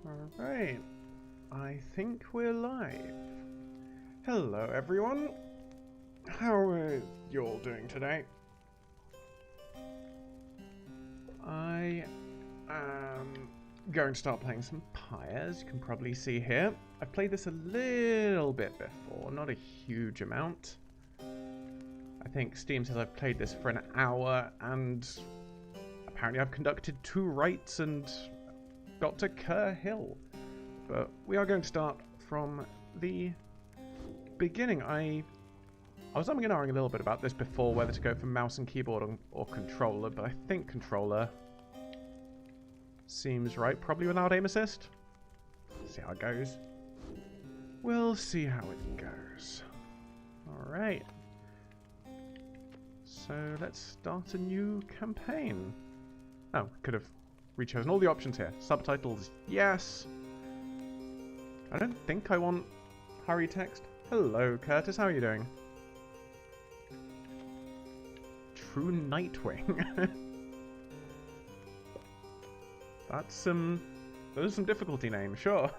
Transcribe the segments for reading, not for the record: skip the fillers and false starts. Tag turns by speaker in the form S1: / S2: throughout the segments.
S1: Alright, I think we're live. Hello everyone, how are you all doing today? I am going to start playing some Pyre, as you can probably see here. I've played this a little bit before, not a huge amount. I think Steam says I've played this for an hour, and apparently I've conducted 2 rites and got to Kerr Hill. But we are going to start from the beginning. I was umming and ahhing a little bit about this before, whether to go for mouse and keyboard or controller, but I think controller seems right, probably without aim assist. See how it goes. We'll see how it goes. Alright. So let's start a new campaign. Oh, could have rechosen all the options here. Subtitles, yes. I don't think I want hurry text. Hello, Curtis, how are you doing? True Nightwing. That's some... those are some difficulty names, sure.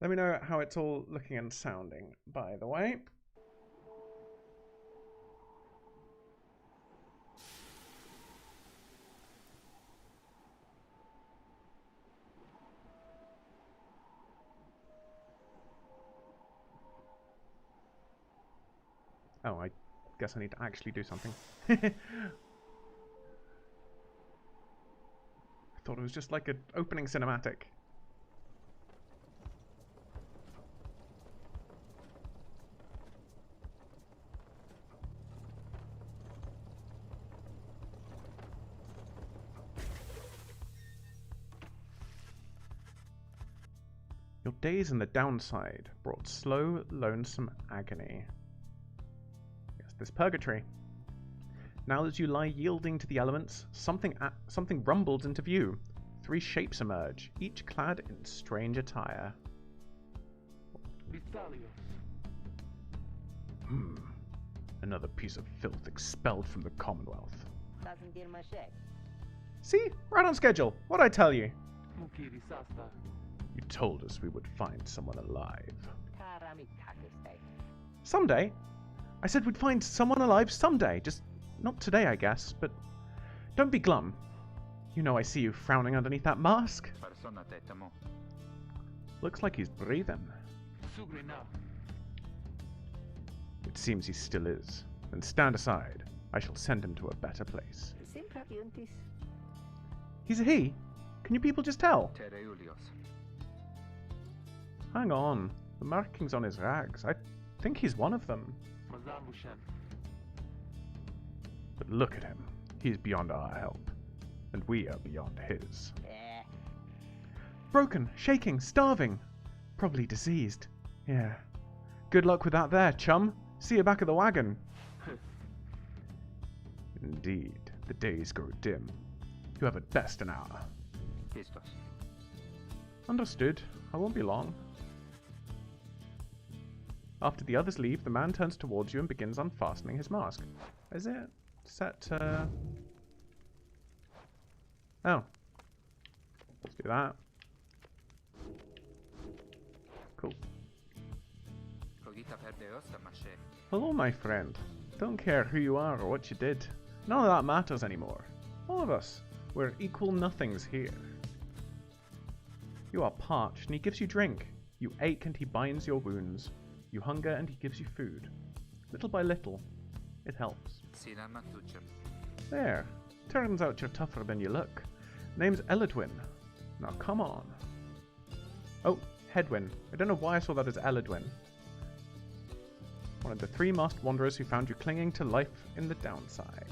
S1: Let me know how it's all looking and sounding, by the way. Oh, I guess I need to actually do something. I thought it was just like an opening cinematic. Your days in the downside brought slow, lonesome agony. This purgatory. Now as you lie yielding to the elements, something rumbles into view. 3 shapes emerge, each clad in strange attire. Another piece of filth expelled from the Commonwealth. See? Right on schedule. What'd I tell you? You told us we would find someone alive. Someday? I said we'd find someone alive someday. Just not today, I guess. But don't be glum. You know I see you frowning underneath that mask. Looks like he's breathing. It seems he still is. Then stand aside. I shall send him to a better place. He's a he? Can you people just tell? Hang on. The markings on his rags. I think he's one of them. But look at him. He's beyond our help. And we are beyond his. Broken, shaking, starving. Probably diseased. Yeah. Good luck with that there, chum. See you back at the wagon. Indeed. The days grow dim. You have at best an hour. Understood. I won't be long. After the others leave, the man turns towards you and begins unfastening his mask. Is it set to... oh. Let's do that. Cool. Hello, my friend. Don't care who you are or what you did. None of that matters anymore. All of us. We're equal nothings here. You are parched and he gives you drink. You ache and he binds your wounds. You hunger and he gives you food. Little by little, it helps. There. Turns out you're tougher than you look. Name's Eladwin. Now come on. Oh, Hedwin. I don't know why I saw that as Eladwin. One of the 3 masked wanderers who found you clinging to life in the downside.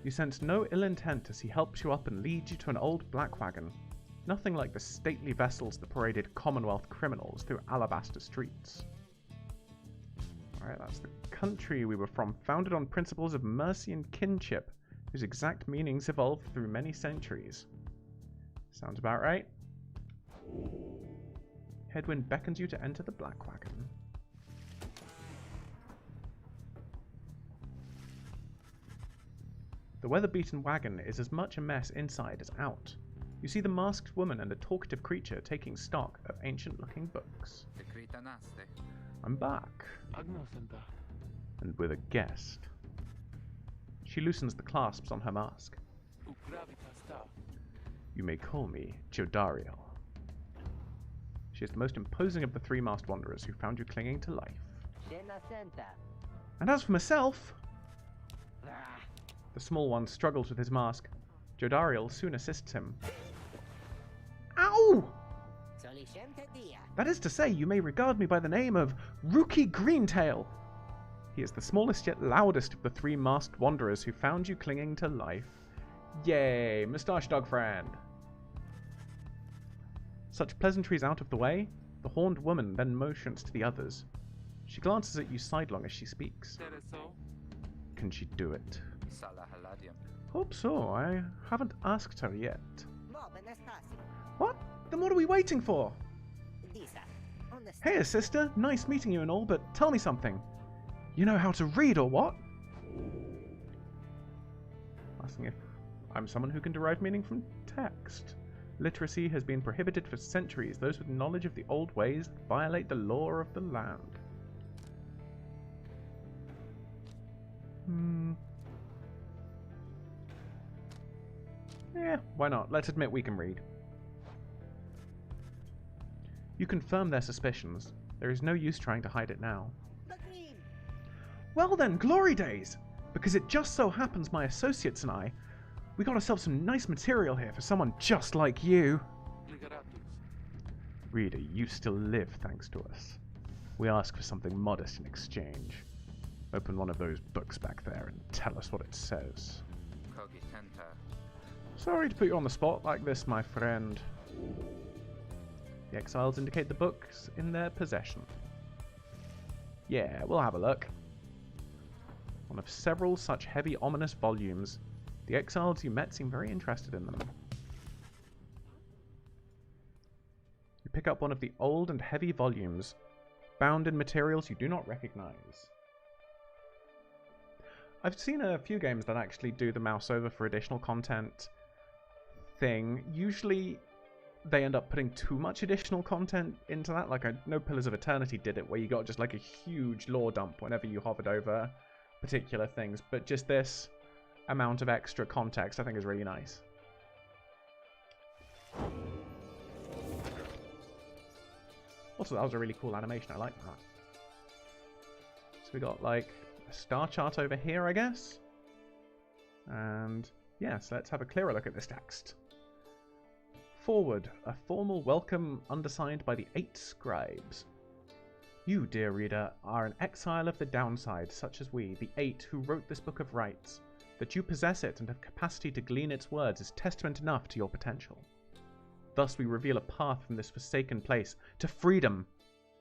S1: You sense no ill intent as he helps you up and leads you to an old black wagon. Nothing like the stately vessels that paraded Commonwealth criminals through alabaster streets. Alright, that's the country we were from, founded on principles of mercy and kinship, whose exact meanings evolved through many centuries. Sounds about right. Hedwin beckons you to enter the black wagon. The weather-beaten wagon is as much a mess inside as out. You see the masked woman and a talkative creature taking stock of ancient-looking books. I'm back. And with a guest. She loosens the clasps on her mask. You may call me Jodariel. She is the most imposing of the three masked wanderers who found you clinging to life. And as for myself... The small one struggles with his mask. Jodariel soon assists him. Ow! That is to say, you may regard me by the name of Rookie Greentail. He is the smallest yet loudest of the three masked wanderers who found you clinging to life. Yay, moustache dog friend. Such pleasantries out of the way, the horned woman then motions to the others. She glances at you sidelong as she speaks. Can she do it? Hope so. I haven't asked her yet. What? Then what are we waiting for? Hey, sister. Nice meeting you and all, but tell me something. You know how to read or what? Asking if I'm someone who can derive meaning from text. Literacy has been prohibited for centuries. Those with knowledge of the old ways violate the law of the land. Yeah, why not? Let's admit we can read. You confirm their suspicions. There is no use trying to hide it now. Well then, glory days! Because it just so happens my associates and we got ourselves some nice material here for someone just like you. Reader, you still live thanks to us. We ask for something modest in exchange. Open one of those books back there and tell us what it says. Sorry to put you on the spot like this, my friend. The exiles indicate the books in their possession. Yeah, we'll have a look. One of several such heavy, ominous volumes. The exiles you met seem very interested in them. You pick up one of the old and heavy volumes, bound in materials you do not recognize. I've seen a few games that actually do the mouse over for additional content thing. Usually they end up putting too much additional content into that. Like I know Pillars of Eternity did it, where you got just like a huge lore dump whenever you hovered over particular things. But just this amount of extra context I think is really nice. Also, that was a really cool animation. I like that. So we got like a star chart over here, I guess. And yes, let's have a clearer look at this text. Forward, a formal welcome undersigned by the 8 scribes. You, dear reader, are an exile of the downside, such as we, the 8 who wrote this book of rights. That you possess it and have capacity to glean its words is testament enough to your potential. Thus we reveal a path from this forsaken place to freedom,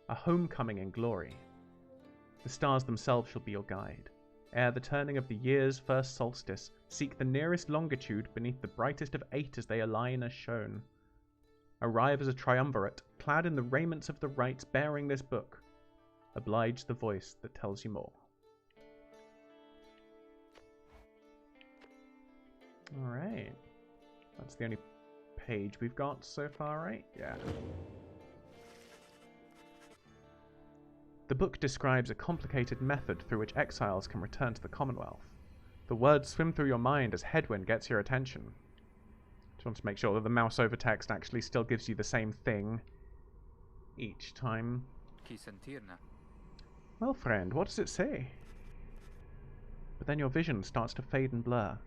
S1: a homecoming in glory. The stars themselves shall be your guide. Ere the turning of the year's first solstice, seek the nearest longitude beneath the brightest of 8 as they align as shown. Arrive as a triumvirate, clad in the raiments of the rites bearing this book. Oblige the voice that tells you more. Alright. That's the only page we've got so far, right? Yeah. The book describes a complicated method through which exiles can return to the Commonwealth. The words swim through your mind as headwind gets your attention. Just want to make sure that the mouse over text actually still gives you the same thing each time. Well, friend, what does it say? But then your vision starts to fade and blur.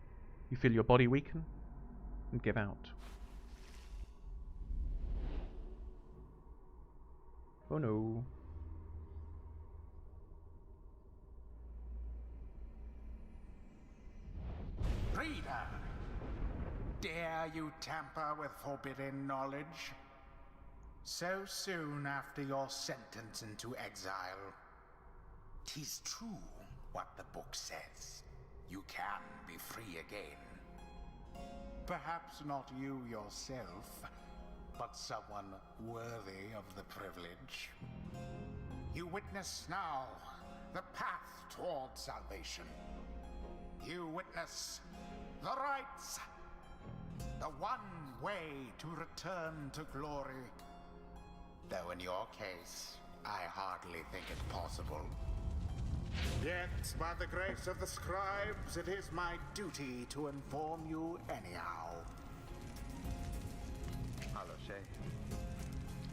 S1: You feel your body weaken and give out. Oh no.
S2: Reader, dare you tamper with forbidden knowledge? So soon after your sentence into exile. 'Tis true what the book says. You can be free again. Perhaps not you yourself, but someone worthy of the privilege. You witness now the path toward salvation. You witness The rights. The one way to return to glory. Though in your case, I hardly think it possible. Yet, by the grace of the scribes, it is my duty to inform you anyhow.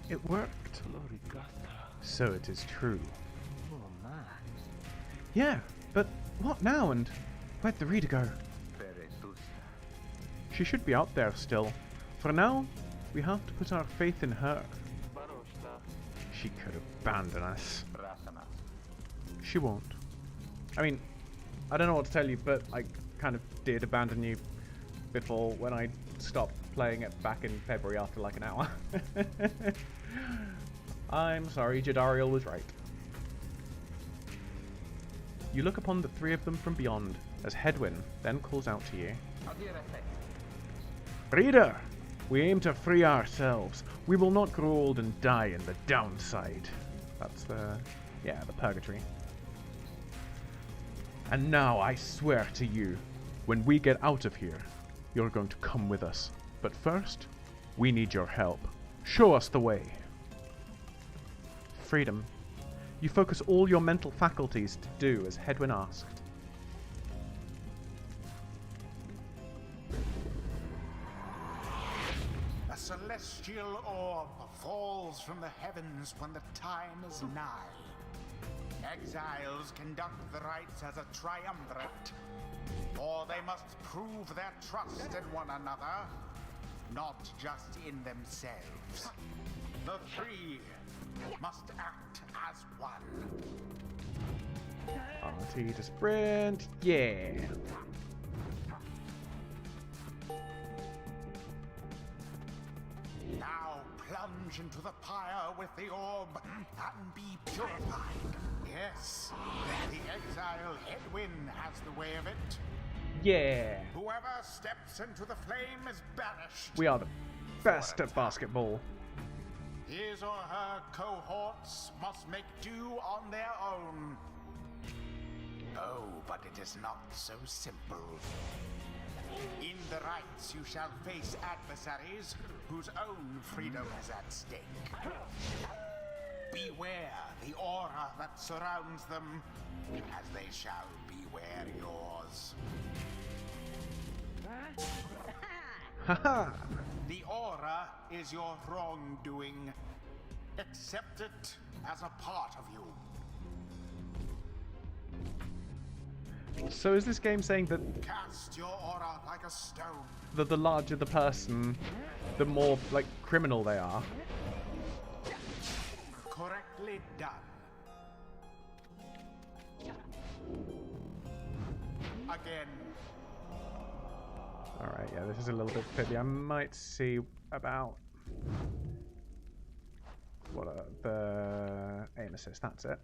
S1: It worked. So it is true. Yeah, but what now, and where'd the reader go? She should be out there still. For now, we have to put our faith in her. She could abandon us. She won't. I mean, I don't know what to tell you, but I kind of did abandon you before when I stopped playing it back in February after like an hour. I'm sorry, Jadariel was right. You look upon the three of them from beyond, as Hedwyn then calls out to you. Reader, we aim to free ourselves. We will not grow old and die in the downside. That's the purgatory. And now I swear to you, when we get out of here, you're going to come with us. But first, we need your help. Show us the way. Freedom. You focus all your mental faculties to do as Hedwyn asked.
S2: A celestial orb falls from the heavens when the time is nigh. Exiles conduct the rites as a triumvirate, for they must prove their trust in one another, not just in themselves. The three must act as one.
S1: RT to sprint, yeah.
S2: Now plunge into the pyre with the orb and be purified. Yes, the exile Hedwyn has the way of it.
S1: Yeah.
S2: Whoever steps into the flame is banished.
S1: We are the best at basketball.
S2: His or her cohorts must make do on their own. Oh, but it is not so simple. In the rites you shall face adversaries whose own freedom is at stake. Beware the aura that surrounds them, as they shall beware yours.
S1: Haha!
S2: The aura is your wrongdoing. Accept it as a part of you.
S1: So is this game saying that
S2: Cast your aura like a stone.
S1: the larger the person, the more like criminal they are?
S2: Correctly done. Again.
S1: Alright, yeah, this is a little bit fiddly. I might see about what the aim assist, that's it.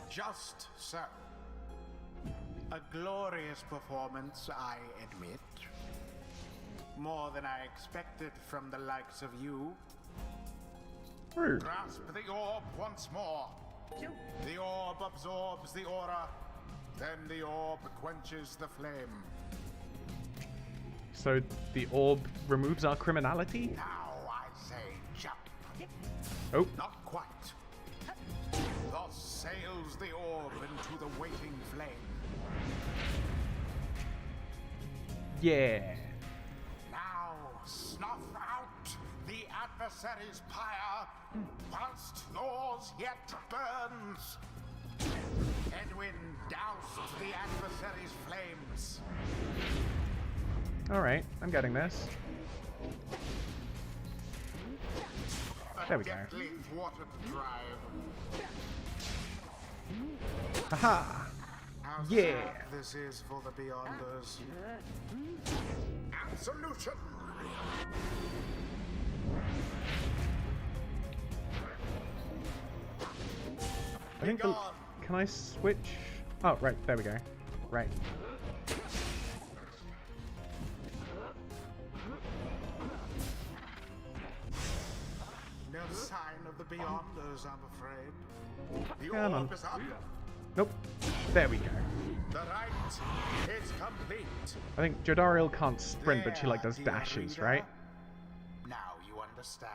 S2: Just so. A glorious performance, I admit. More than I expected from the likes of you.
S1: Rude.
S2: Grasp the orb once more. The orb absorbs the aura. Then the orb quenches the flame.
S1: So the orb removes our criminality?
S2: Now I say jump.
S1: Oh.
S2: Not quite. Thus sails the orb into the waiting flame.
S1: Yeah.
S2: Now snuff out the adversary's pyre, whilst yours yet burns. Edwin doused the adversary's flames.
S1: Alright, I'm getting this. There we go.
S2: Deftly thwarted the drive.
S1: Haha!
S2: How
S1: Yeah.
S2: sad this is for the Beyonders. Absolution!
S1: I think the, can I switch? Oh, right, there we go. Right.
S2: No sign of the Beyonders, I'm afraid. The
S1: Come on.
S2: orb is up.
S1: Nope. There we go.
S2: The rite is complete.
S1: I think Jodariel can't sprint, but she like does
S2: There,
S1: dashes,
S2: reader.
S1: right?
S2: Now you understand.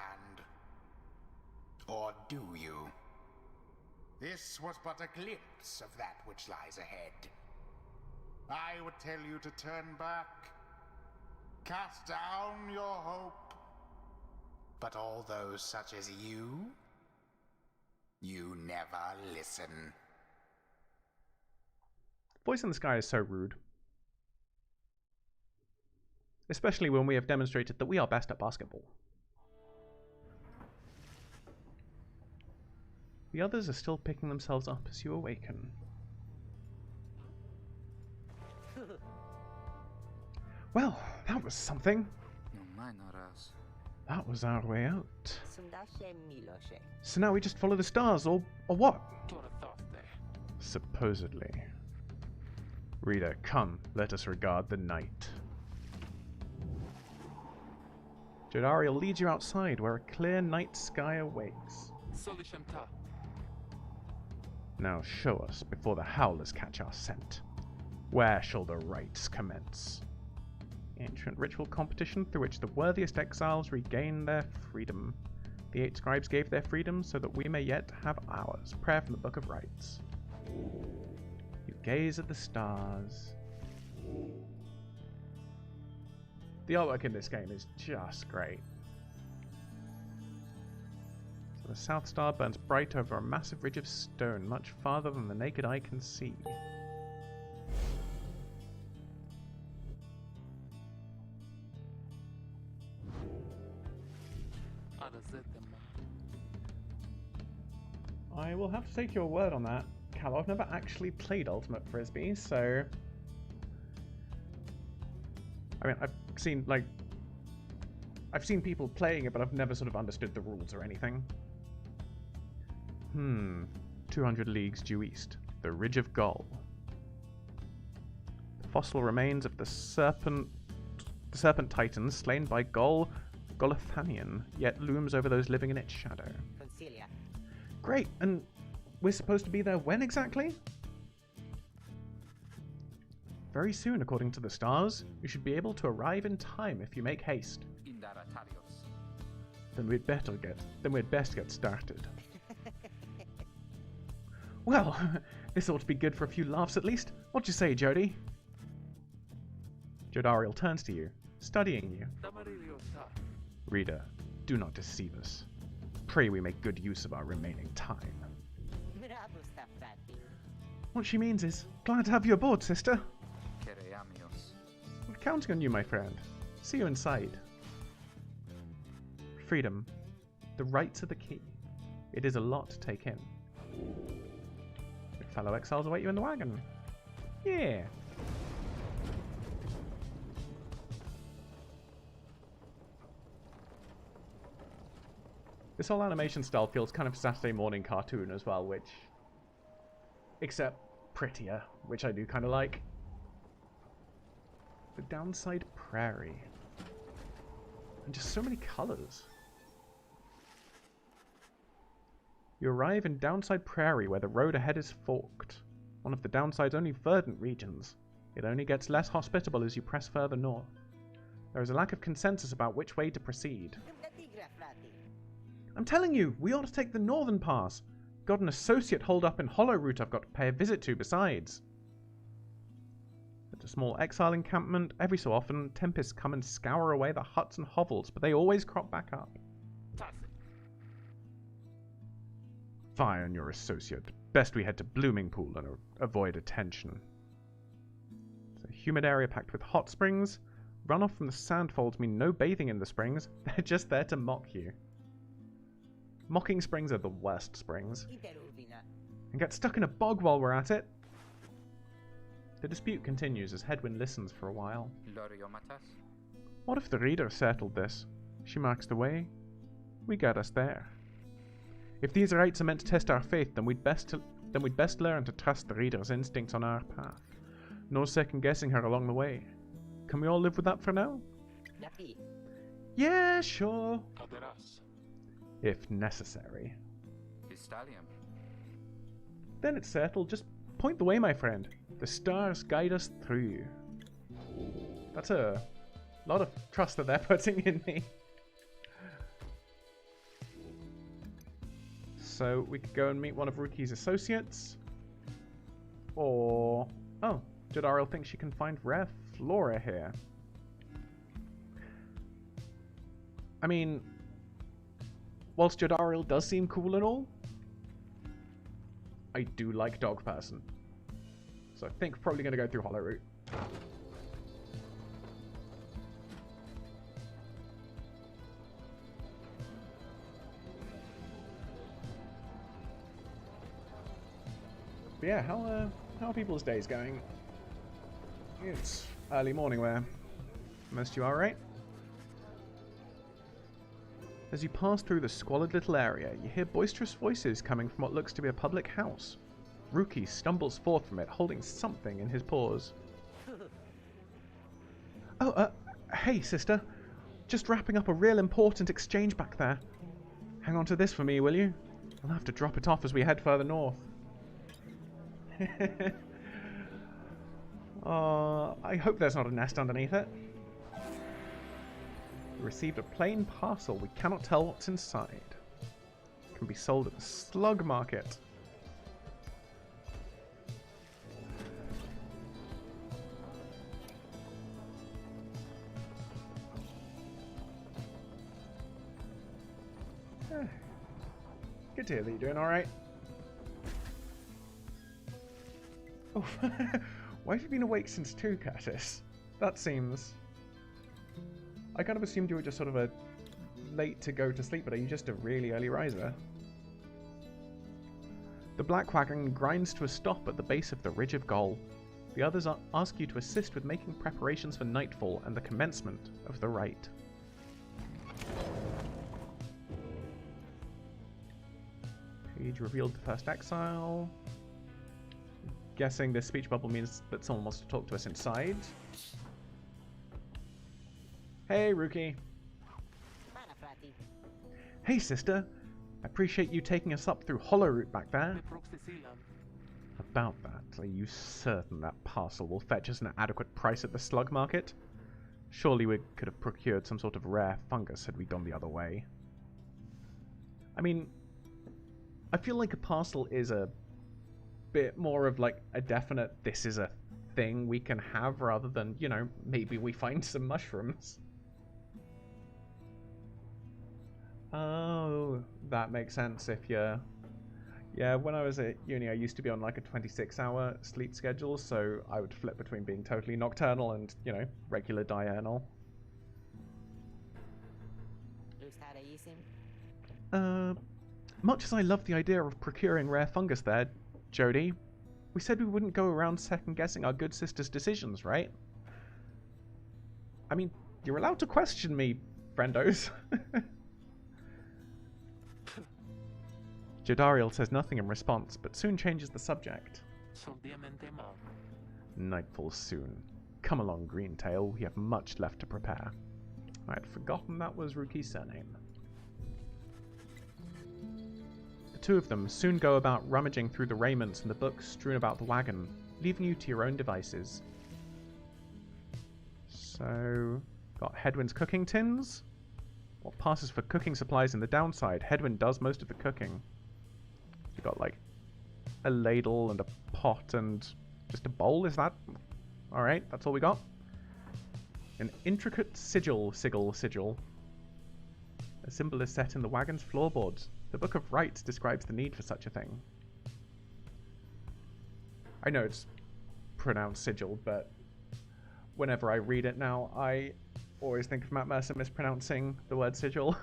S2: Or do you? This was but a glimpse of that which lies ahead. I would tell you to turn back, cast down your hope. But all those such as you never listen.
S1: Voice in the Sky is so rude. Especially when we have demonstrated that we are best at basketball. The others are still picking themselves up as you awaken. Well, that was something. That was our way out. So now we just follow the stars, or what? Supposedly. Reader, come, let us regard the night. Jodariel leads you outside, where a clear night sky awaits. Now show us, before the Howlers catch our scent. Where shall the rites commence? Ancient ritual competition through which the worthiest exiles regain their freedom. The 8 scribes gave their freedom so that we may yet have ours. Prayer from the Book of Rites. You gaze at the stars. The artwork in this game is just great. So the South Star burns bright over a massive ridge of stone, much farther than the naked eye can see. I will have to take your word on that, Cal. I've never actually played Ultimate Frisbee, so... I mean, I've seen people playing it, but I've never sort of understood the rules or anything. 200 leagues due east. The Ridge of Gull. The fossil remains of the serpent titans slain by Golothanian, yet looms over those living in its shadow.
S3: Concilia.
S1: Great, and we're supposed to be there when exactly? Very soon, according to the stars. You should be able to arrive in time if you make haste. Then we'd best get started. Well, this ought to be good for a few laughs at least. What do you say, Jody? Jodariel turns to you, studying you. Reader, do not deceive us. Pray we make good use of our remaining time. What she means is, glad to have you aboard, sister. We're counting on you, my friend. See you inside. Freedom. The rights are the key. It is a lot to take in. Your fellow exiles await you in the wagon. Yeah. This whole animation style feels kind of Saturday morning cartoon as well, which... except prettier, which I do kind of like. The Downside Prairie. And just so many colours. You arrive in Downside Prairie, where the road ahead is forked. One of the Downside's only verdant regions. It only gets less hospitable as you press further north. There is a lack of consensus about which way to proceed. I'm telling you, we ought to take the northern pass. Got an associate holed up in Hollow Root I've got to pay a visit to besides. At a small exile encampment, every so often, tempests come and scour away the huts and hovels, but they always crop back up. Fie on your associate. Best we head to Blooming Pool and avoid attention. It's a humid area packed with hot springs. Runoff from the sandfolds mean no bathing in the springs. They're just there to mock you. Mocking springs are the worst springs. And get stuck in a bog while we're at it. The dispute continues as Hedwyn listens for a while. What if the reader settled this? She marks the way. We get us there. If these rites are meant to test our faith, then we'd best learn to trust the reader's instincts on our path. No second guessing her along the way. Can we all live with that for now? Yeah, sure. If necessary. Then it's settled. Just Point the way, my friend. The stars guide us through. That's a lot of trust that they're putting in me. So we could go and meet one of Ruki's associates. Or... oh, Jodariel thinks she can find rare flora here. I mean, whilst Jodariel does seem cool and all, I do like Dog Person. So I think we're probably going to go through Hollow Route. But yeah, how are people's days going? It's early morning where most of you are, right? As you pass through the squalid little area, you hear boisterous voices coming from what looks to be a public house. Ruki stumbles forth from it, holding something in his paws. Oh, hey, sister. Just wrapping up a real important exchange back there. Hang on to this for me, will you? I'll have to drop it off as we head further north. I hope there's not a nest underneath it. We received a plain parcel. We cannot tell what's inside. It can be sold at the slug market. Good to hear that you're doing alright. Oh, why have you been awake since 2, Curtis? That seems... I kind of assumed you were just sort of a late to go to sleep, but are you just a really early riser? The black wagon grinds to a stop at the base of the Ridge of Goal. The others ask you to assist with making preparations for nightfall and the commencement of the rite. Page revealed the first exile. Guessing this speech bubble means that someone wants to talk to us inside. Hey, Ruki. Hey, sister. I appreciate you taking us up through Hollow Route back there. About that, are you certain that parcel will fetch us an adequate price at the slug market? Surely we could have procured some sort of rare fungus had we gone the other way. I mean, I feel like a parcel is a bit more of like a definite this is a thing we can have rather than, you know, maybe we find some mushrooms. Oh, that makes sense if you're... Yeah, when I was at uni I used to be on like a 26-hour sleep schedule, so I would flip between being totally nocturnal and, you know, regular diurnal. Much as I love the idea of procuring rare fungus there, Jody, we said we wouldn't go around second-guessing our good sister's decisions, right? I mean, you're allowed to question me, friendos. Jodariel says nothing in response, but soon changes the subject. Nightfall soon. Come along, Greentail, we have much left to prepare. I had forgotten that was Ruki's surname. The two of them soon go about rummaging through the raiments and the books strewn about the wagon, leaving you to your own devices. So, got Hedwyn's cooking tins. What passes for cooking supplies in the downside, Hedwyn does most of the cooking. You got like a ladle and a pot and just a bowl, is that? Alright, that's all we got. An intricate sigil. A symbol is set in the wagon's floorboards. The Book of Rites describes the need for such a thing. I know it's pronounced sigil, but whenever I read it now, I always think of Matt Mercer mispronouncing the word sigil.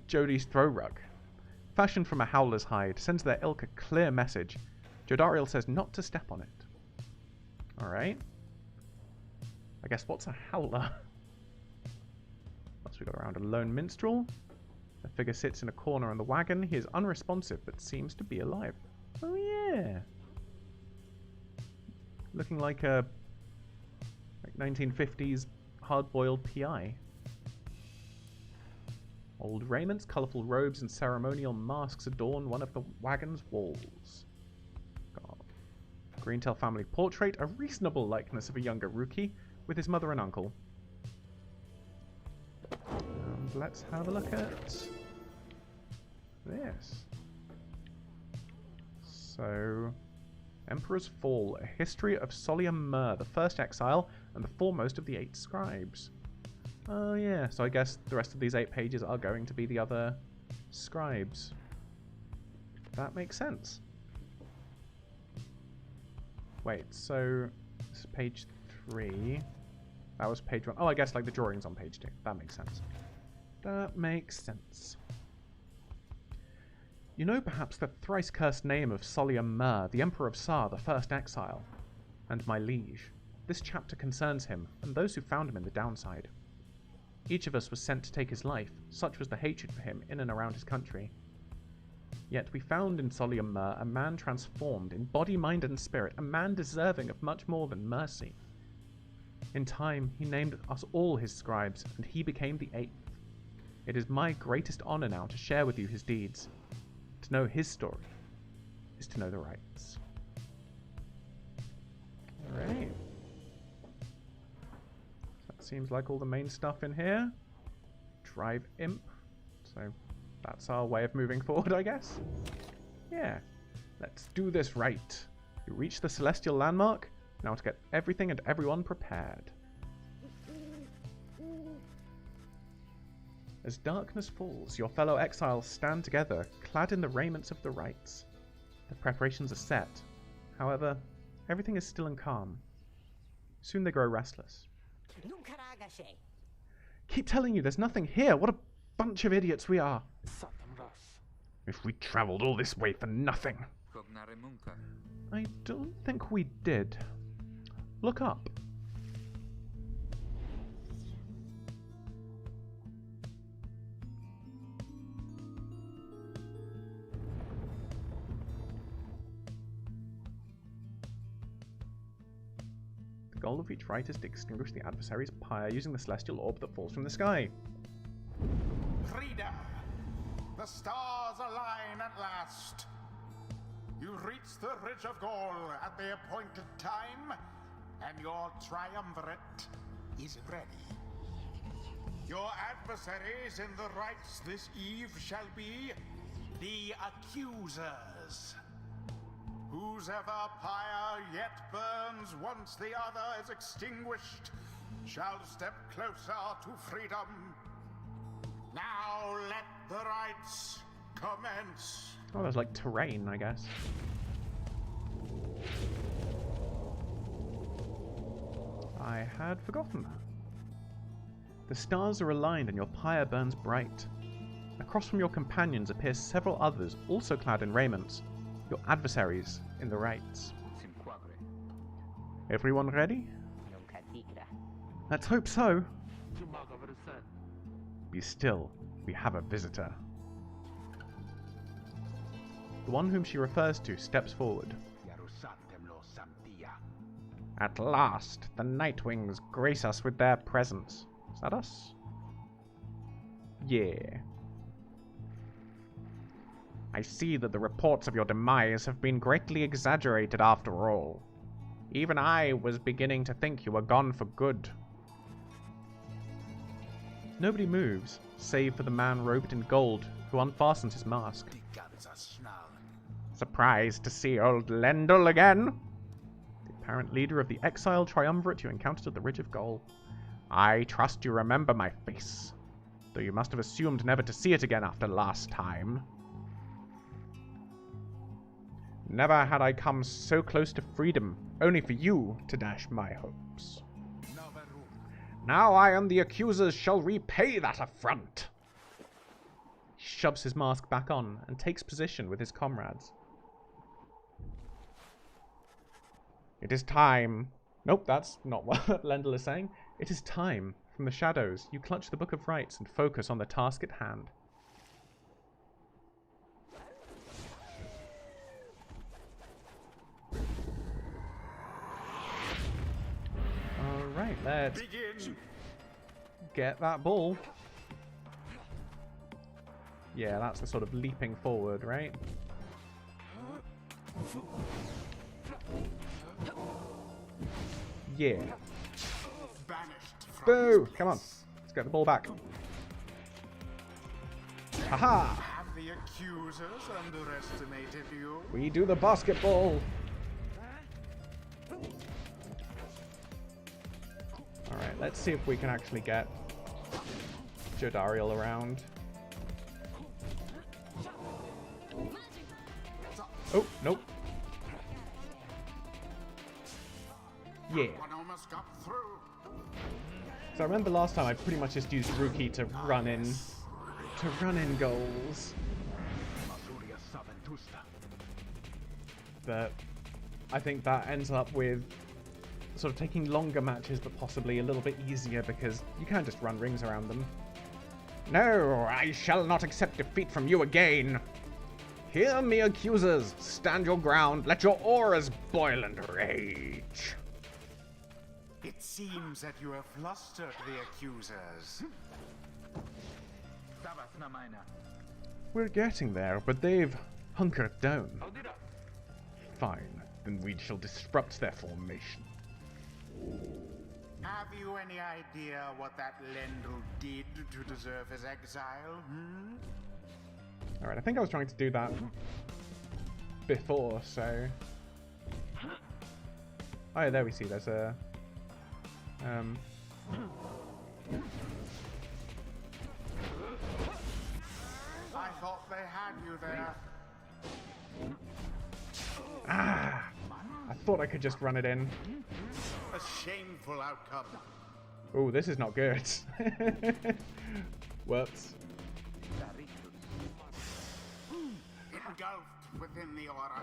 S1: Jody's throw rug. Fashioned from a howler's hide, sends their ilk a clear message. Jodariel says not to step on it. Alright. I guess what's a howler? What else we got around? A lone minstrel. The figure sits in a corner on the wagon. He is unresponsive, but seems to be alive. Oh yeah. Looking like a 1950s hard-boiled PI. Old raiments, colourful robes, and ceremonial masks adorn one of the wagon's walls. Greentail family portrait, a reasonable likeness of a younger Rookie with his mother and uncle. And let's have a look at this. So, Emperor's Fall, a history of Solium Mur, the first exile and the foremost of the 8 scribes. Oh yeah, so I guess the rest of these 8 pages are going to be the other scribes. That makes sense. Wait, so this is page 3. That was page 1. Oh, I guess like the drawings on page 2. That makes sense. That makes sense. You know perhaps the thrice cursed name of Solium Mur, the Emperor of Sar, the first exile, and my liege. This chapter concerns him, and those who found him in the downside. Each of us was sent to take his life, such was the hatred for him in and around his country. Yet we found in Solium Mur a man transformed in body, mind, and spirit, a man deserving of much more than mercy. In time, he named us all his scribes, and he became the 8th. It is my greatest honor now to share with you his deeds. To know his story is to know the rights. Alright. That seems like all the main stuff in here. Drive Imp. So that's our way of moving forward, I guess. Yeah. Let's do this right. You reach the celestial landmark. Now to get everything and everyone prepared. As darkness falls, your fellow exiles stand together, clad in the raiments of the rites. The preparations are set. However, everything is still and calm. Soon they grow restless. Keep telling you there's nothing here. What a bunch of idiots we are. If we travelled all this way for nothing. I don't think we did. Look up. The goal of each rite is to extinguish the adversary's pyre using the celestial orb that falls from the sky.
S2: Freedom! The stars align at last. You reach the Ridge of Gaul at the appointed time, and your triumvirate is ready. Your adversaries in the rites this eve shall be the accusers. Whose ever pyre yet burns once the other is extinguished shall step closer to freedom. Now let the rites commence.
S1: Oh, there's like terrain, I guess. I had forgotten that. The stars are aligned and your pyre burns bright. Across from your companions appear several others, also clad in raiments, your adversaries in the rites. Everyone ready? Let's hope so. Be still, we have a visitor. The one whom she refers to steps forward. At last, the Nightwings grace us with their presence. Is that us? Yeah. I see that the reports of your demise have been greatly exaggerated after all. Even I was beginning to think you were gone for good. Nobody moves, save for the man robed in gold, who unfastens his mask. Surprised to see old Lendl again? The apparent leader of the exiled triumvirate you encountered at the Ridge of Gaul. I trust you remember my face, though you must have assumed never to see it again after last time. Never had I come so close to freedom, only for you to dash my hopes. Now I and the accusers shall repay that affront. He shoves his mask back on and takes position with his comrades. It is time. Nope, that's not what Lendl is saying. It is time. From the shadows, you clutch the Book of Rites and focus on the task at hand. Alright, let's begin. Get that ball. Yeah, that's the sort of leaping forward, right? Yeah.
S2: Banished from
S1: Boo!
S2: his
S1: Come on.
S2: place.
S1: Let's get the ball back. Haha!
S2: Have the accusers underestimated you?
S1: We do the basketball! Alright, let's see if we can actually get Jodariel around. Oh, nope. Yeah.
S2: One almost got through.
S1: So I remember last time I pretty much just used Rookie to run in goals. But I think that ends up with sort of taking longer matches, but possibly a little bit easier because you can't just run rings around them. No, I shall not accept defeat from you again. Hear me, accusers. Stand your ground. Let your auras boil and rage.
S2: It seems that you have flustered the accusers.
S1: We're getting there, but they've hunkered down. Fine, then we shall disrupt their formation.
S2: Have you any idea what that Lendl did to deserve his exile?
S1: Alright, I think I was trying to do that before, so... Oh, yeah, there we see, there's a...
S2: I thought they had you there.
S1: Ah! I thought I could just run it in.
S2: A shameful outcome.
S1: Oh, this is not good. Whoops.
S2: Engulfed within the aura.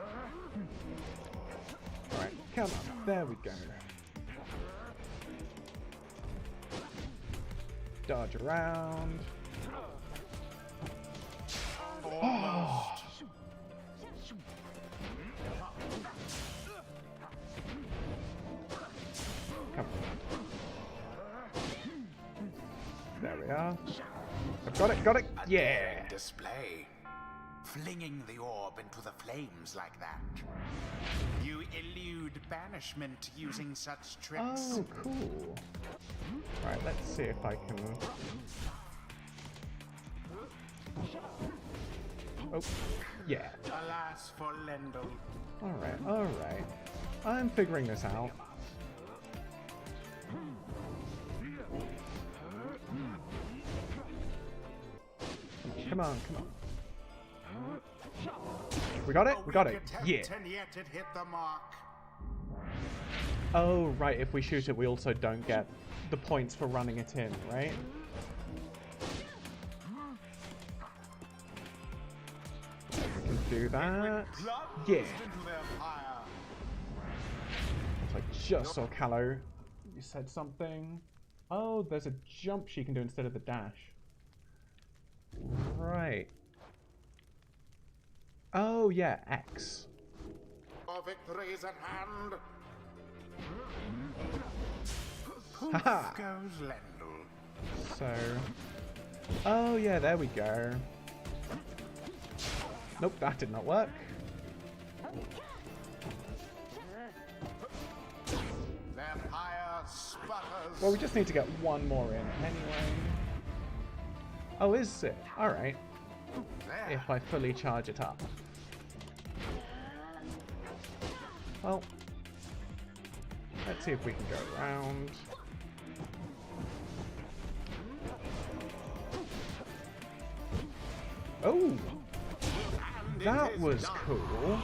S1: Alright, come on. There we go. Dodge around. Oh. Come on. There we are. I've got it, yeah!
S2: Display. Flinging the orb into the flames like that. You elude banishment using such tricks.
S1: Oh, cool. Alright, let's see if I can... Oh, yeah.
S2: Alas for Lendl.
S1: Alright. I'm figuring this out. Come on. We got it? We got it. Yeah.
S2: And yet it hit the mark.
S1: Oh, right. If we shoot it, we also don't get the points for running it in, right? We can do that. Yeah. I just saw Callow. You said something. Oh, there's a jump she can do instead of the dash. Right. Oh, yeah, X.
S2: Our victory is at hand.
S1: Haha.
S2: Goes Lendl.
S1: So... Oh, yeah, there we go. Nope, that did not work.
S2: Their pyre sputters.
S1: Well, we just need to get one more in anyway. Oh, is it? Alright. If I fully charge it up. Well, let's see if we can go around. Oh! That was cool.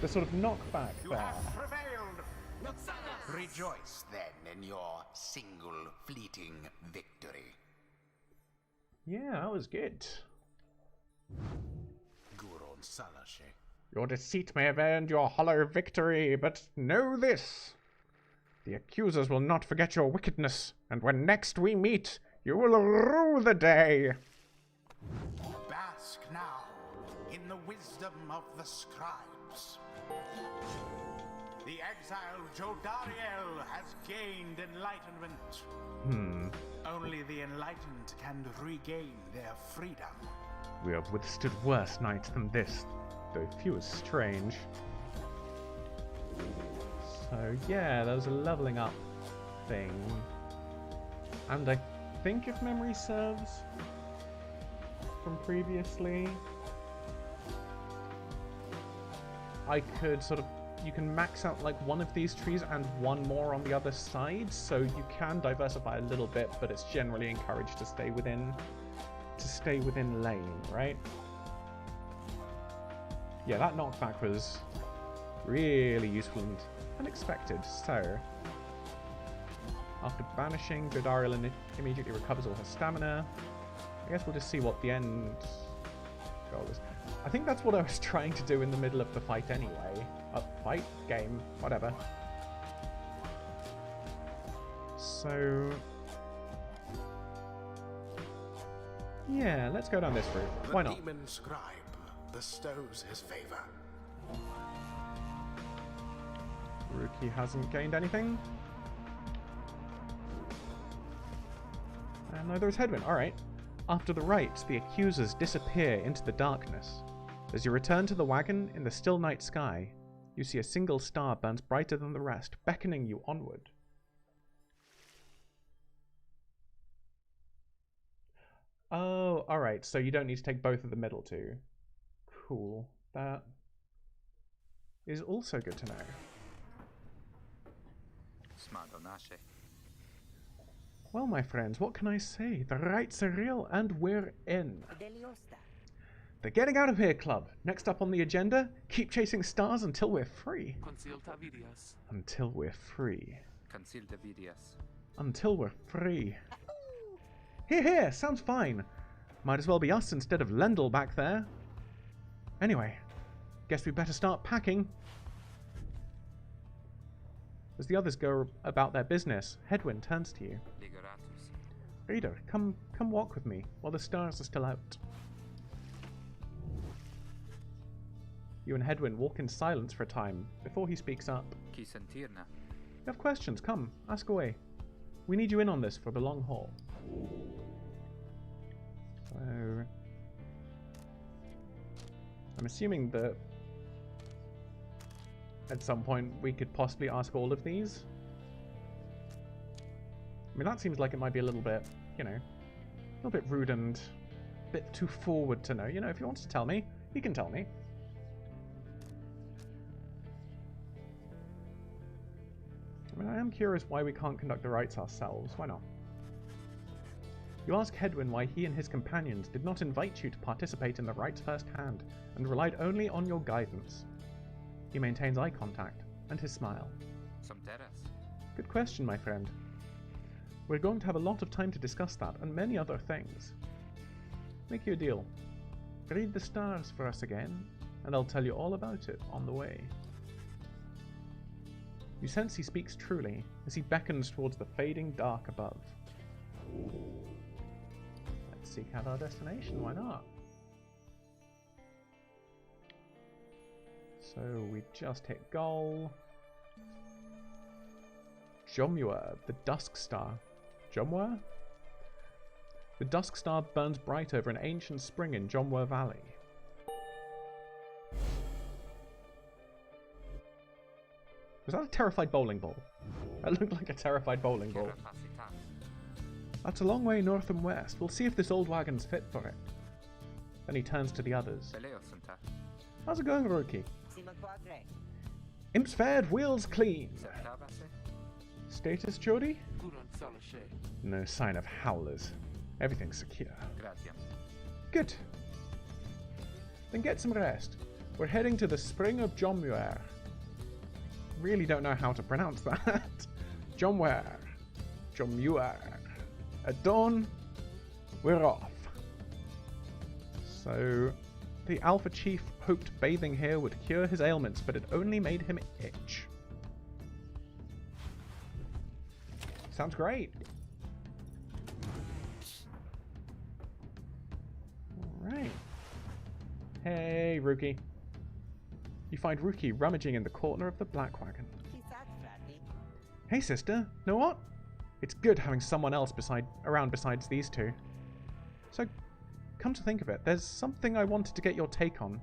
S1: The sort of knockback
S2: You
S1: there.
S2: have prevailed. Rejoice then in your single fleeting victory.
S1: Yeah, that was good.
S2: Guron Salashe.
S1: Your deceit may have earned your hollow victory, but know this. The accusers will not forget your wickedness, and when next we meet, you will rue the day.
S2: Bask now in the wisdom of the scribes. The exiled Jodariel has gained enlightenment. Only the enlightened can regain their freedom.
S1: We have withstood worse nights than this, though few is strange. So yeah, there was a leveling up thing. And I think, if memory serves from previously, I could sort of, you can max out like one of these trees and one more on the other side, so you can diversify a little bit, but it's generally encouraged to stay within lane, right? Yeah, that knockback was really useful and unexpected. So after banishing, Godariel immediately recovers all her stamina. I guess we'll just see what the end goal is. I think that's what I was trying to do in the middle of the fight anyway. Fight? Game? Whatever. So yeah, let's go down this route. Why not?
S2: The demon scribe bestows his favor.
S1: Rookie hasn't gained anything. And neither is Hedwyn. Alright. After the rites, the accusers disappear into the darkness. As you return to the wagon in the still night sky, you see a single star burns brighter than the rest, beckoning you onward. Oh, alright, so you don't need to take both of the middle two. Cool. That is also good to know. Well, my friends, what can I say? The rites are real, and we're in. The Getting Out of Here Club. Next up on the agenda, keep chasing stars until we're free. Until we're free. Until we're free. Here, here, sounds fine. Might as well be us instead of Lendl back there. Anyway, guess we better start packing. As the others go about their business, Hedwyn turns to you. Reader, come walk with me while the stars are still out. You and Hedwyn walk in silence for a time before he speaks up. You have questions? Come, ask away. We need you in on this for the long haul. So I'm assuming that at some point we could possibly ask all of these. I mean, that seems like it might be a little bit, you know, a little bit rude and a bit too forward to know. You know, if he wants to tell me, he can tell me. I mean, I am curious why we can't conduct the rites ourselves. Why not? You ask Hedwyn why he and his companions did not invite you to participate in the rites firsthand and relied only on your guidance. He maintains eye contact and his smile. Good question, my friend. We're going to have a lot of time to discuss that and many other things. Make you a deal. Read the stars for us again, and I'll tell you all about it on the way. You sense he speaks truly as he beckons towards the fading dark above. Let's seek out our destination, why not? So we just hit goal. Jomua, the Dusk Star. Jomua? The Dusk Star burns bright over an ancient spring in Jomua Valley. Was that a terrified bowling ball? That looked like a terrified bowling ball. That's a long way north and west. We'll see if this old wagon's fit for it. Then he turns to the others. How's it going, Rookie? Imps fared, wheels clean. Status, Jody? No sign of howlers. Everything's secure. Good. Then get some rest. We're heading to the Spring of Jommuir. Really don't know how to pronounce that. Jommuir. Jommuir. At dawn, we're off. So, the Alpha Chief hoped bathing here would cure his ailments, but it only made him itch. Sounds great. Alright. Hey, Rookie. You find Rookie rummaging in the corner of the black wagon. Hey, sister. Know what? It's good having someone else around besides these two. So, come to think of it, there's something I wanted to get your take on,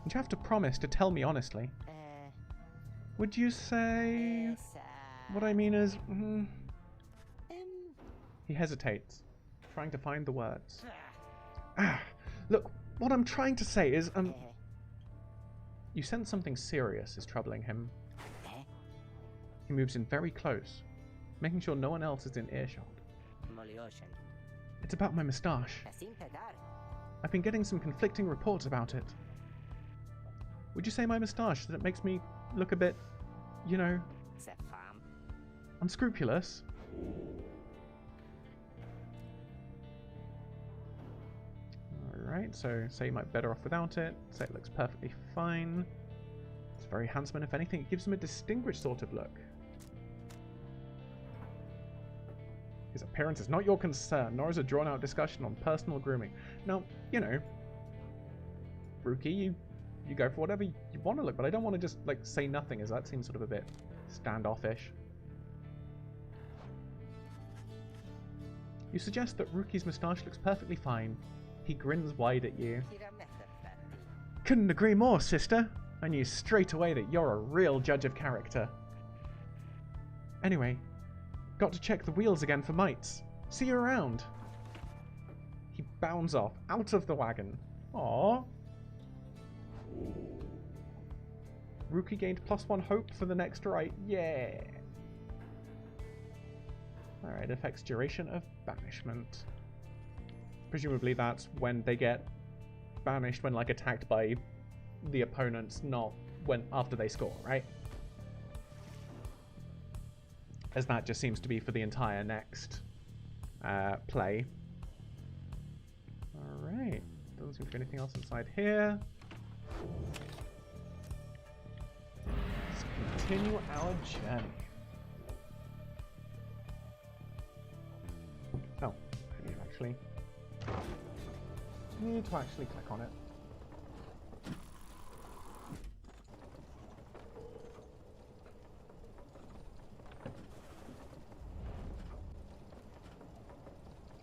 S1: and you have to promise to tell me honestly. Would you say... What I mean is... He hesitates, trying to find the words. Look, what I'm trying to say is, You sense something serious is troubling him. He moves in very close, making sure no one else is in earshot. It's about my moustache. I've been getting some conflicting reports about it. Would you say my moustache, that it makes me look a bit, you know, unscrupulous? Alright, so say you might be better off without it. Say it looks perfectly fine. It's very handsome, and if anything, it gives him a distinguished sort of look. His appearance is not your concern, nor is a drawn-out discussion on personal grooming. Now, you know, Rookie, you go for whatever you want to look, but I don't want to just, like, say nothing, as that seems sort of a bit standoffish. You suggest that Rookie's moustache looks perfectly fine. He grins wide at you. Couldn't agree more, sister. I knew straight away that you're a real judge of character. Anyway, got to check the wheels again for mites. See you around. He bounds off, out of the wagon. Aww. Rookie gained +1 hope for the next right. Yeah. Alright, affects duration of banishment. Presumably that's when they get banished when, like, attacked by the opponents, not when after they score, right? As that just seems to be for the entire next play. Alright. Doesn't seem to be anything else inside here. Let's continue our journey. Oh, I need to actually click on it.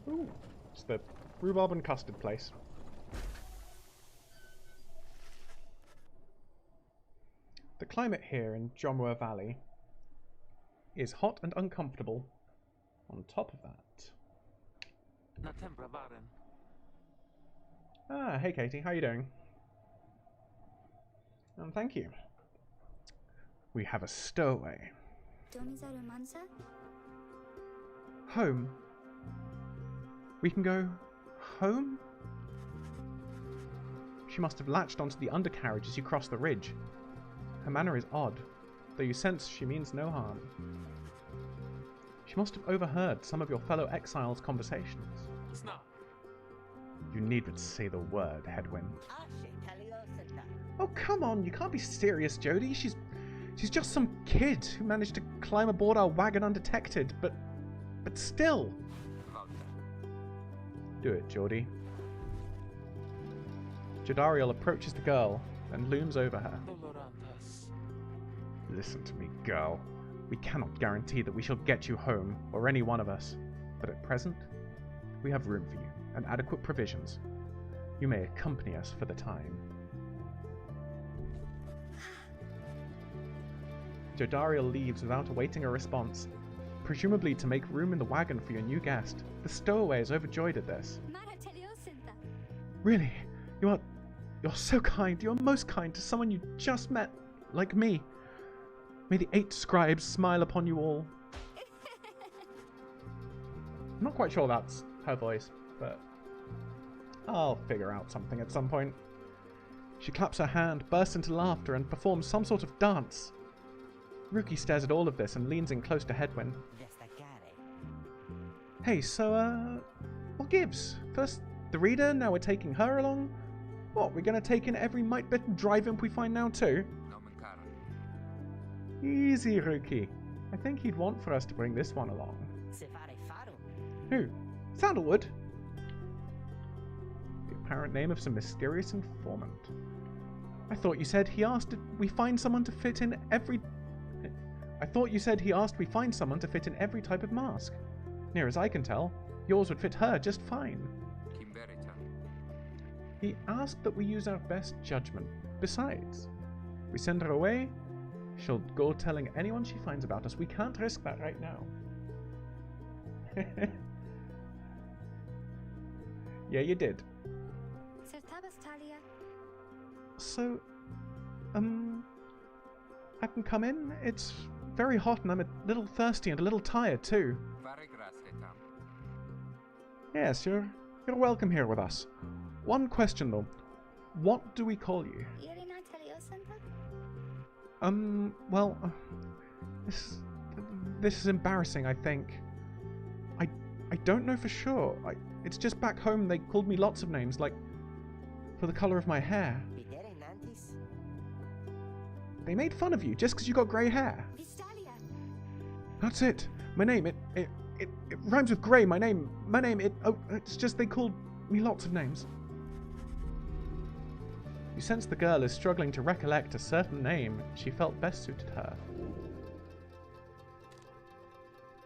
S1: Ooh, it's the rhubarb and custard place. The climate here in Jomwa Valley is hot and uncomfortable. On top of that... Ah, hey Katie, how you doing? Thank you. We have a stowaway. Home? We can go home? She must have latched onto the undercarriage as you cross the ridge. Her manner is odd, though you sense she means no harm. She must have overheard some of your fellow exiles' conversations. You needn't say the word, Hedwyn. Oh, come on, you can't be serious, Jodie. She's just some kid who managed to climb aboard our wagon undetected, but still. Do it, Geordie. Jodariel approaches the girl and looms over her. Listen to me, girl. We cannot guarantee that we shall get you home, or any one of us. But at present, we have room for you, and adequate provisions. You may accompany us for the time. Jodariel leaves without awaiting a response, presumably to make room in the wagon for your new guest. The stowaway is overjoyed at this. Really? You're so kind. You're most kind to someone you just met, like me. May the 8 scribes smile upon you all. I'm not quite sure that's her voice, but I'll figure out something at some point. She claps her hand, bursts into laughter, and performs some sort of dance. Rookie stares at all of this and leans in close to Hedwyn. Hey, so, what gives? First the reader, now we're taking her along? What, we're gonna take in every mite-bitten dry-vimp we find now too? Easy, Rookie. I think he'd want for us to bring this one along. Who? Sandalwood? The apparent name of some mysterious informant. I thought you said he asked if we find someone to fit in every... I thought you said he asked we find someone to fit in every type of mask. Near as I can tell, yours would fit her just fine. He asked that we use our best judgment. Besides, we send her away, She'll go telling anyone she finds about us. We can't risk that right now. Yeah, you did. So, I can come in? It's very hot and I'm a little thirsty and a little tired too. Yes, you're welcome here with us. One question though. What do we call you? Well, this is embarrassing, I think. I don't know for sure. It's just back home they called me lots of names, like for the colour of my hair. They made fun of you just because you got grey hair. That's it. My name, it rhymes with grey. My name, it's just they called me lots of names. You sense the girl is struggling to recollect a certain name she felt best suited her.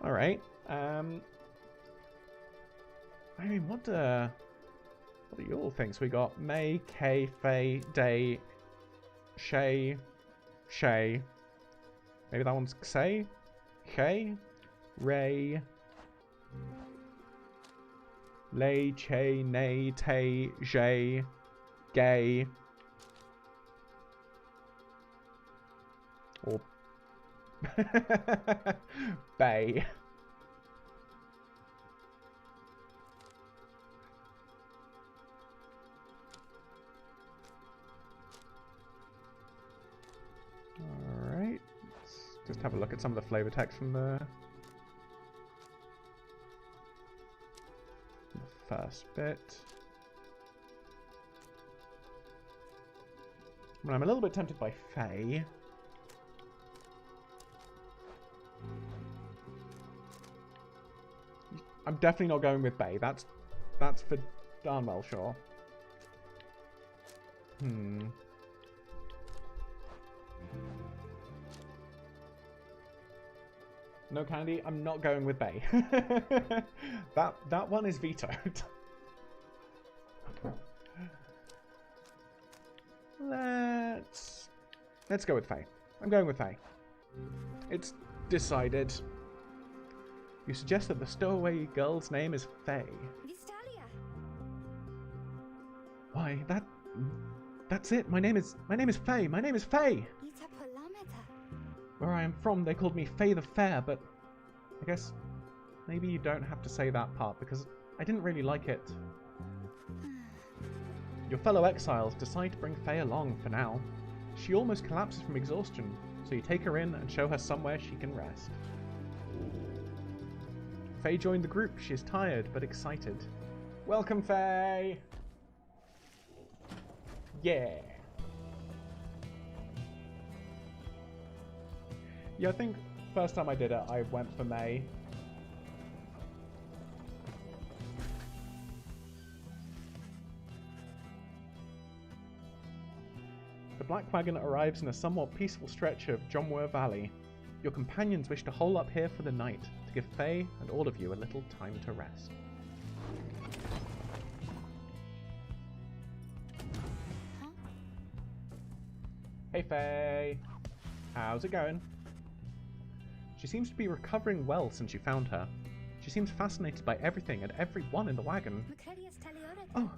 S1: Alright, I mean, what do you all think? So we got May, Kay, Faye, Day, Shay, maybe that one's Say, Kay, Ray, Lay, Che, Nay, Tay, Jay, Gay, or Bay. Alright, let's just have a look at some of the flavor text from the first bit. I'm a little bit tempted by Faye. I'm definitely not going with Bay. That's for darn well sure. No candy. I'm not going with Bay. that one is vetoed. Let's go with Faye. I'm going with Faye. It's decided. You suggest that the stowaway girl's name is Faye. Why, that's it. My name is Faye. My name is Faye. Where I am from, they called me Faye the Fair, but I guess maybe you don't have to say that part because I didn't really like it. Your fellow exiles decide to bring Faye along for now. She almost collapses from exhaustion, so you take her in and show her somewhere she can rest. Faye joined the group. She is tired but excited. Welcome, Faye! Yeah! Yeah, I think first time I did it, I went for May. The Black Wagon arrives in a somewhat peaceful stretch of Jomwur Valley. Your companions wish to hole up here for the night, to give Faye and all of you a little time to rest. Huh? Hey Faye! How's it going? She seems to be recovering well since you found her. She seems fascinated by everything and everyone in the wagon. Oh,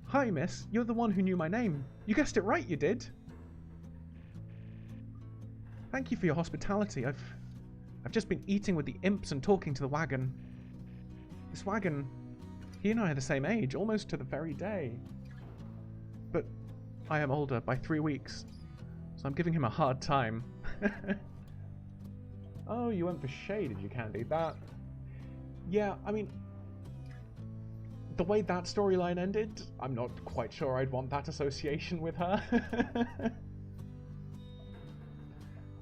S1: hi miss, you're the one who knew my name. You guessed it right, you did. Thank you for your hospitality. I've just been eating with the imps and talking to the wagon. This wagon, he and I are the same age, almost to the very day. But I am older by 3 weeks, so I'm giving him a hard time. Oh, you went for Shay, did you, Candy? That... Yeah, I mean... The way that storyline ended, I'm not quite sure I'd want that association with her.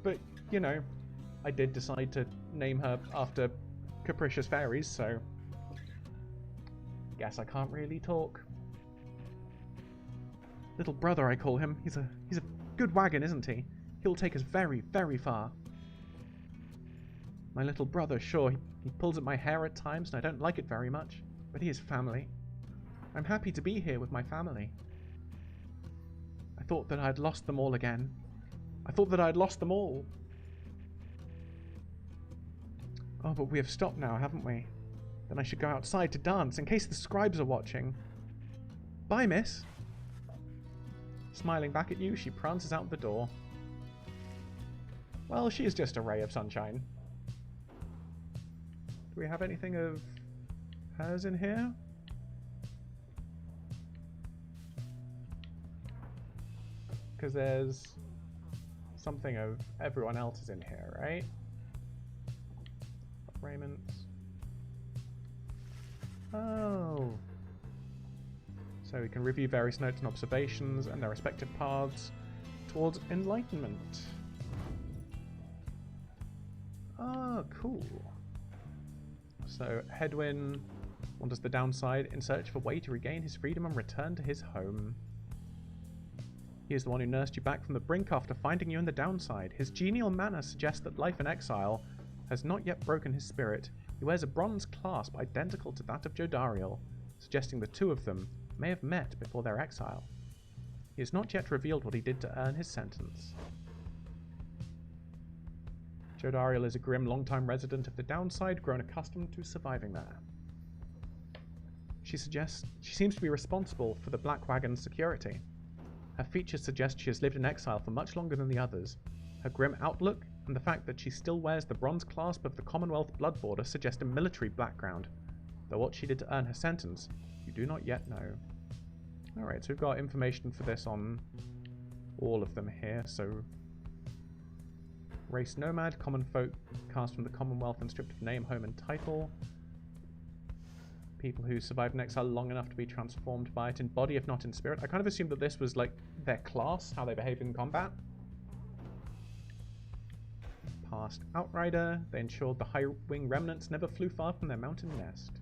S1: But, you know, I did decide to name her after capricious fairies, so... Guess I can't really talk. Little brother, I call him. He's a good wagon, isn't he? He'll take us very, very far. My little brother, sure, he pulls at my hair at times, and I don't like it very much, but he is family. I'm happy to be here with my family. I thought that I'd lost them all again. I thought that I'd lost them all. Oh, but we have stopped now, haven't we? Then I should go outside to dance, in case the scribes are watching. Bye, miss. Smiling back at you, she prances out the door. Well, she is just a ray of sunshine. Do we have anything of hers in here? Because there's something of everyone else's in here, right? Raiments. Oh. So we can review various notes and observations and their respective paths towards enlightenment. Ah, cool. So Hedwyn wanders the downside in search of a way to regain his freedom and return to his home. He is the one who nursed you back from the brink after finding you in the downside. His genial manner suggests that life in exile has not yet broken his spirit. He wears a bronze clasp identical to that of Jodariel, suggesting the two of them may have met before their exile. He has not yet revealed what he did to earn his sentence. Jodariel is a grim, long-time resident of the downside, grown accustomed to surviving there. She seems to be responsible for the Black Wagon's security. Her features suggest she has lived in exile for much longer than the others. Her grim outlook and the fact that she still wears the bronze clasp of the Commonwealth Blood Border suggest a military background, though what she did to earn her sentence, you do not yet know. Alright, so we've got information for this on all of them here, so... Race nomad, common folk cast from the Commonwealth and stripped of name, home and title. People who survived in exile long enough to be transformed by it in body, if not in spirit. I kind of assumed that this was like their class, how they behave in combat. Past outrider, they ensured the high wing remnants never flew far from their mountain nest.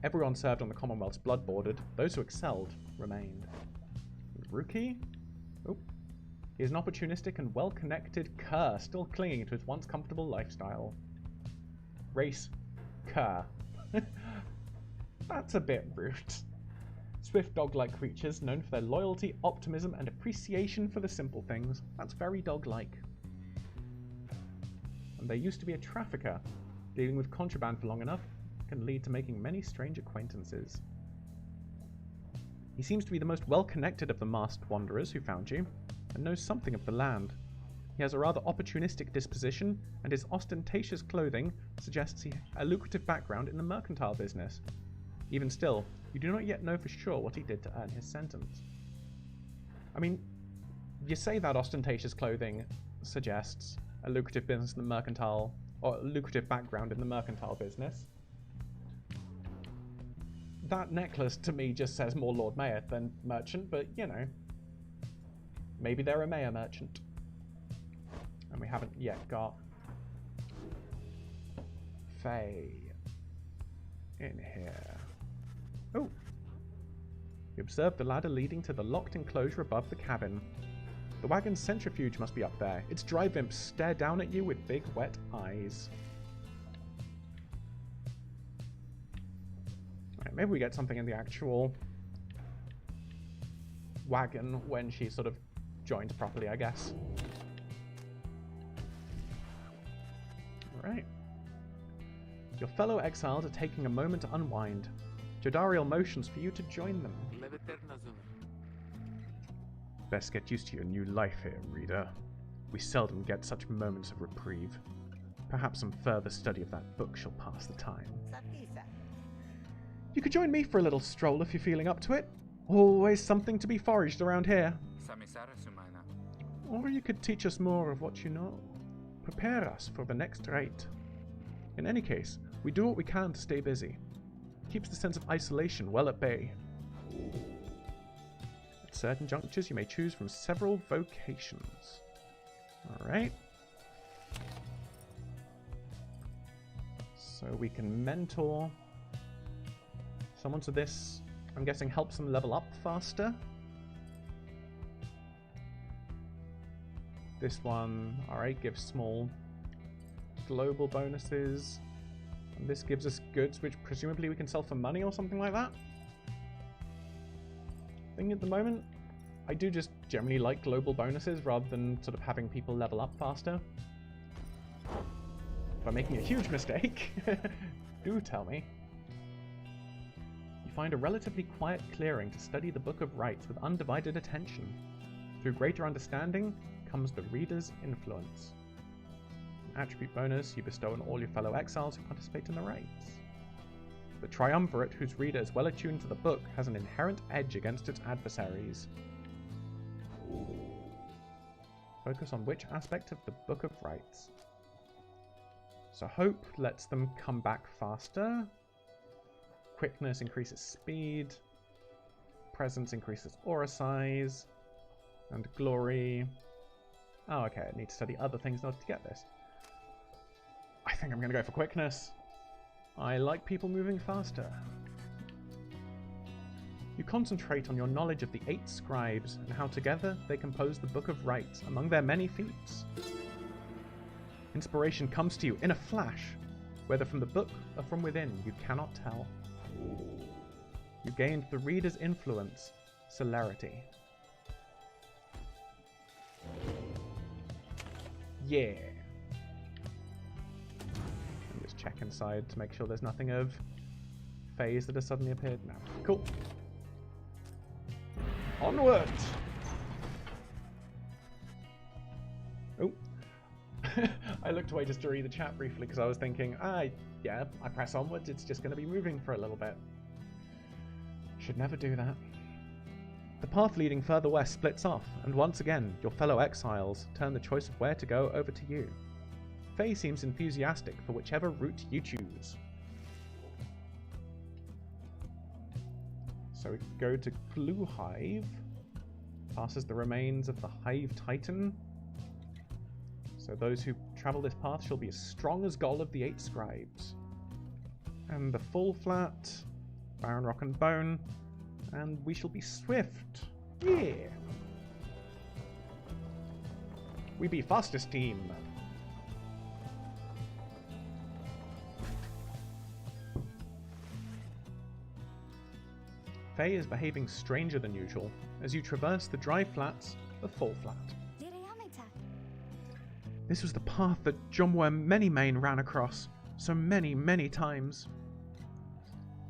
S1: Everyone served on the Commonwealth's blood bordered. Those who excelled remained. Rookie? Oh. He is an opportunistic and well-connected cur, still clinging to his once comfortable lifestyle. Race cur. That's a bit rude. Swift dog-like creatures known for their loyalty, optimism, and appreciation for the simple things. That's very dog-like. And there used to be a trafficker. Dealing with contraband for long enough can lead to making many strange acquaintances. He seems to be the most well-connected of the masked wanderers who found you, and knows something of the land. He has a rather opportunistic disposition, and his ostentatious clothing suggests a lucrative background in the mercantile business. Even still, you do not yet know for sure what he did to earn his sentence. I mean, you say that ostentatious clothing suggests a lucrative business in the mercantile, or a lucrative background in the mercantile business. That necklace to me just says more Lord Mayor than merchant, but you know. Maybe they're a mayor merchant. And we haven't yet got Faye in here. Oh! You observe the ladder leading to the locked enclosure above the cabin. The wagon's centrifuge must be up there. Its drive imps stare down at you with big, wet eyes. Alright, maybe we get something in the actual wagon when she sort of joins properly, I guess. Alright. Your fellow exiles are taking a moment to unwind. Jodariel motions for you to join them. Best get used to your new life here, reader. We seldom get such moments of reprieve. Perhaps some further study of that book shall pass the time. You could join me for a little stroll if you're feeling up to it. Always something to be foraged around here. Or you could teach us more of what you know. Prepare us for the next rite. In any case, we do what we can to stay busy. It keeps the sense of isolation well at bay. At certain junctures, you may choose from several vocations. Alright. So we can mentor someone to this, I'm guessing helps them level up faster. This one, alright, gives small global bonuses. And this gives us goods which presumably we can sell for money or something like that. I think at the moment, I do just generally like global bonuses rather than sort of having people level up faster. If I'm making a huge mistake, do tell me. You find a relatively quiet clearing to study the Book of Rites with undivided attention. Through greater understanding comes the reader's influence. An attribute bonus you bestow on all your fellow exiles who participate in the rites. The triumvirate, whose reader is well attuned to the book, has an inherent edge against its adversaries. Focus on which aspect of the Book of Rites. So hope lets them come back faster. Quickness increases speed. Presence increases aura size. And glory. Oh, okay, I need to study other things in order to get this. I think I'm going to go for quickness. I like people moving faster. You concentrate on your knowledge of the 8 scribes and how together they compose the Book of Rites among their many feats. Inspiration comes to you in a flash, whether from the book or from within, you cannot tell. You gained the reader's influence, celerity. Yeah. Let me just check inside to make sure there's nothing of phase that has suddenly appeared. No. Cool. Onward! Oh. I looked away just to read the chat briefly because I was thinking, yeah, I press onwards, it's just going to be moving for a little bit. Should never do that. The path leading further west splits off, and once again, your fellow exiles turn the choice of where to go over to you. Faye seems enthusiastic for whichever route you choose. So we go to Glue Hive, passes the remains of the Hive Titan. So those who travel this path shall be as strong as Gol of the 8 scribes. And the Full Flat, Baron Rock and Bone, and we shall be swift. Yeah! We be fastest team. Faye is behaving stranger than usual as you traverse the dry flats of Full Flat. This was the path that Jomwa Many-Mane ran across so many times.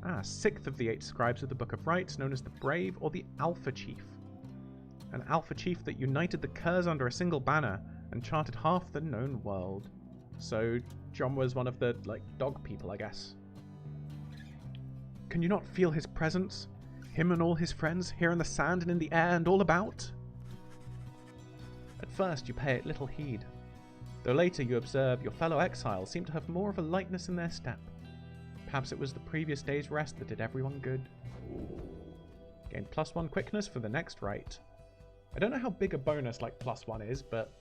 S1: 6th of the 8 scribes of the Book of Rites, known as the Brave or the Alpha Chief. An Alpha Chief that united the Kurz under a single banner and charted half the known world. So Jomwa's one of the, dog people, I guess. Can you not feel his presence? Him and all his friends, here in the sand and in the air and all about? At first you pay it little heed, though later you observe your fellow exiles seem to have more of a lightness in their step. Perhaps it was the previous day's rest that did everyone good. Gain +1 quickness for the next rite. I don't know how big a bonus like +1 is, but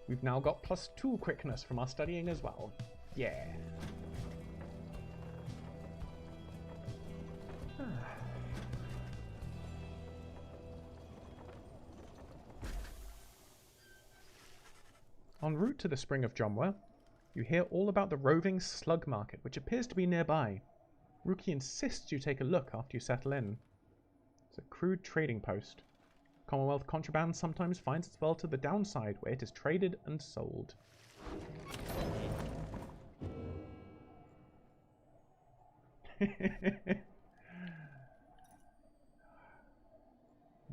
S1: we've now got +2 quickness from our studying as well. Yeah. En route to the Spring of Jomwa, you hear all about the roving slug market, which appears to be nearby. Ruki insists you take a look after you settle in. It's a crude trading post. Commonwealth contraband sometimes finds its way to the downside, where it is traded and sold.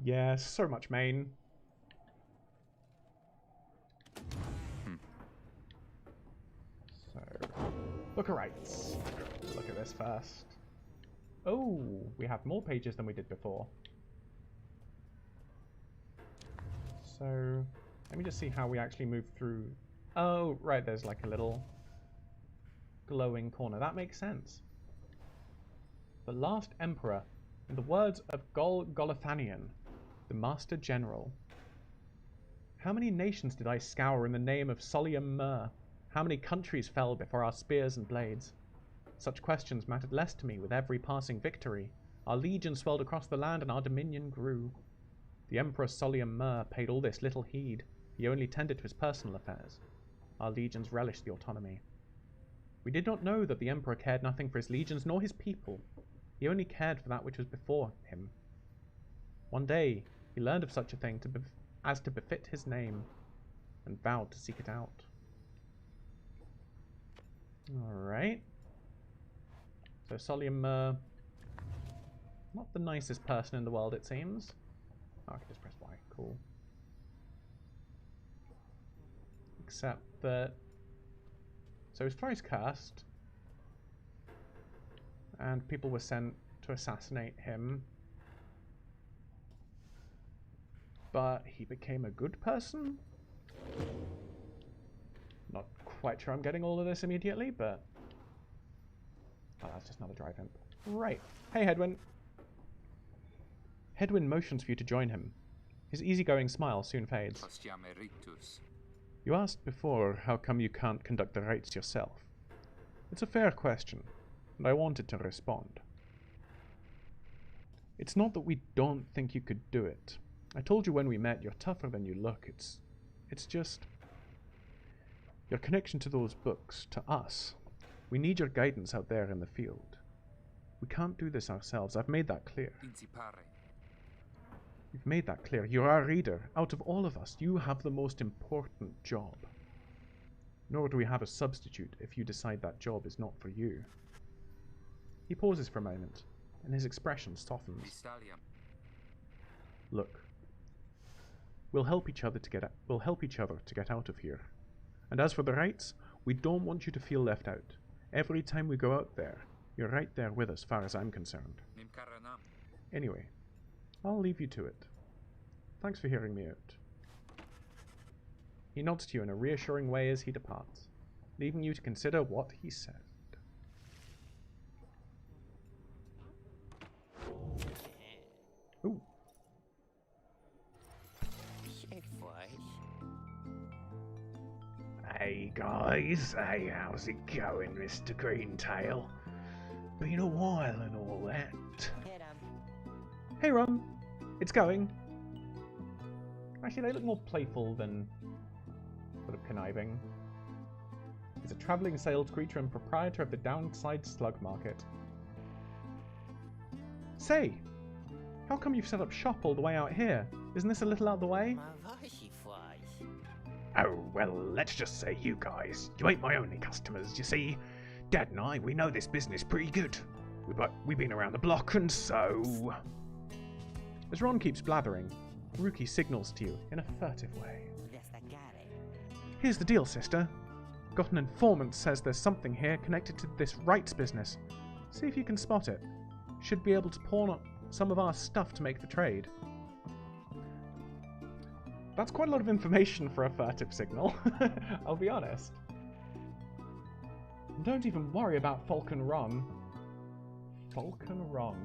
S1: Yeah, so much main. Book of Rites. Look at this first. Oh, we have more pages than we did before. So, let me just see how we actually move through. Oh, right, there's like a little glowing corner. That makes sense. The last emperor, in the words of Gol Golathanian, the Master General. How many nations did I scour in the name of Solium Mur? How many countries fell before our spears and blades? Such questions mattered less to me with every passing victory. Our legion swelled across the land and our dominion grew. The Emperor Solium Mur paid all this little heed. He only tended to his personal affairs. Our legions relished the autonomy. We did not know that the Emperor cared nothing for his legions nor his people. He only cared for that which was before him. One day he learned of such a thing as to befit his name, and vowed to seek it out. Alright. So Solium, not the nicest person in the world, it seems. Oh, I can just press Y. Cool. Except that... So his throw is cursed. And people were sent to assassinate him. But he became a good person? Not quite sure I'm getting all of this immediately, but... Oh, that's just another drive imp. Right. Hey, Hedwyn. Hedwyn motions for you to join him. His easygoing smile soon fades. You asked before how come you can't conduct the rites yourself. It's a fair question, and I wanted to respond. It's not that we don't think you could do it. I told you when we met, you're tougher than you look. It's just... your connection to those books, to us. We need your guidance out there in the field. We can't do this ourselves. I've made that clear. You've made that clear. You're our reader. Out of all of us, you have the most important job. Nor do we have a substitute if you decide that job is not for you. He pauses for a moment, and his expression softens. Look. We'll help each other to get out of here. And as for the rights, we don't want you to feel left out. Every time we go out there, you're right there with us, far as I'm concerned. Anyway, I'll leave you to it. Thanks for hearing me out. He nods to you in a reassuring way as he departs, leaving you to consider what he said. Ooh. Hey guys, hey, how's it going, Mr. Greentail? Been a while and all that. Hey Rum, it's going. Actually, they look more playful than sort of conniving. He's a travelling sales creature and proprietor of the Downside Slug Market. Say, how come you've set up shop all the way out here? Isn't this a little out of the way? Oh, well, let's just say you guys. You ain't my only customers, you see. Dad and I, we know this business pretty good. We've been around the block, and so... As Ron keeps blathering, Ruki signals to you in a furtive way. Here's the deal, sister. Got an informant says there's something here connected to this rights business. See if you can spot it. Should be able to pawn up some of our stuff to make the trade. That's quite a lot of information for a furtive signal, I'll be honest. Don't even worry about Falcon Ron. Falcon Ron.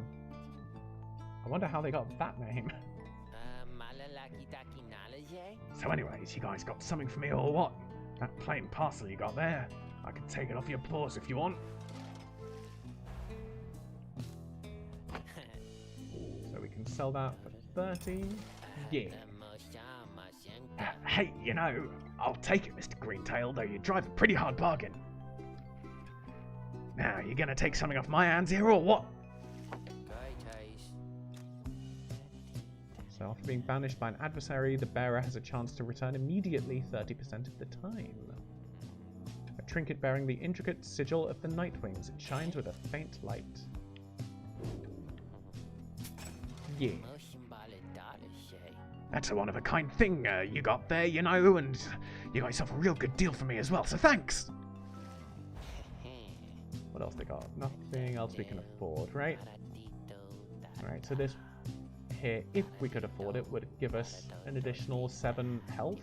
S1: I wonder how they got that name. So anyways, you guys got something for me or what? That plain parcel you got there, I can take it off your paws if you want. So we can sell that for 30. Yeah. Hey, you know, I'll take it, Mr. Greentail, though you drive a pretty hard bargain. Now, you gonna take something off my hands here, or what? So, after being banished by an adversary, the bearer has a chance to return immediately 30% of the time. A trinket bearing the intricate sigil of the Nightwings. It shines with a faint light. Yeah. That's a one-of-a-kind thing you got there, you know, and you got yourself a real good deal for me as well, so thanks! What else they got? Nothing else we can afford, right? Right, so this here, if we could afford it, would give us an additional 7 health.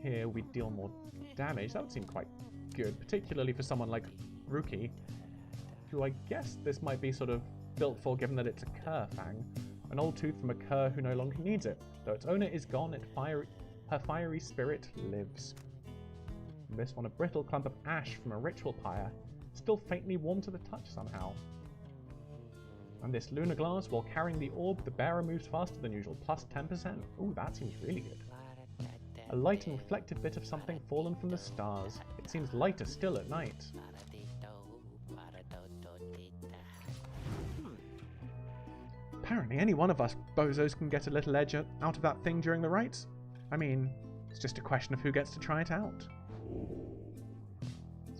S1: Here we deal more damage. That would seem quite good, particularly for someone like Ruki, who I guess this might be sort of built for, given that it's a Cur Fang. An old tooth from a cur who no longer needs it. Though its owner is gone, her fiery spirit lives. And this one, a brittle clump of ash from a ritual pyre, still faintly warm to the touch somehow. And this lunar glass, while carrying the orb, the bearer moves faster than usual, plus 10%. Ooh, that seems really good. A light and reflective bit of something fallen from the stars. It seems lighter still at night. Apparently any one of us bozos can get a little edge out of that thing during the rites. I mean, it's just a question of who gets to try it out.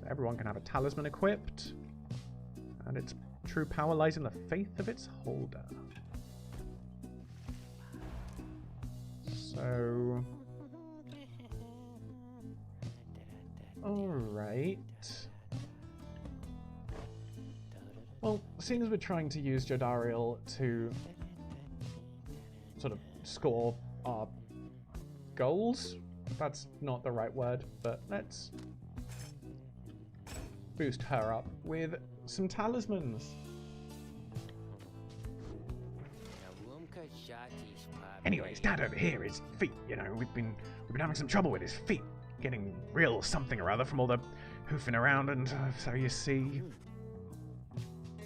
S1: So everyone can have a talisman equipped. And its true power lies in the faith of its holder. So... Alright. Well, seeing as we're trying to use Jodariel to sort of score our goals, that's not the right word, but let's boost her up with some talismans. Anyways, Dad over here, his feet, you know, we've been having some trouble with his feet. Getting real something or other from all the hoofing around, and so you see...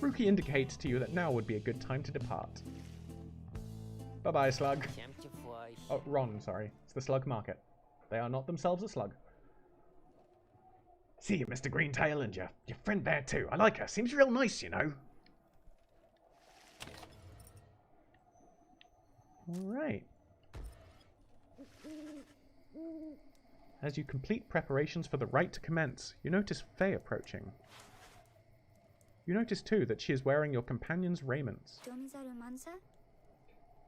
S1: Ruki indicates to you that now would be a good time to depart. Bye-bye, slug. Oh, Ron, sorry. It's the slug market. They are not themselves a slug. See you, Mr. Greentail, and your friend there too. I like her. Seems real nice, you know. Alright. As you complete preparations for the rite to commence, you notice Faye approaching. You notice too that she is wearing your companion's raiments.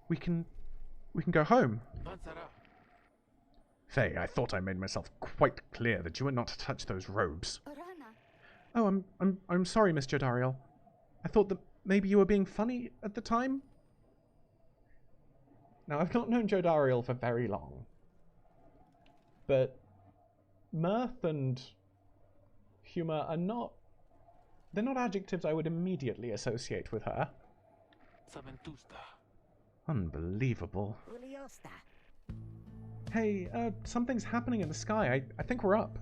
S1: We can go home. Faye, I thought I made myself quite clear that you were not to touch those robes. Oh, I'm sorry, Miss Jodariel. I thought that maybe you were being funny at the time. Now, I've not known Jodariel for very long, but mirth and humor are not... They're not adjectives I would immediately associate with her. Unbelievable. Hey, something's happening in the sky. I think we're up.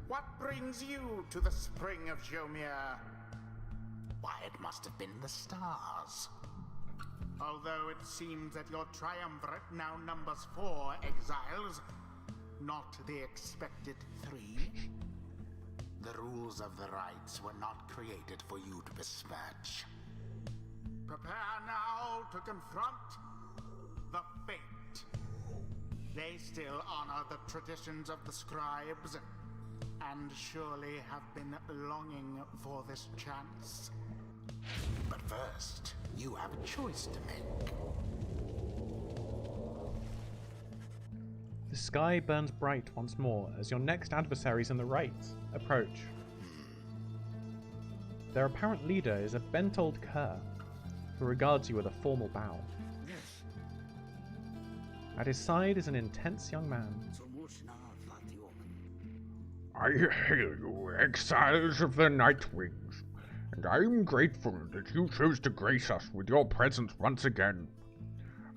S2: What brings you to the spring of Jomir? Why, it must have been the stars. Although it seems that your triumvirate now numbers 4 exiles, not the expected 3. The rules of the rites were not created for you to besmirch. Prepare now to confront the fate. They still honor the traditions of the scribes, and surely have been longing for this chance. But first, you have a choice to make.
S1: The sky burns bright once more as your next adversaries in the rite approach. Their apparent leader is a bent old cur who regards you with a formal bow. At his side is an intense young man.
S3: I hail you, exiles of the Night Wings, and I am grateful that you chose to grace us with your presence once again.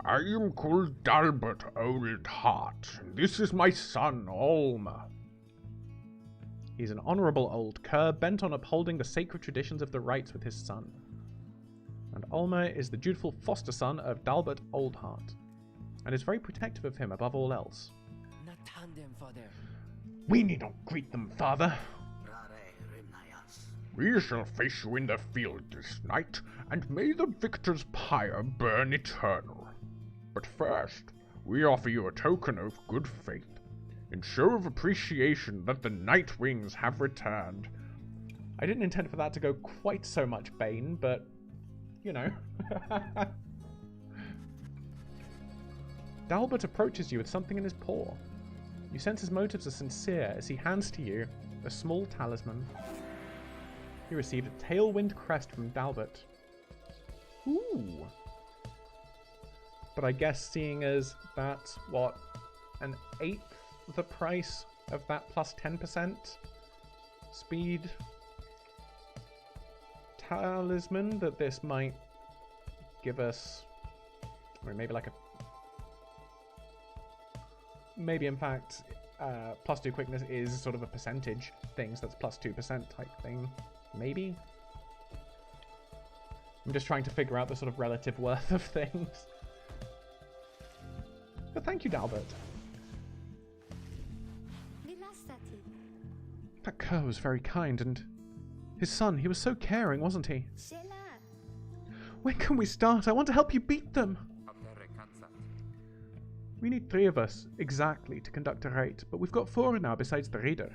S3: I am called Dalbert Old Heart, and this is my son, Alma.
S1: He's an honourable old cur bent on upholding the sacred traditions of the rites with his son. And Alma is the dutiful foster son of Dalbert Oldheart, and is very protective of him above all else.
S3: We need not greet them, father. We shall face you in the field this night, and may the victor's pyre burn eternal. But first, we offer you a token of good faith, in show of appreciation that the Night Wings have returned.
S1: I didn't intend for that to go quite so much Bane, but, you know. Dalbert approaches you with something in his paw. You sense his motives are sincere as he hands to you a small talisman. You received a tailwind crest from Dalbert. Ooh. But I guess seeing as that's, what, an 1/8 the price of that plus 10% speed talisman, that this might give us, or maybe like a, maybe in fact plus 2 quickness is sort of a percentage thing, so that's plus 2% type thing. Maybe? I'm just trying to figure out the sort of relative worth of things. But thank you, Dalbert. That cur was very kind, and his son, he was so caring, wasn't he? When can we start? I want to help you beat them. We need 3 of us, exactly, to conduct a raid, but we've got 4 now besides the raider.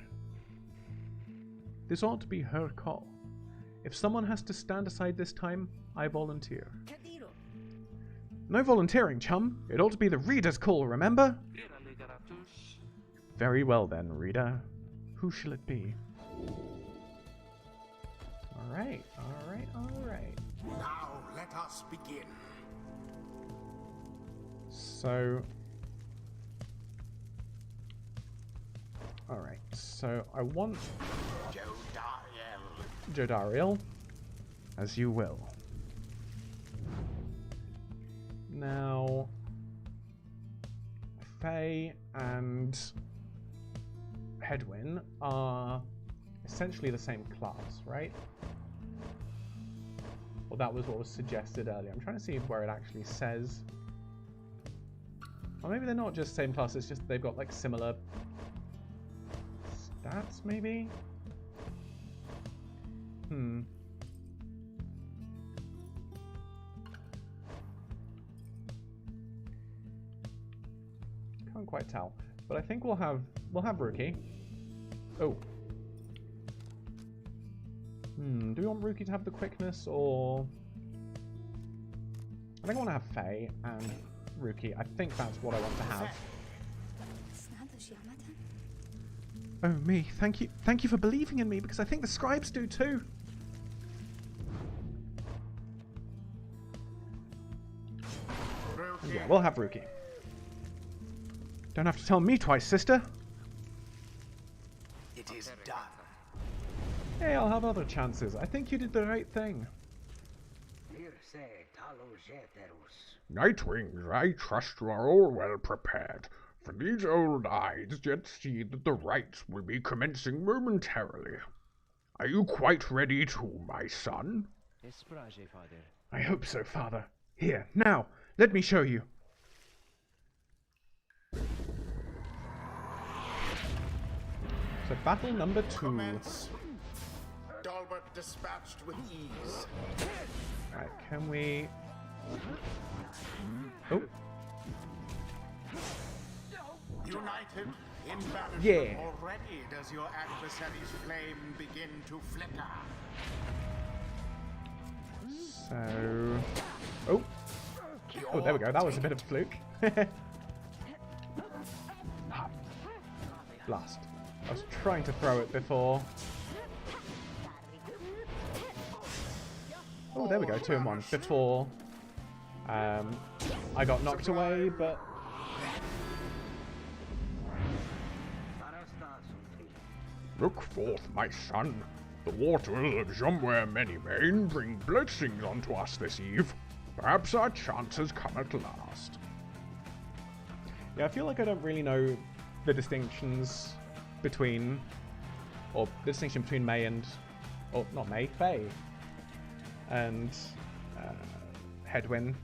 S1: This ought to be her call. If someone has to stand aside this time, I volunteer. No volunteering, chum. It ought to be the reader's call, remember? Very well then, reader. Who shall it be? Alright, alright, alright.
S2: Now let us begin.
S1: So... Alright, so I want... Jodariel. As you will. Now... Faye and Hedwyn are essentially the same class, right? Well, that was what was suggested earlier. I'm trying to see where it actually says. Or maybe they're not just same class, it's just they've got like similar stats, maybe? Can't quite tell. But I think we'll have Rookie. Oh. Do we want Rookie to have the quickness, or... I think I want to have Faye and Rookie. I think that's what I want to have. Oh, me. Thank you. Thank you for believing in me, because I think the scribes do too. Yeah, we'll have Rookie. Don't have to tell me twice, sister.
S2: It is done.
S1: Hey, I'll have other chances. I think you did the right thing.
S3: Nightwings, I trust you are all well prepared, for these old eyes yet see that the rites will be commencing momentarily. Are you quite ready too, my son?
S1: I hope so, father. Here, now, let me show you. So battle number 2.
S2: Commence. Dalbert dispatched with ease.
S1: Alright, can we... Oh.
S2: United in banishment.
S1: Yeah.
S2: Already does your adversary's flame begin to flicker.
S1: So... Oh. Oh, there we go. That was a bit of a fluke. Blast. I was trying to throw it before. Oh, there we go. 2 in 1. Before I got knocked away, but...
S3: Look forth, my son. The waters of Jomware Manymane bring blessings unto us this eve. Perhaps our chance has come at last.
S1: Yeah, I feel like I don't really know the distinctions between... Or the distinction between May and... Oh, not May, Faye. And... Hedwyn.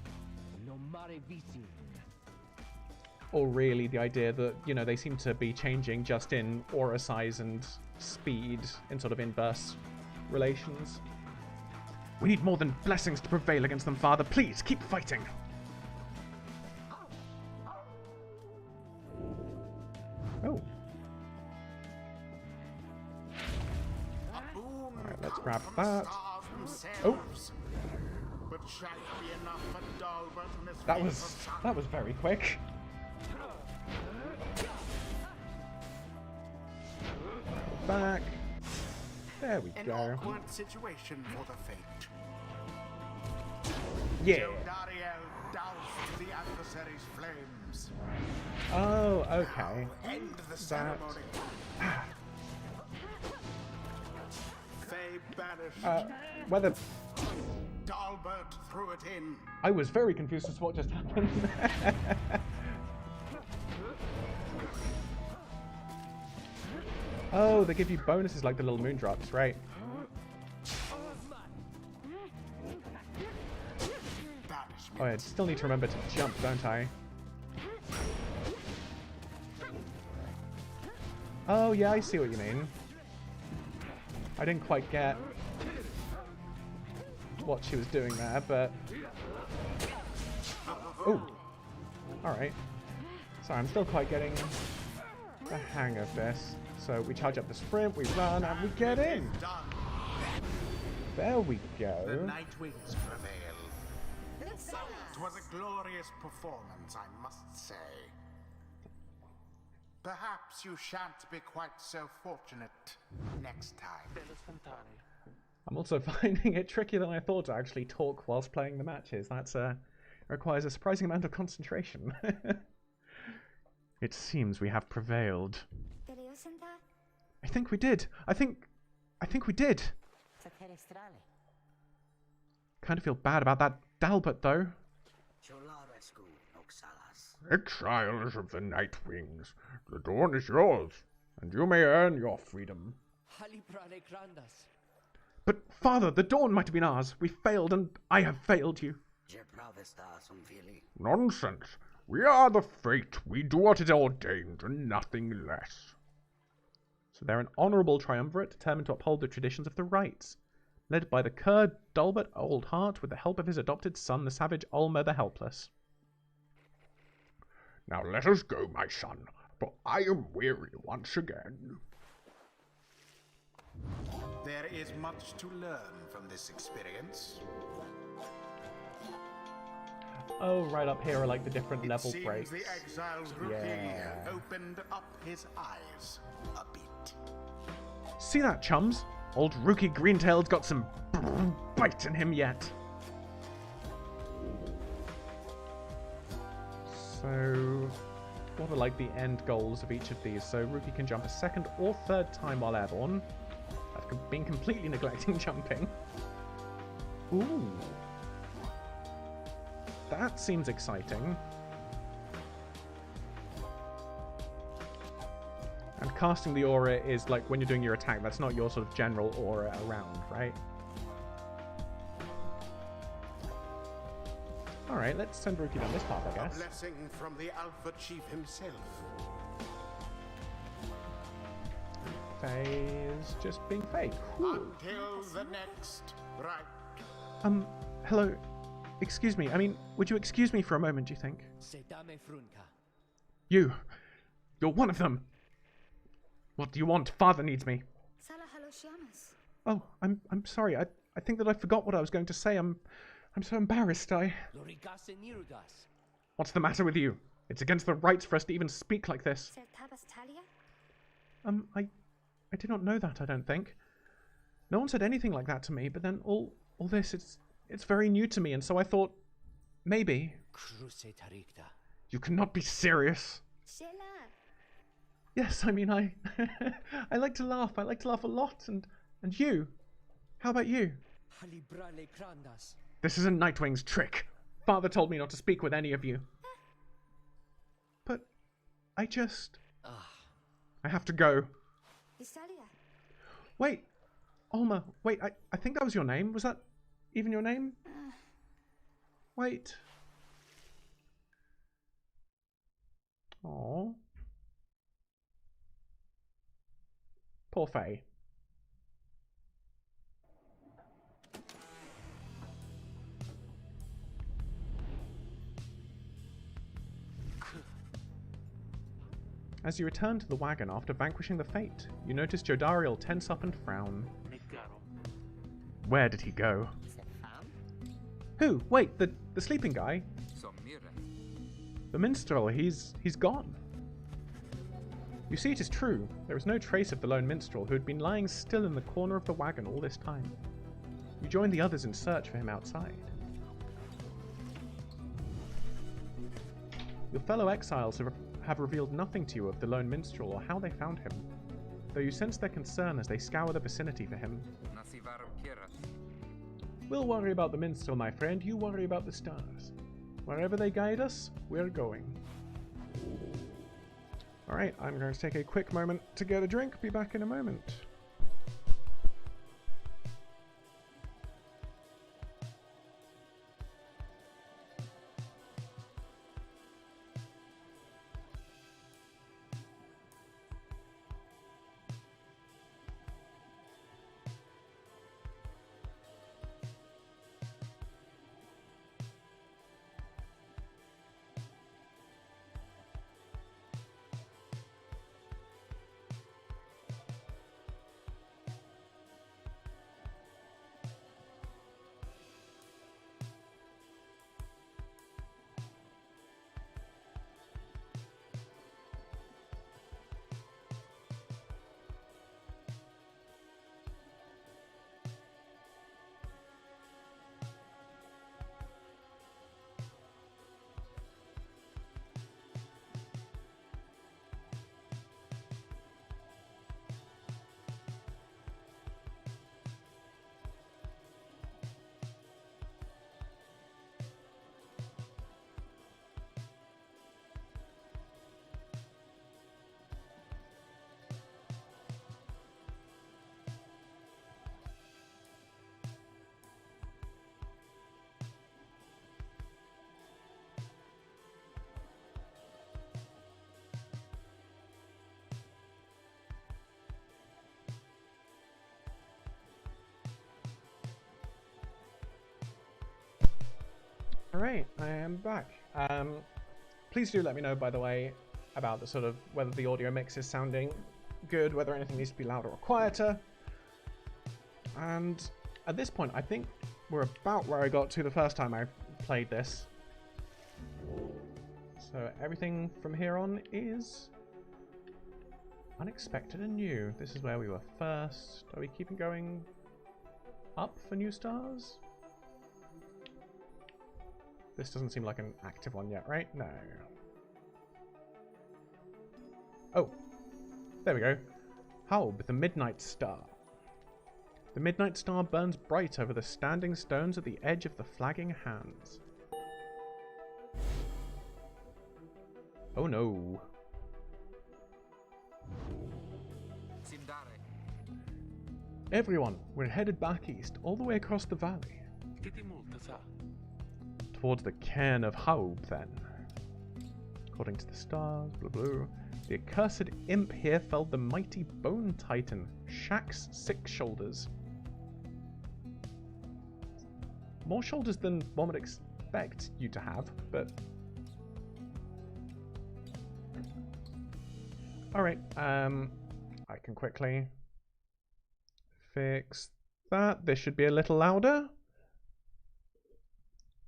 S1: Or really the idea that, you know, they seem to be changing just in aura size and speed in sort of inverse relations. We need more than blessings to prevail against them, Father. Please, keep fighting. Oh. Alright, let's grab that. Oh. That was very quick. Back. There we go.
S2: An awkward situation for the fate.
S1: Yeah.
S2: Dariel doused the adversary's flames.
S1: Oh, okay.
S2: End the ceremony. Faye banished.
S1: Whether...
S2: Dalbert threw it in.
S1: I was very confused as to what just happened. Oh, they give you bonuses like the little moon drops, right? Oh, I still need to remember to jump, don't I? Oh, yeah, I see what you mean. I didn't quite get what she was doing there, but... Oh! Alright. Sorry, I'm still quite getting the hang of this. So we charge up the sprint, we run, and we get in! There we go.
S2: The Nightwings prevail. 'Twas a glorious performance, I must say. Perhaps you shan't be quite so fortunate next time.
S1: I'm also finding it trickier than I thought to actually talk whilst playing the matches. That's requires a surprising amount of concentration. It seems we have prevailed. I think we did. I think we did. Kind of feel bad about that Dalbert, though.
S3: Exiles of the Nightwings, the dawn is yours, and you may earn your freedom.
S1: But, Father, the dawn might have been ours. We failed, and I have failed you.
S3: Nonsense. We are the fate. We do what is ordained, and nothing less.
S1: So they're an honourable triumvirate determined to uphold the traditions of the rights, led by the Kurd Dalbert Oldheart with the help of his adopted son, the savage Ulmer the Helpless.
S3: Now let us go, my son, for I am weary once again.
S2: There is much to learn from this experience.
S1: Oh, right up here are like the different level
S2: It seems
S1: breaks.
S2: the exiled rookie
S1: Yeah.
S2: opened up his eyes a bit.
S1: See that, chums? Old rookie Greentail's got some bite in him yet. So, what are like the end goals of each of these? So rookie can jump a second or third time while airborne. I've been completely neglecting jumping. Ooh. That seems exciting. And casting the aura is like when you're doing your attack, that's not your sort of general aura around, right? Alright, let's send Rookie down this path, I guess.
S2: A blessing from the Alpha Chief himself.
S1: Faye's just being fake.
S2: Until the next right.
S1: Hello. Excuse me. I mean, would you excuse me for a moment, do you think? You're one of them. What do you want? Father needs me. Oh, I'm sorry. I think that I forgot what I was going to say. I'm so embarrassed. What's the matter with you? It's against the rights for us to even speak like this. I did not know that, I don't think. No one said anything like that to me, but then all this, it's very new to me, and so I thought, maybe. You cannot be serious. Yes, I mean, I like to laugh. I like to laugh a lot, and you? How about you? This is a Nightwing's trick. Father told me not to speak with any of you. But I have to go. Wait, Ulmer, wait, I think that was your name. Was that even your name? Wait. Oh. Poor Faye. As you return to the wagon after vanquishing the fate, you notice Jodariel tense up and frown. Where did he go? Who? Wait, the sleeping guy? The minstrel, he's gone. You see, it is true. There is no trace of the lone minstrel who had been lying still in the corner of the wagon all this time. You join the others in search for him outside. Your fellow exiles have revealed nothing to you of the lone minstrel or how they found him, though you sense their concern as they scour the vicinity for him. We'll worry about the minstrel, my friend. You worry about the stars. Wherever they guide us, we're going. Alright, I'm going to take a quick moment to get a drink. Be back in a moment. Alright, I am back. Please do let me know, by the way, about the sort of whether the audio mix is sounding good, whether anything needs to be louder or quieter. And at this point, I think we're about where I got to the first time I played this. So everything from here on is unexpected and new. This is where we were first. Are we keeping going up for new stars? This doesn't seem like an active one yet, right? No. Oh, there we go. Haub, the Midnight Star. The Midnight Star burns bright over the standing stones at the edge of the flagging hands. Oh no. Everyone, we're headed back east, all the way across the valley. Towards the cairn of Haub, then. According to the stars, blah blah. The accursed imp here felled the mighty bone titan, Shaq's 6 shoulders. More shoulders than one would expect you to have, but... Alright, I can quickly fix that. This should be a little louder.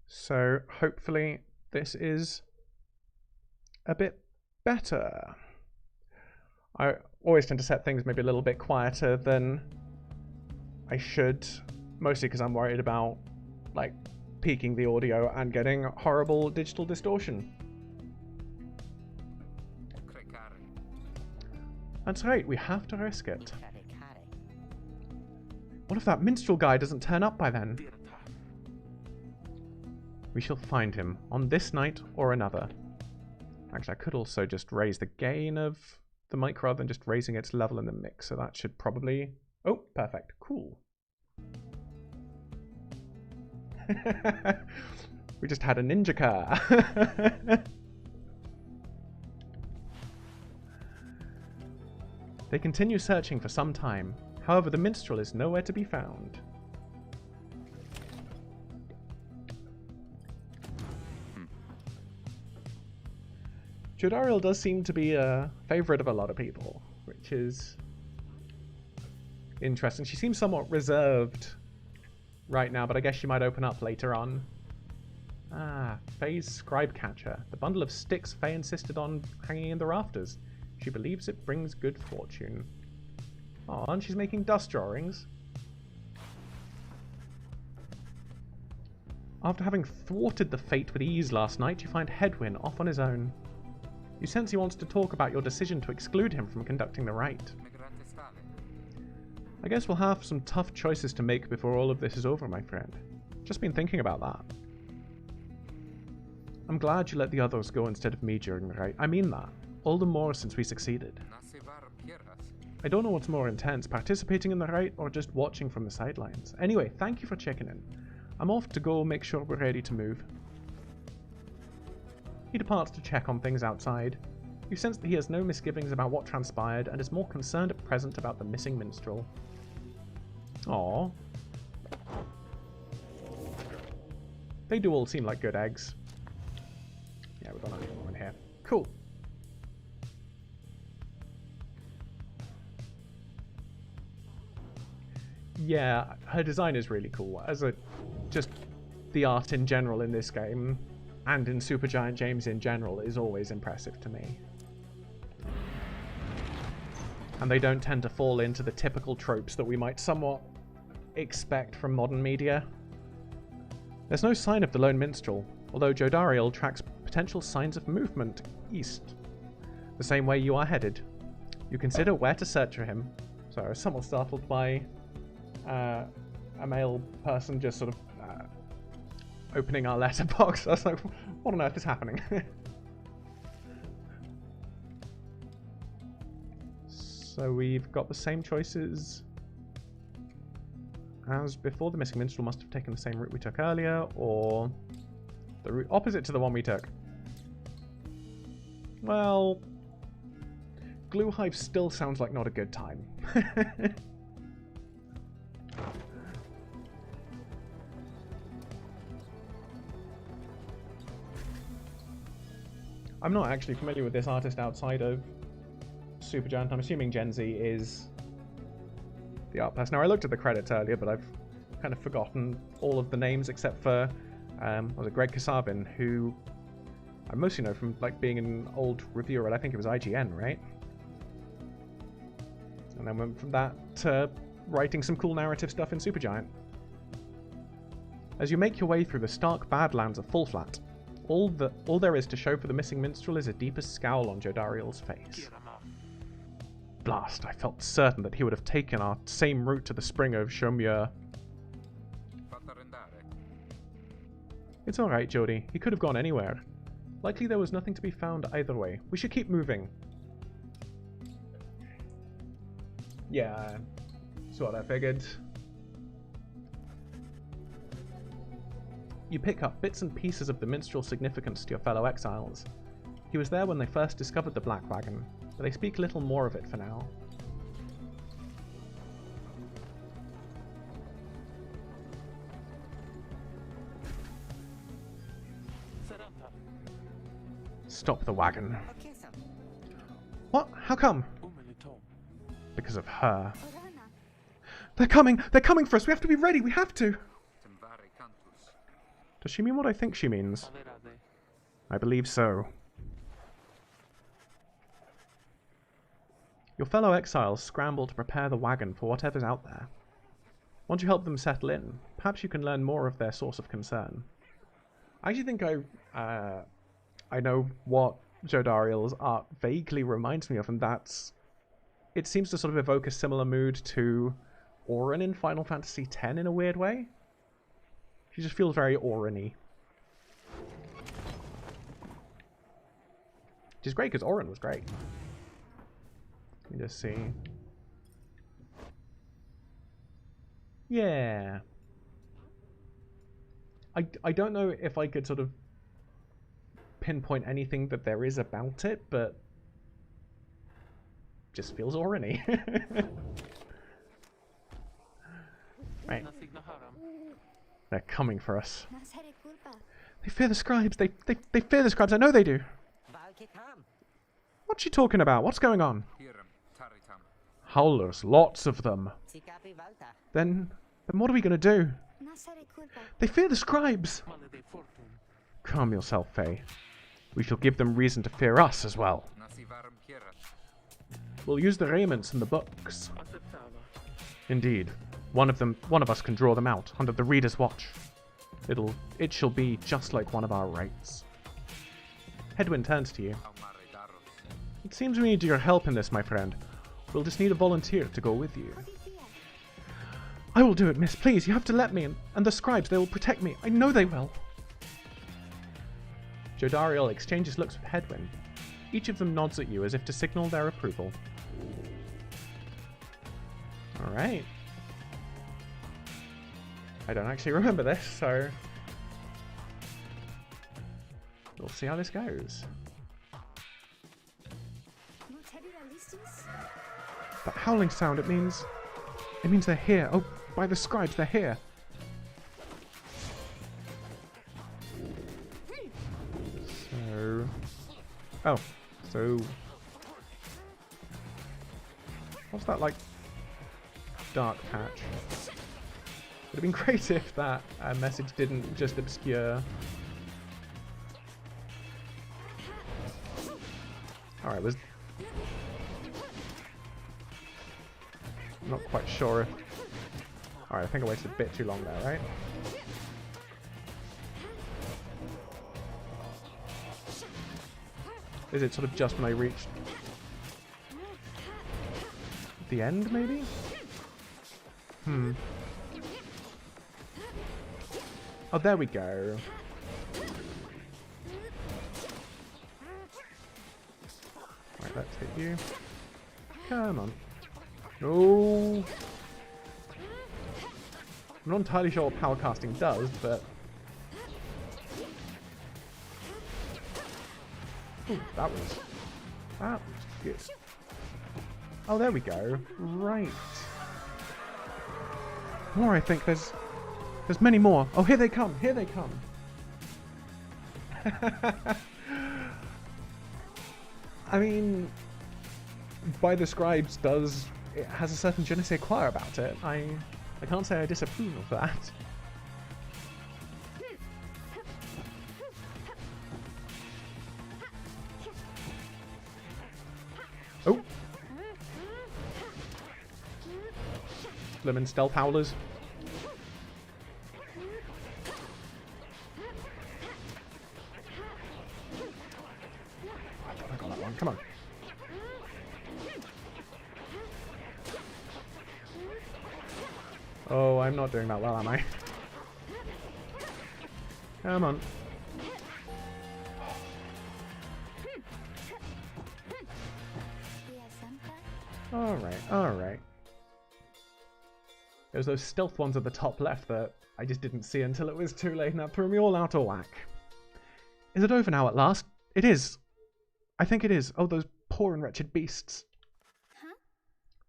S1: So hopefully this is a bit better. I always tend to set things maybe a little bit quieter than I should, mostly because I'm worried about like peaking the audio and getting horrible digital distortion. That's right, we have to risk it. What if that minstrel guy doesn't turn up by then? We shall find him on this night or another. Actually, I could also just raise the gain of the mic rather than just raising its level in the mix, so that should probably... Oh, perfect. Cool. We just had a ninja car. They continue searching for some time. However, the minstrel is nowhere to be found. Jodariel does seem to be a favourite of a lot of people, which is interesting. She seems somewhat reserved right now, but I guess she might open up later on. Ah, Faye's scribe catcher. The bundle of sticks Faye insisted on hanging in the rafters. She believes it brings good fortune. Oh, and she's making dust drawings. After having thwarted the fate with ease last night, you find Hedwyn off on his own. You sense he wants to talk about your decision to exclude him from conducting the rite. I guess we'll have some tough choices to make before all of this is over, my friend. Just been thinking about that. I'm glad you let the others go instead of me during the rite. I mean that. All the more since we succeeded. I don't know what's more intense, participating in the rite or just watching from the sidelines. Anyway, thank you for checking in. I'm off to go make sure we're ready to move. He departs to check on things outside. You sense that he has no misgivings about what transpired and is more concerned at present about the missing minstrel. Aww. They do all seem like good eggs. Yeah, we've got nothing more in here. Cool. Yeah, her design is really cool. Just the art in general in this game, and in Supergiant James in general, is always impressive to me. And they don't tend to fall into the typical tropes that we might somewhat expect from modern media. There's no sign of the lone minstrel, although Jodariel tracks potential signs of movement east, the same way you are headed. You consider where to search for him. So I was somewhat startled by a male person just sort of opening our letterbox. I was like, what on earth is happening? So we've got the same choices as before. The missing minstrel must have taken the same route we took earlier, or the route opposite to the one we took. Well, Glue Hive still sounds like not a good time. I'm not actually familiar with this artist outside of Supergiant. I'm assuming Gen Z is the art person. Now, I looked at the credits earlier, but I've kind of forgotten all of the names except for was it Greg Kasavin, who I mostly know from like being an old reviewer at I think it was IGN, right? And then went from that to writing some cool narrative stuff in Supergiant. As you make your way through the stark badlands of Full Flat, all there is to show for the missing minstrel is a deepest scowl on Jodariel's face. Blast, I felt certain that he would have taken our same route to the spring of Chaumière. It's alright, Jody. He could have gone anywhere. Likely there was nothing to be found either way. We should keep moving. Yeah, that's what I figured. You pick up bits and pieces of the minstrel's significance to your fellow exiles. He was there when they first discovered the Black Wagon, but they speak little more of it for now. Stop the wagon. What? How come? Because of her. They're coming! They're coming for us! We have to be ready! We have to! Does she mean what I think she means? I believe so. Your fellow exiles scramble to prepare the wagon for whatever's out there. Once you help them settle in, perhaps you can learn more of their source of concern. I actually think I know what Jodariel's art vaguely reminds me of, and that's... It seems to sort of evoke a similar mood to Auron in Final Fantasy X in a weird way. She just feels very Auron-y. Which is great, because Auron was great. Let me just see. Yeah. I don't know if I could sort of pinpoint anything that there is about it, but just feels Auron-y. Right. They're coming for us. They fear the scribes. They fear the scribes. I know they do. What's she talking about? What's going on? Howlers, lots of them. Then what are we going to do? They fear the scribes. Calm yourself, Faye. We shall give them reason to fear us as well. We'll use the raiments and the books. Indeed. One of us can draw them out under the reader's watch. It shall be just like one of our rites. Hedwyn turns to you. It seems we need your help in this, my friend. We'll just need a volunteer to go with you. I will do it, miss. Please, you have to let me, and the scribes, they will protect me. I know they will. Jodariel exchanges looks with Hedwyn. Each of them nods at you as if to signal their approval. Alright. I don't actually remember this, so we'll see how this goes. That howling sound, it means they're here. Oh, by the scribes, they're here. So what's that, like, dark patch? Would have been great if that message didn't just obscure. Alright, was... I'm not quite sure if... Alright, I think I waited a bit too long there, right? Is it sort of just when I reached the end, maybe? Oh, there we go. Right, let's hit you. Come on. No. I'm not entirely sure what power casting does, but... Ooh, that was good. Oh, there we go. Right. More, I think. There's many more. Oh, here they come. Here they come. I mean, by the scribes it has a certain je ne sais quoi about it. I can't say I disapprove of that. Oh! Lemon stealth howlers. I thought I got that one. Come on. Oh, I'm not doing that well, am I? Come on. Alright, alright. There's those stealth ones at the top left that I just didn't see until it was too late, and that threw me all out of whack. Is it over now at last? It is. I think it is. Oh, those poor and wretched beasts. Huh?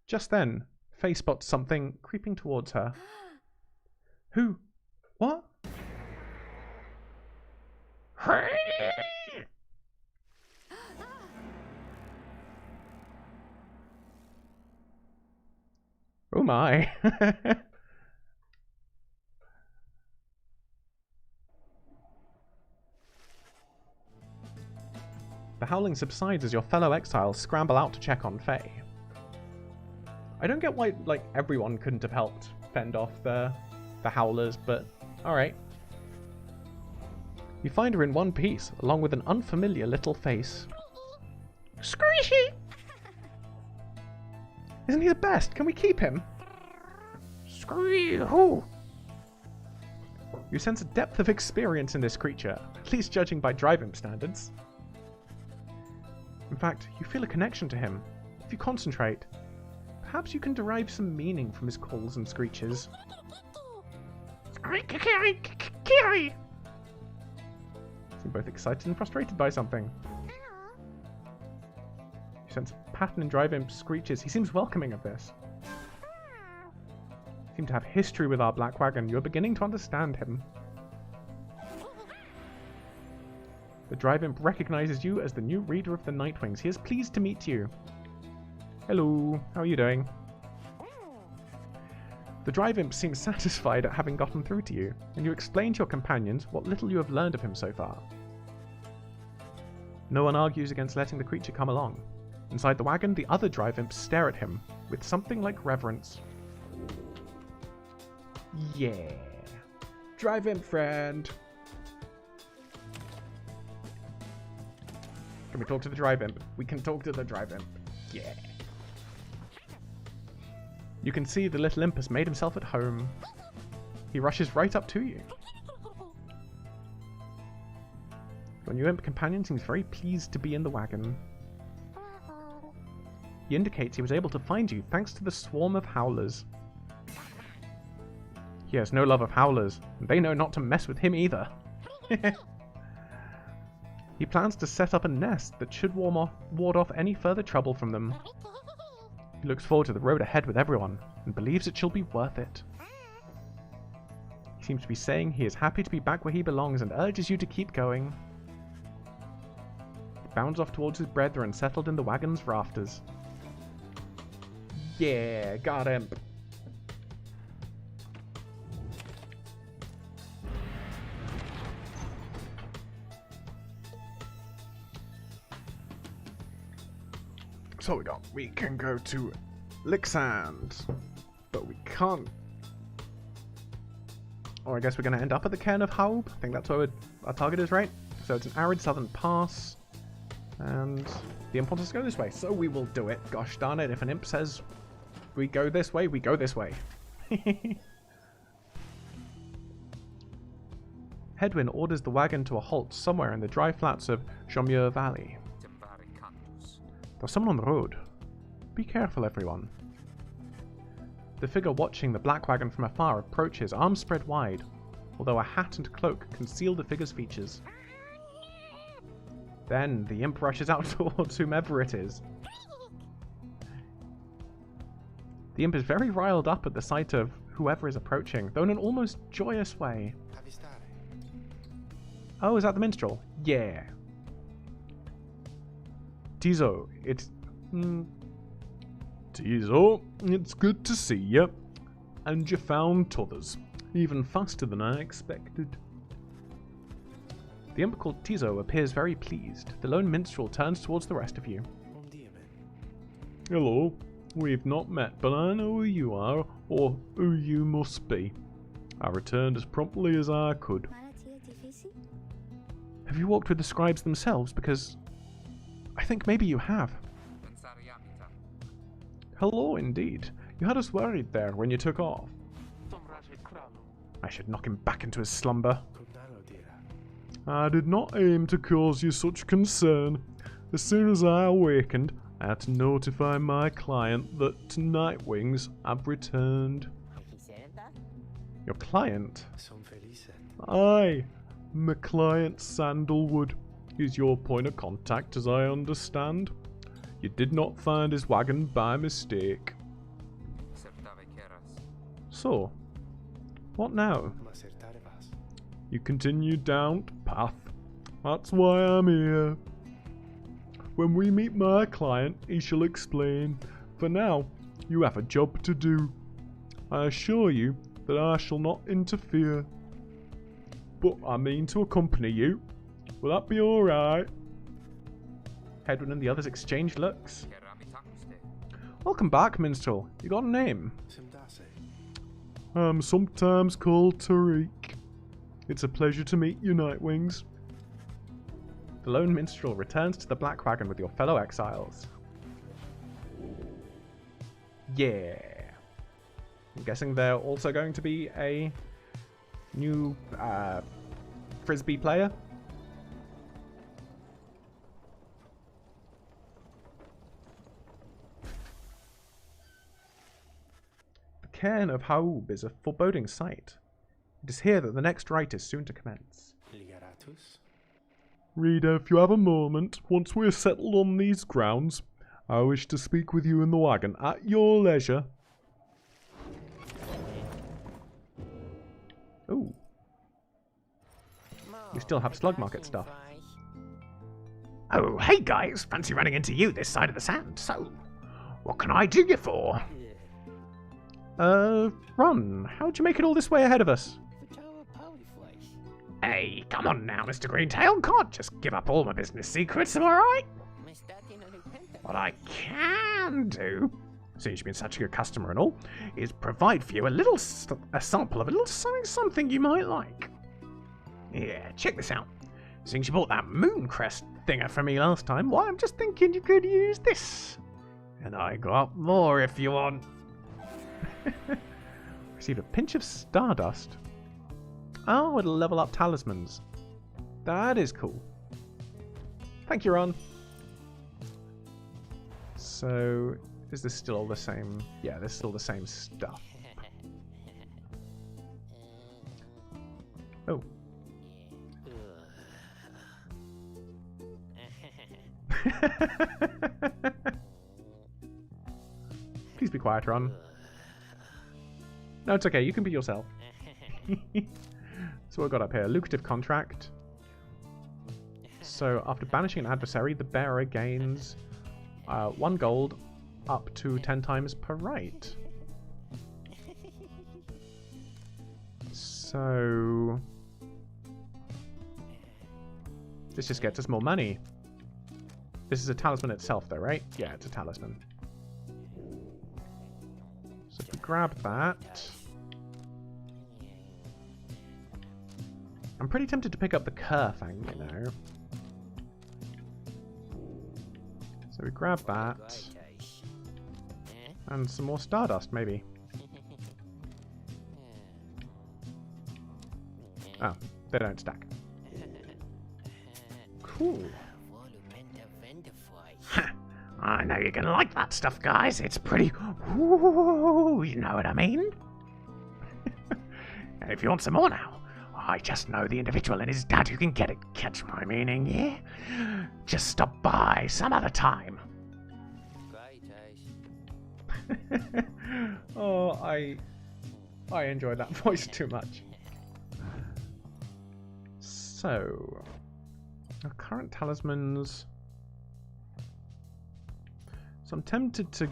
S1: Just then, Faye spots something creeping towards her. Who? What? Oh my. The howling subsides as your fellow exiles scramble out to check on Faye. I don't get why, like, everyone couldn't have helped fend off the howlers, but alright. You find her in one piece, along with an unfamiliar little face. Squishy! Isn't he the best? Can we keep him? Screw! You sense a depth of experience in this creature, at least judging by Drive-Imp standards. In fact, you feel a connection to him. If you concentrate, perhaps you can derive some meaning from his calls and screeches. You seem both excited and frustrated by something. You sense a pattern in Drive-Imp's screeches. He seems welcoming of this. You seem to have history with our Black Wagon. You're beginning to understand him. The Drive-Imp recognizes you as the new reader of the Nightwings. He is pleased to meet you. Hello, how are you doing? The Drive-Imp seems satisfied at having gotten through to you, and you explain to your companions what little you have learned of him so far. No one argues against letting the creature come along. Inside the wagon, the other Drive-Imps stare at him with something like reverence. Yeah. Drive-Imp friend. Can we talk to the Drive-Imp? We can talk to the Drive-Imp. Yeah. You can see the little imp has made himself at home. He rushes right up to you. Your new imp companion seems very pleased to be in the wagon. He indicates he was able to find you thanks to the swarm of howlers. He has no love of howlers, and they know not to mess with him either. He plans to set up a nest that should ward off any further trouble from them. He looks forward to the road ahead with everyone, and believes it shall be worth it. He seems to be saying he is happy to be back where he belongs and urges you to keep going. He bounds off towards his brethren settled in the wagon's rafters. Yeah, got him. So we can go to Lixand, but we can't. Or I guess we're going to end up at the Cairn of Haub. I think that's where our target is, right? So it's an arid southern pass, and the imp wants us to go this way, so we will do it. Gosh darn it, if an imp says we go this way, we go this way. Hedwyn orders the wagon to a halt somewhere in the dry flats of Jomure Valley. There's someone on the road. Be careful, everyone. The figure watching the black wagon from afar approaches, arms spread wide, although a hat and cloak conceal the figure's features. Then the imp rushes out towards whomever it is. The imp is very riled up at the sight of whoever is approaching, though in an almost joyous way. Oh, is that the minstrel? Yeah. Tizo, Tizo, it's good to see you. And you found t'others, even faster than I expected. The imp called Tizo appears very pleased. The lone minstrel turns towards the rest of you. Hello. We've not met, but I know who you are, or who you must be. I returned as promptly as I could. Have you walked with the scribes themselves? Because I think maybe you have. Hello, indeed. You had us worried there when you took off. I should knock him back into his slumber. I did not aim to cause you such concern. As soon as I awakened, I had to notify my client that Nightwings have returned. Your client? Aye, my client Sandalwood is your point of contact, as I understand. You did not find his wagon by mistake. So, what now? You continue down the path. That's why I'm here. When we meet my client, he shall explain. For now, you have a job to do. I assure you that I shall not interfere. But I mean to accompany you. Will that be alright? Hedwin and the others exchange looks. Welcome back, minstrel. You got a name? I'm sometimes called Tariq. It's a pleasure to meet you, Nightwings. The lone minstrel returns to the Black Wagon with your fellow exiles. Yeah. I'm guessing they're also going to be a new Frisbee player. The cairn of Haub is a foreboding sight. It is here that the next rite is soon to commence. Reader, if you have a moment, once we're settled on these grounds, I wish to speak with you in the wagon at your leisure. Ooh. We still have Slug Market stuff.
S3: Oh, hey guys, fancy running into you this side of the sand. So, what can I do you for?
S1: Ron, how'd you make it all this way ahead of us?
S3: Hey, come on now, Mr. Greentail. Can't just give up all my business secrets, am I right? What I can do, since you've been such a good customer and all, is provide for you a sample of a little something you might like. Yeah, check this out. Since you bought that Mooncrest thinger for me last time, well, I'm just thinking you could use this. And I got more if you want.
S1: Receive a pinch of stardust. Oh, it'll level up talismans. That is cool. Thank you, Ron. So, is this still all the same? Yeah, this is still the same stuff. Oh. Please be quiet, Ron. No, it's okay. You can be yourself. So what we got up here? Lucrative contract. So after banishing an adversary, the bearer gains 1 gold up to 10 times per right. So this just gets us more money. This is a talisman itself though, right? Yeah, it's a talisman. So if we grab that... I'm pretty tempted to pick up the Kerfang, you know. So we grab that. And some more Stardust, maybe. Oh, they don't stack. Cool.
S3: I know you're gonna like that stuff, guys. It's pretty... Ooh, you know what I mean? And if you want some more now, I just know the individual and his dad who can get it. Catch my meaning, yeah? Just stop by some other time.
S1: Oh, I enjoyed that voice too much. So, our current talismans... So I'm tempted to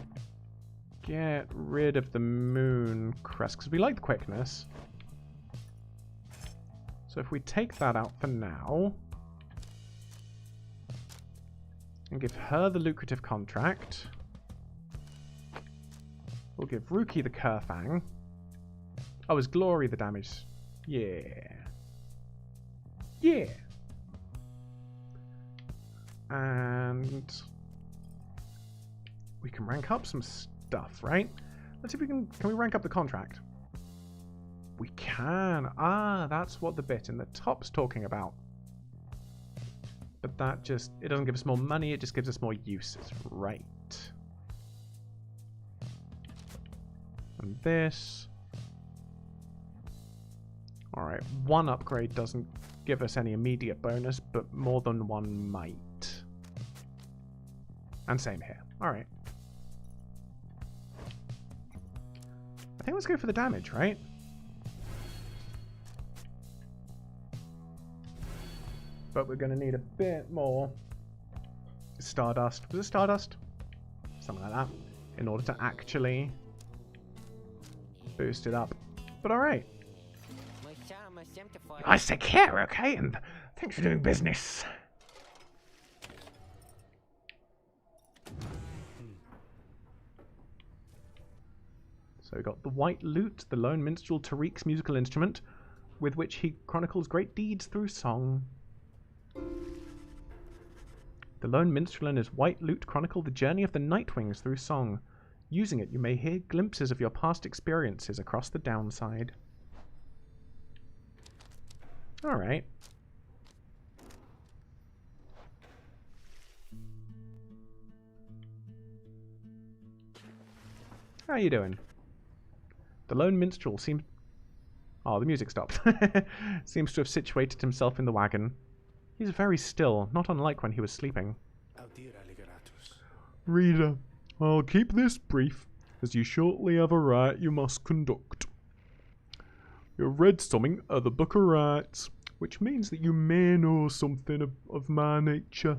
S1: get rid of the moon crest, because we like the quickness. So if we take that out for now, and give her the lucrative contract, we'll give Ruki the Kerfang. Oh, is Glory the damage? Yeah. Yeah. And we can rank up some stuff, right? Let's see if we can we rank up the contract? We can. Ah, that's what the bit in the top's talking about. But that just, it doesn't give us more money, it just gives us more uses. Right. And this. Alright, one upgrade doesn't give us any immediate bonus, but more than one might. And same here. Alright. I think let's go for the damage, right? But we're going to need a bit more Stardust. Was it Stardust? Something like that. In order to actually boost it up. But alright. I take care, okay? And thanks for doing business. So we got the White Lute, the lone minstrel Tariq's musical instrument, with which he chronicles great deeds through song. The lone minstrel and his white lute chronicle the journey of the Nightwings through song. Using it, you may hear glimpses of your past experiences across the downside. Alright. How you doing? The lone minstrel seems... Oh, the music stopped. Seems to have situated himself in the wagon. He's very still, not unlike when he was sleeping. Reader, I'll keep this brief, as you shortly have a rite you must conduct. You've read something of the Book of Rites, which means that you may know something of my nature.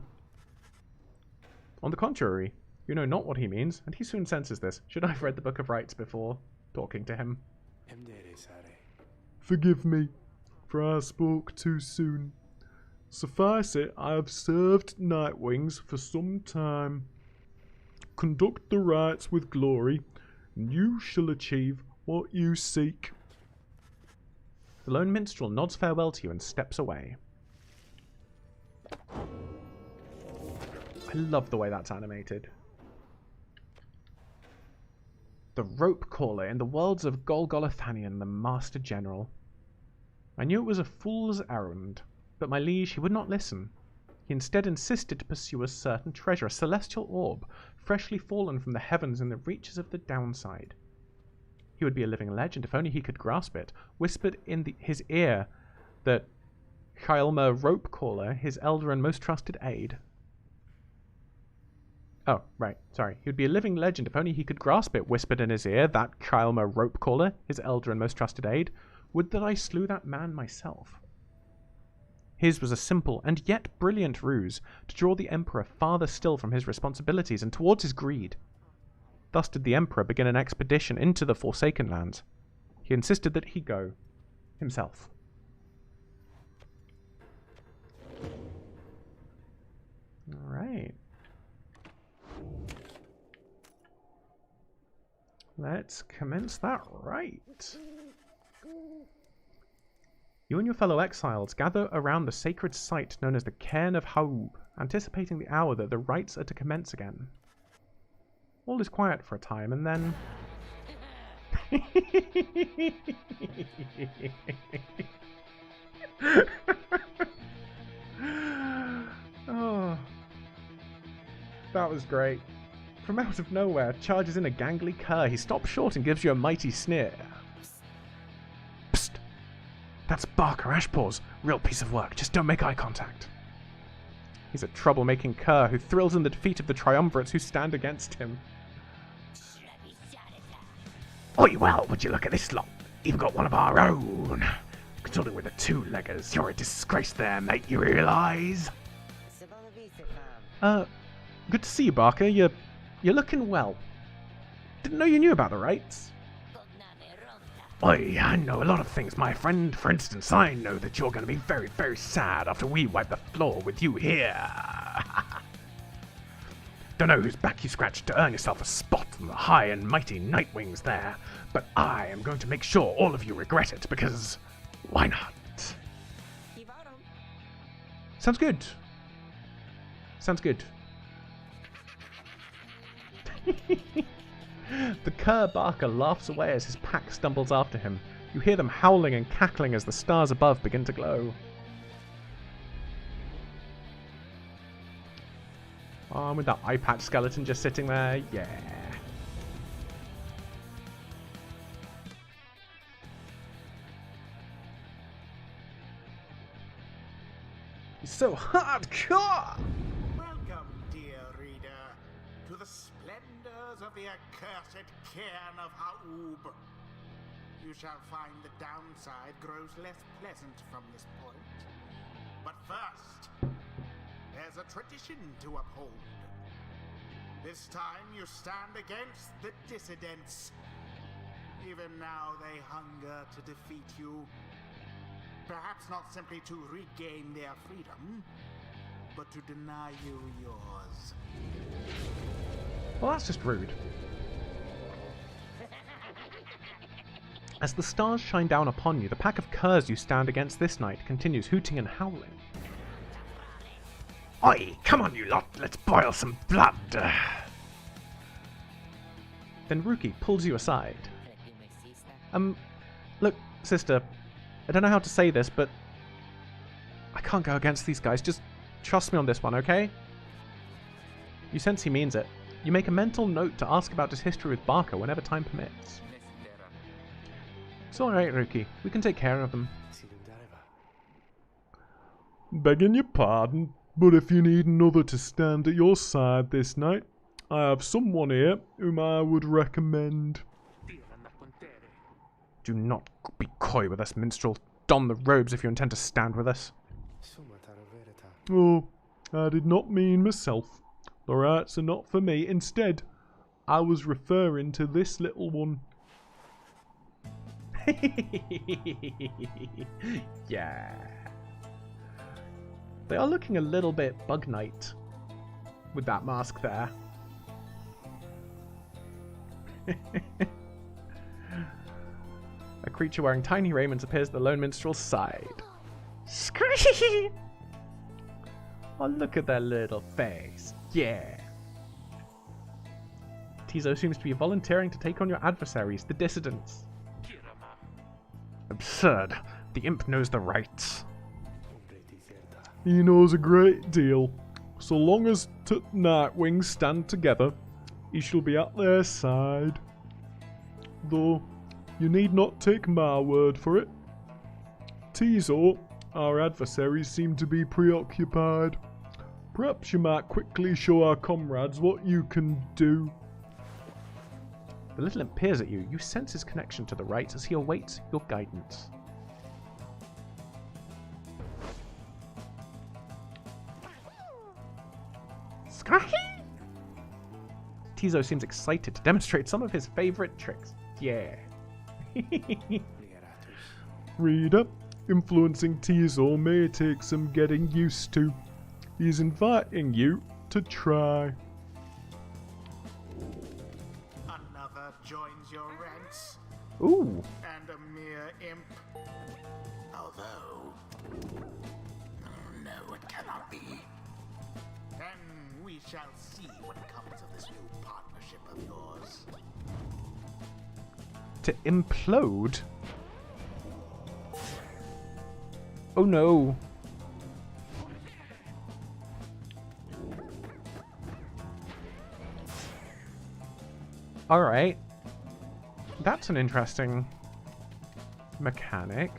S1: On the contrary, you know not what he means, and he soon senses this. Should I have read the Book of Rites before talking to him? Forgive me, for I spoke too soon. Suffice it, I have served Nightwings for some time. Conduct the rites with glory, and you shall achieve what you seek. The lone minstrel nods farewell to you and steps away. I love the way that's animated. The rope caller in the worlds of Golgolothanion, the Master General. I knew it was a fool's errand, but my liege, he would not listen. He instead insisted to pursue a certain treasure, a celestial orb, freshly fallen from the heavens in the reaches of the downside. He would be a living legend if only he could grasp it. Whispered in his ear that Kylma Ropecaller, his elder and most trusted aide... Oh, right, sorry. He would be a living legend if only he could grasp it. Whispered in his ear that Kylma Ropecaller, his elder and most trusted aide. Would that I slew that man myself. His was a simple and yet brilliant ruse to draw the Emperor farther still from his responsibilities and towards his greed. Thus did the Emperor begin an expedition into the Forsaken Lands. He insisted that he go himself. Alright. Let's commence that rite. You and your fellow exiles gather around the sacred site known as the Cairn of Haub, anticipating the hour that the rites are to commence again. All is quiet for a time, and then... Oh, that was great. From out of nowhere, charges in a gangly cur. He stops short and gives you a mighty sneer. Psst! That's Barker Ashpaws. Real piece of work. Just don't make eye contact. He's a troublemaking cur who thrills in the defeat of the triumvirates who stand against him.
S3: Oi, well, would you look at this lot? Even got one of our own. Consulting with the two-leggers. You're a disgrace there, mate, you realise?
S1: Good to see you, Barker. You're You're looking well. Didn't know you knew about the rites. Oi, I know a lot of things, my friend. For instance, I know that you're going to be very, very sad after we wipe the floor with you here. Don't know whose back you scratched to earn yourself a spot on the high and mighty Nightwings there, but I am going to make sure all of you regret it, because why not? Sounds good. Sounds good. The cur barker laughs away as his pack stumbles after him. You hear them howling and cackling as the stars above begin to glow. Oh, with that eye patch skeleton just sitting there, yeah. He's so hardcore!
S2: Welcome, dear reader, to the splendors of the accursed cairn of Ha'ub. You shall find the downside grows less pleasant from this point. But first, there's a tradition to uphold. This time you stand against the dissidents. Even now they hunger to defeat you. Perhaps not simply to regain their freedom, but to deny you yours.
S1: Well, that's just rude. As the stars shine down upon you, the pack of curs you stand against this night continues hooting and howling. Oi, come on you lot, let's boil some blood. Then Ruki pulls you aside. Look, sister, I don't know how to say this, but I can't go against these guys. Just trust me on this one, okay? You sense he means it. You make a mental note to ask about his history with Barker whenever time permits. It's alright, Ruki. We can take care of them.
S3: Begging your pardon, but if you need another to stand at your side this night, I have someone here whom I would recommend.
S1: Do not be coy with us, minstrel. Don the robes if you intend to stand with us.
S3: Oh, I did not mean myself. The rights are not for me. Instead, I was referring to this little one.
S1: Yeah. They are looking a little bit Bug Knight with that mask there. A creature wearing tiny raiments appears at the lone minstrel's side. Screech! Oh, look at that little face. Yeah. Tizo seems to be volunteering to take on your adversaries, the dissidents. Absurd. The imp knows the rights.
S3: He knows a great deal. So long as Nightwings stand together, he shall be at their side. Though, you need not take my word for it. Tizo, our adversaries seem to be preoccupied. Perhaps you might quickly show our comrades what you can do.
S1: The little imp peers at you. You sense his connection to the rights as he awaits your guidance. Tizo seems excited to demonstrate some of his favorite tricks. Yeah.
S3: Reader, influencing Tizo may take some getting used to. He's inviting you to try.
S2: Another joins your ranks.
S1: Ooh.
S2: And a mere imp. Although, no, it cannot be. Then we shall see what comes of this new partnership of yours.
S1: To implode? Oh no. Alright. That's an interesting mechanic.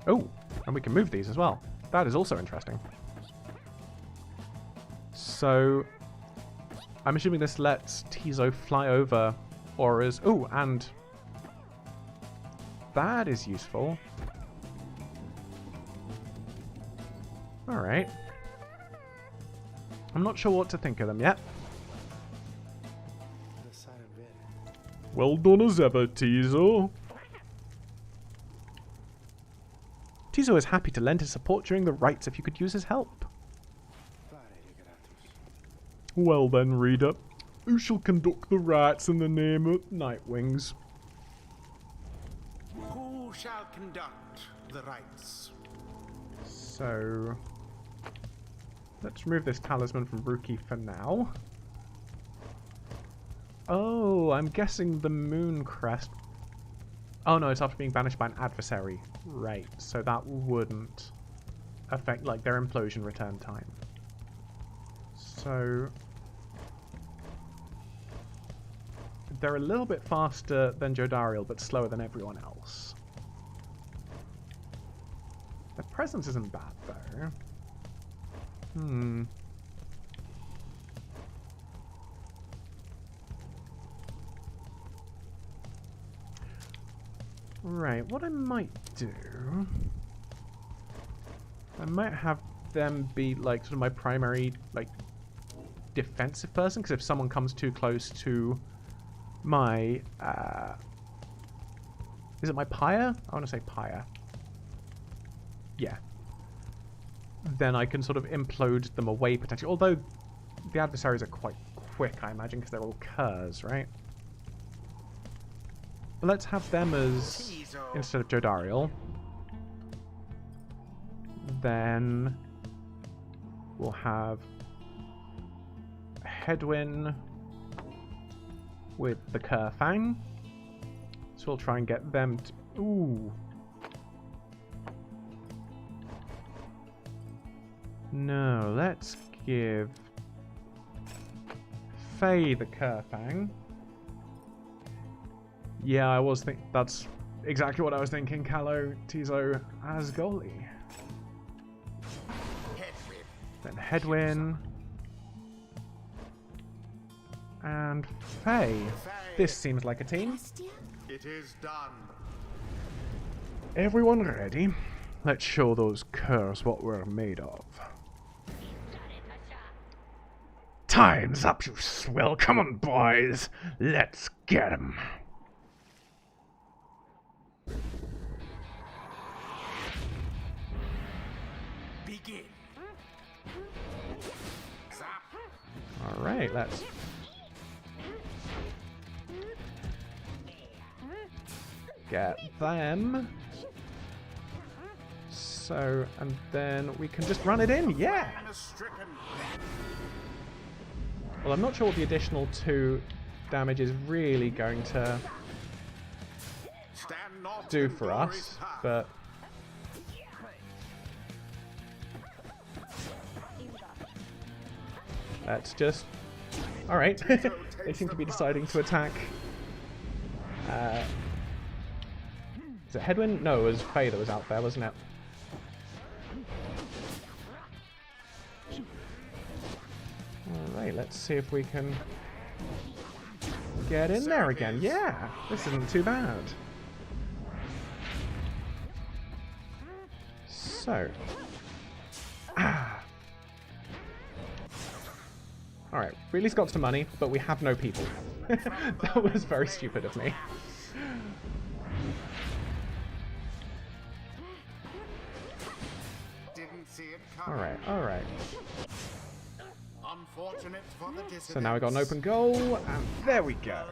S1: Oh, and we can move these as well. That is also interesting. So, I'm assuming this lets Tizo fly over auras. Oh, and that is useful. I'm not sure what to think of them yet. Well done as ever, Tizo. Tizo is happy to lend his support during the rites if you could use his help. Well then, reader, who shall conduct the rites in the name of Nightwings?
S2: Who shall conduct the rites?
S1: So, let's remove this talisman from Ruki for now. Oh, I'm guessing the moon crest. Oh no, it's after being banished by an adversary. Right, so that wouldn't affect, like, their implosion return time. So, they're a little bit faster than Jodariel, but slower than everyone else. Their presence isn't bad, though. Right, what I might do... I might have them be, like, sort of my primary, like, defensive person, because if someone comes too close to my, is it my Pyre? I want to say Pyre. Yeah. Then I can sort of implode them away, potentially. Although, the adversaries are quite quick, I imagine, because they're all curs, right? But let's have them as, instead of Jodariel. Then we'll have Hedwyn with the Kerfang. So we'll try and get them to... Ooh. No, let's give Faye the Kerfang. Yeah, I was thinking... That's exactly what I was thinking, Callow, Tizo, as goalie. Then Hedwyn. And Faye. This seems like a team.
S2: It is done.
S1: Everyone ready? Let's show those curs what we're made of. Time's up, you swell. Come on, boys. Let's get 'em.
S2: Begin.
S1: Alright, let's... get them. So, and then we can just run it in, yeah! Well, I'm not sure what the additional 2 damage is really going to do for us, but... let's just... Alright, they seem to be deciding to attack... is it Hedwyn? No, it was Faye that was out there, wasn't it? Alright, let's see if we can get in there again. Yeah, this isn't too bad. So. Alright, we at least got some money, but we have no people. That was very stupid of me. Alright, alright. So now we got an open goal, and there we go.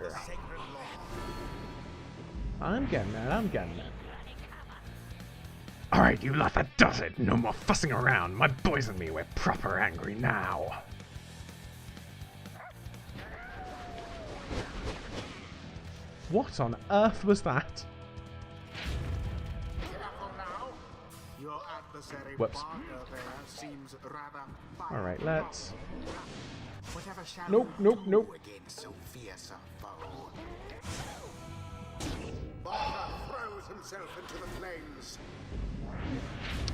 S1: I'm getting it, I'm getting it. Alright, you lot, that does it. No more fussing around. My boys and me, we're proper angry now. What on earth was that? Whoops. Alright, let's... Nope, nope, nope.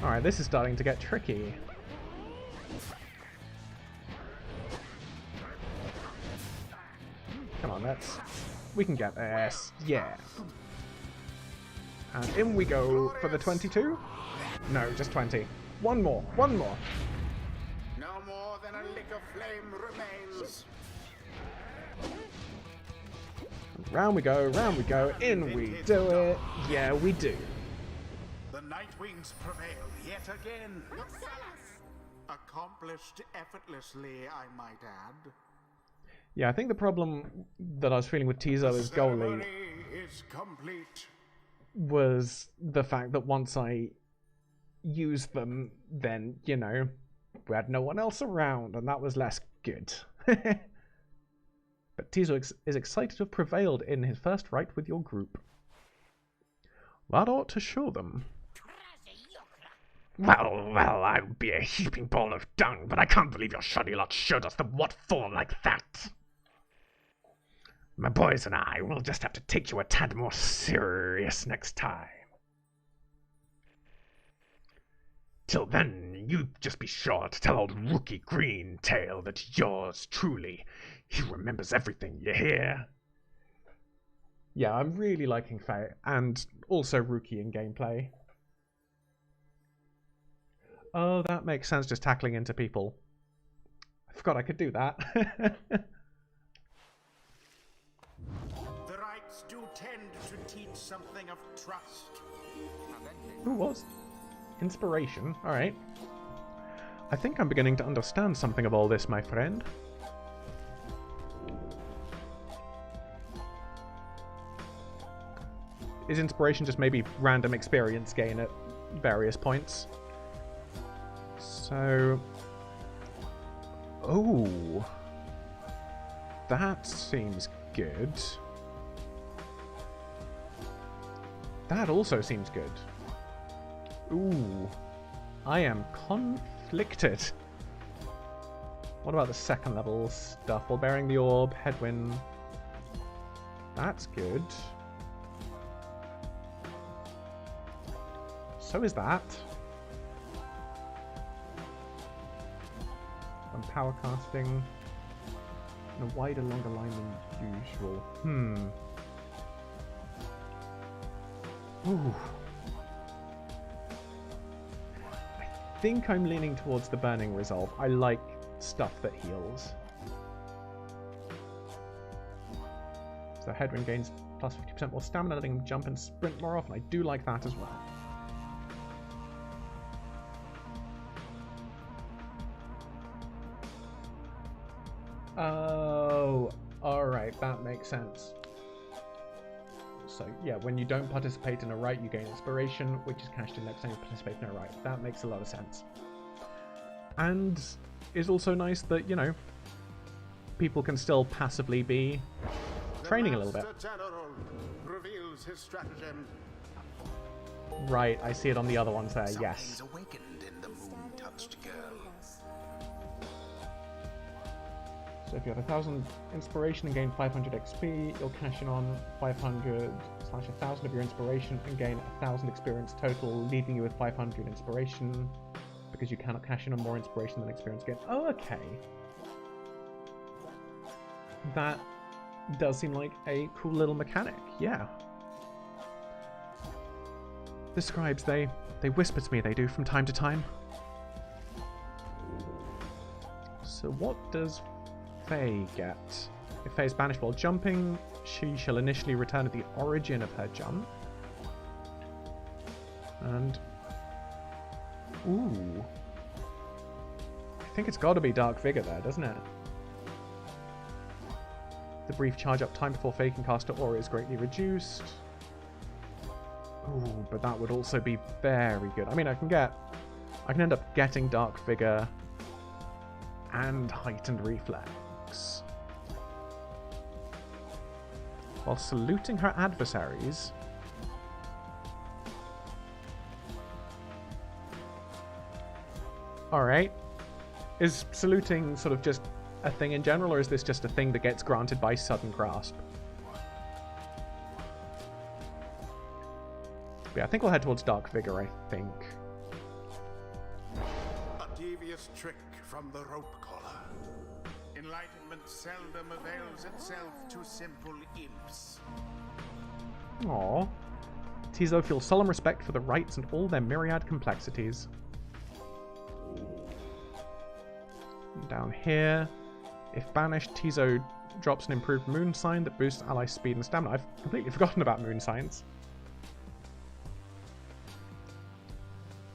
S1: Alright, this is starting to get tricky. Come on, let's... We can get this. Yeah. And in we go for the 22. No, just 20. One more. One more.
S2: No more than a lick of flame remains.
S1: Round we go, in we do it. Yeah, we do.
S2: The Nightwings prevail yet again. Accomplished effortlessly, I might add.
S1: Yeah, I think the problem that I was feeling with Tizo as goalie
S2: is complete.
S1: was the fact that once I used them, then, you know, we had no one else around, and that was less good. But Tizo is excited to have prevailed in his first fight with your group. That ought to show them.
S3: Well, I'd be a heaping ball of dung, but I can't believe your shoddy lot showed us the what for like that. My boys and I will just have to take you a tad more serious next time. Till then, you just be sure to tell old Rookie Greentail that yours truly, he remembers everything, you hear?
S1: Yeah, I'm really liking Faye, and also Rookie in gameplay. Oh, that makes sense, just tackling into people. I forgot I could do that.
S2: The rites do tend to teach something of trust.
S1: Who was? Inspiration, alright. I think I'm beginning to understand something of all this, my friend. Is inspiration just maybe random experience gain at various points? So... oh, that seems good. That also seems good. Ooh, I am conflicted. What about the second level stuff? While bearing the orb, headwind. That's good. So is that. And power casting. And a wider, longer line than usual. Ooh. I think I'm leaning towards the burning resolve. I like stuff that heals. So headwind gains plus 50% more stamina, letting him jump and sprint more often. I do like that as well. Oh, alright, that makes sense. So, yeah, when you don't participate in a rite, you gain inspiration, which is cashed in next time you participate in a rite. That makes a lot of sense. And it's also nice that, you know, people can still passively be training a little bit.
S2: Reveals his stratagem.
S1: Right, I see it on the other ones there, yes.
S2: Awakened in the moon-touched girl.
S1: So if you have 1,000 inspiration and gain 500 XP, you'll cash in on 500/1,000 of your inspiration and gain 1,000 experience total, leaving you with 500 inspiration, because you cannot cash in on more inspiration than experience gain. Oh, okay. That does seem like a cool little mechanic, yeah. The scribes, they whisper to me, they do, from time to time. So what does Faye get? If Faye is banished while jumping, she shall initially return at the origin of her jump. And... ooh. I think it's got to be Dark Vigor there, doesn't it? The brief charge-up time before Faye can cast her aura is greatly reduced. Ooh, but that would also be very good. I mean, I can end up getting Dark Vigor and heightened reflex while saluting her adversaries. Alright. Is saluting sort of just a thing in general, or is this just a thing that gets granted by sudden grasp? But yeah, I think we'll head towards Dark Vigor, I think.
S2: A devious trick from the rope collar. Enlightenment seldom avails itself to simple imps.
S1: Aww. Tizo feels solemn respect for the rites and all their myriad complexities. down here. If banished, Tizo drops an improved moon sign that boosts ally speed and stamina. I've completely forgotten about moon signs.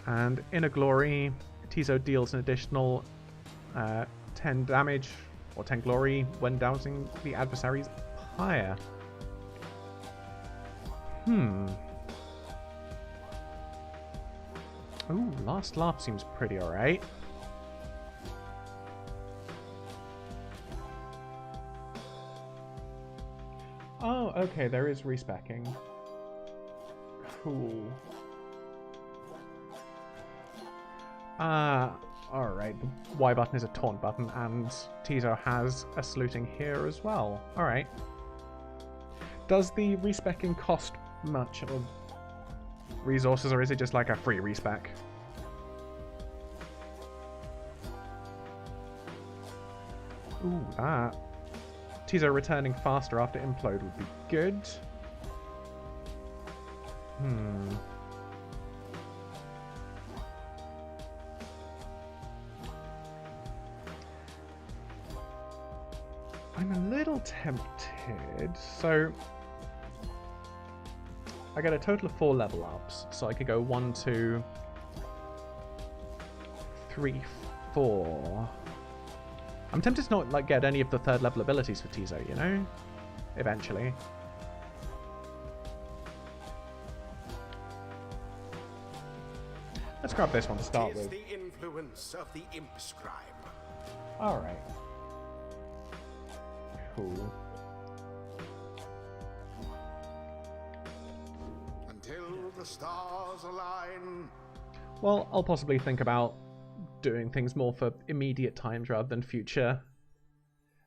S1: And Inner Glory, Tizo deals an additional 10 damage or 10 glory when dousing the adversary's Pyre. Ooh, Last Laugh seems pretty alright. Oh, okay, there is respecking. Cool. Alright, the Y button is a taunt button, and Tizo has a saluting here as well. Alright. Does the respecking cost much of resources, or is it just like a free respec? Ooh, that. Tizo returning faster after implode would be good. I'm a little tempted, so I get a total of 4 level ups, so I could go 1, 2, 3, 4. I'm tempted to not like get any of the 3rd level abilities for Tizo, you know? Eventually. Let's grab this one to start with.
S2: The influence of the imp scribe.
S1: Alright. Cool.
S2: Until the stars align.
S1: Well, I'll possibly think about doing things more for immediate times rather than future,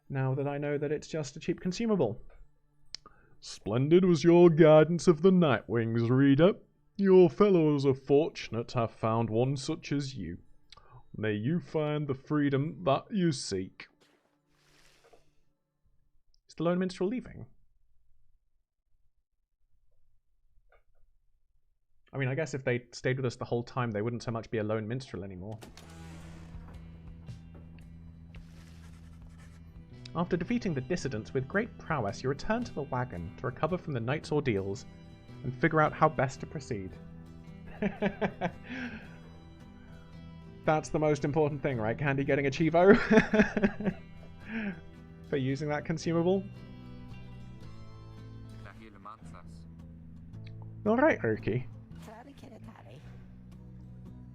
S1: now that I know that it's just a cheap consumable.
S3: Splendid was your guidance of the Nightwings, reader. Your fellows are fortunate to have found one such as you. May you find the freedom that you seek.
S1: Is the Lone Minstrel leaving? I mean, I guess if they stayed with us the whole time, they wouldn't so much be a Lone Minstrel anymore. After defeating the dissidents with great prowess, you return to the wagon to recover from the night's ordeals and figure out how best to proceed. That's the most important thing, right, Candy? Getting a Chivo? For using that consumable? Alright, Urki.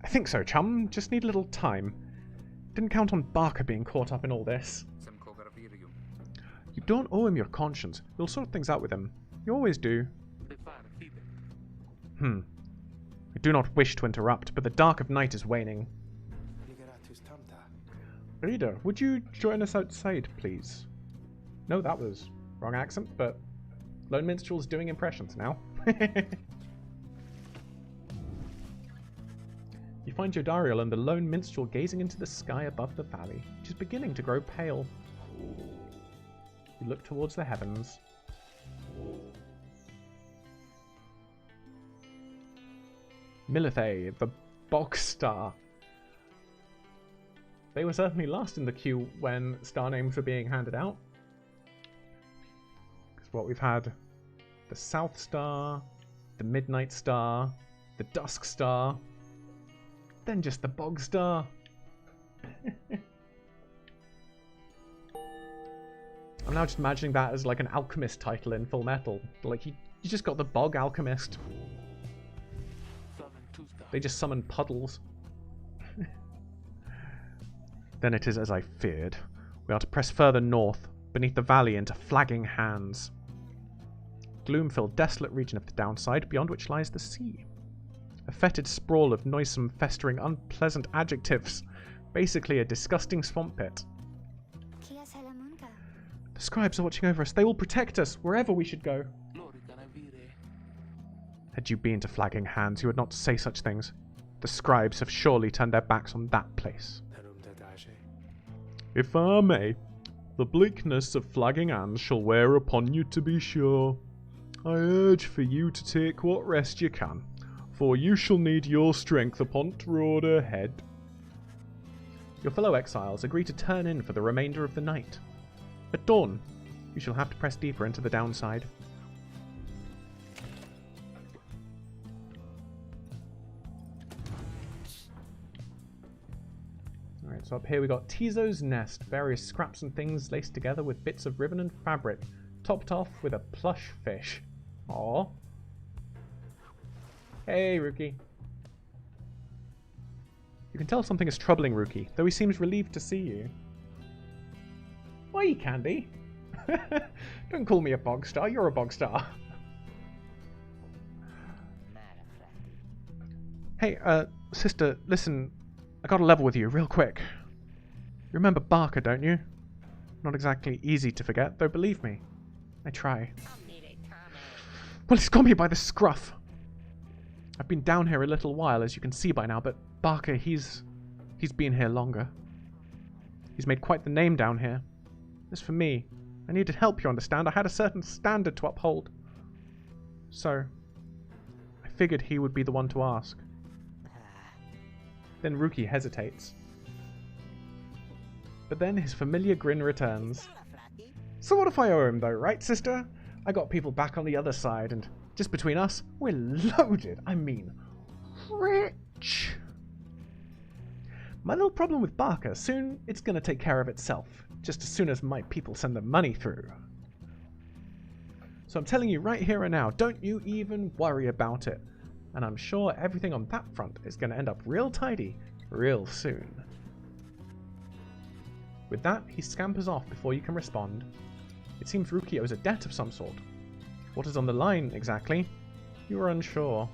S1: I think so, chum. Just need a little time. Didn't count on Barker being caught up in all this. You don't owe him your conscience. You'll sort things out with him. You always do. I do not wish to interrupt, but the dark of night is waning. Reader, would you join us outside, please? No, that was wrong accent, but Lone Minstrel's doing impressions now. You find Jodariel and the Lone Minstrel gazing into the sky above the valley, which is beginning to grow pale. You look towards the heavens. Milithay, the Bog Star. They were certainly last in the queue when star names were being handed out. Because what we've had, the South Star, the Midnight Star, the Dusk Star, then just the Bog Star. I'm now just imagining that as like an alchemist title in Full Metal. Like you just got the Bog Alchemist. They just summon puddles. Then it is as I feared. We are to press further north, beneath the valley into flagging hands. Gloom-filled, desolate region of the downside, beyond which lies the sea. A fetid sprawl of noisome, festering, unpleasant adjectives. Basically a disgusting swamp pit. The scribes are watching over us. They will protect us wherever we should go. Had you been to flagging hands, you would not say such things. The scribes have surely turned their backs on that place.
S3: If I may, the bleakness of flagging hands shall wear upon you to be sure. I urge for you to take what rest you can, for you shall need your strength upon the road ahead.
S1: Your fellow exiles agree to turn in for the remainder of the night. At dawn, you shall have to press deeper into the downside. Alright, so up here we got Tizo's nest, various scraps and things laced together with bits of ribbon and fabric, topped off with a plush fish. Aww. Hey, Rookie. You can tell something is troubling Rookie, though he seems relieved to see you. Why, Candy? Don't call me a bog star, you're a bog star. Hey, sister, listen, I gotta level with you real quick. You remember Barker, don't you? Not exactly easy to forget, though believe me, I try. Well, he's got me by the scruff. I've been down here a little while, as you can see by now, but Barker, he's been here longer. He's made quite the name down here. As for me, I needed help, you understand. I had a certain standard to uphold. So, I figured he would be the one to ask. Then Rookie hesitates. But then his familiar grin returns. So what if I owe him though, right, sister? I got people back on the other side, and just between us, we're loaded. I mean, rich. My little problem with Barker, soon it's gonna take care of itself, just as soon as my people send the money through. So I'm telling you right here and now, don't you even worry about it. And I'm sure everything on that front is gonna end up real tidy, real soon. With that, he scampers off before you can respond. It seems Rookie owes a debt of some sort. What is on the line, exactly? You are unsure.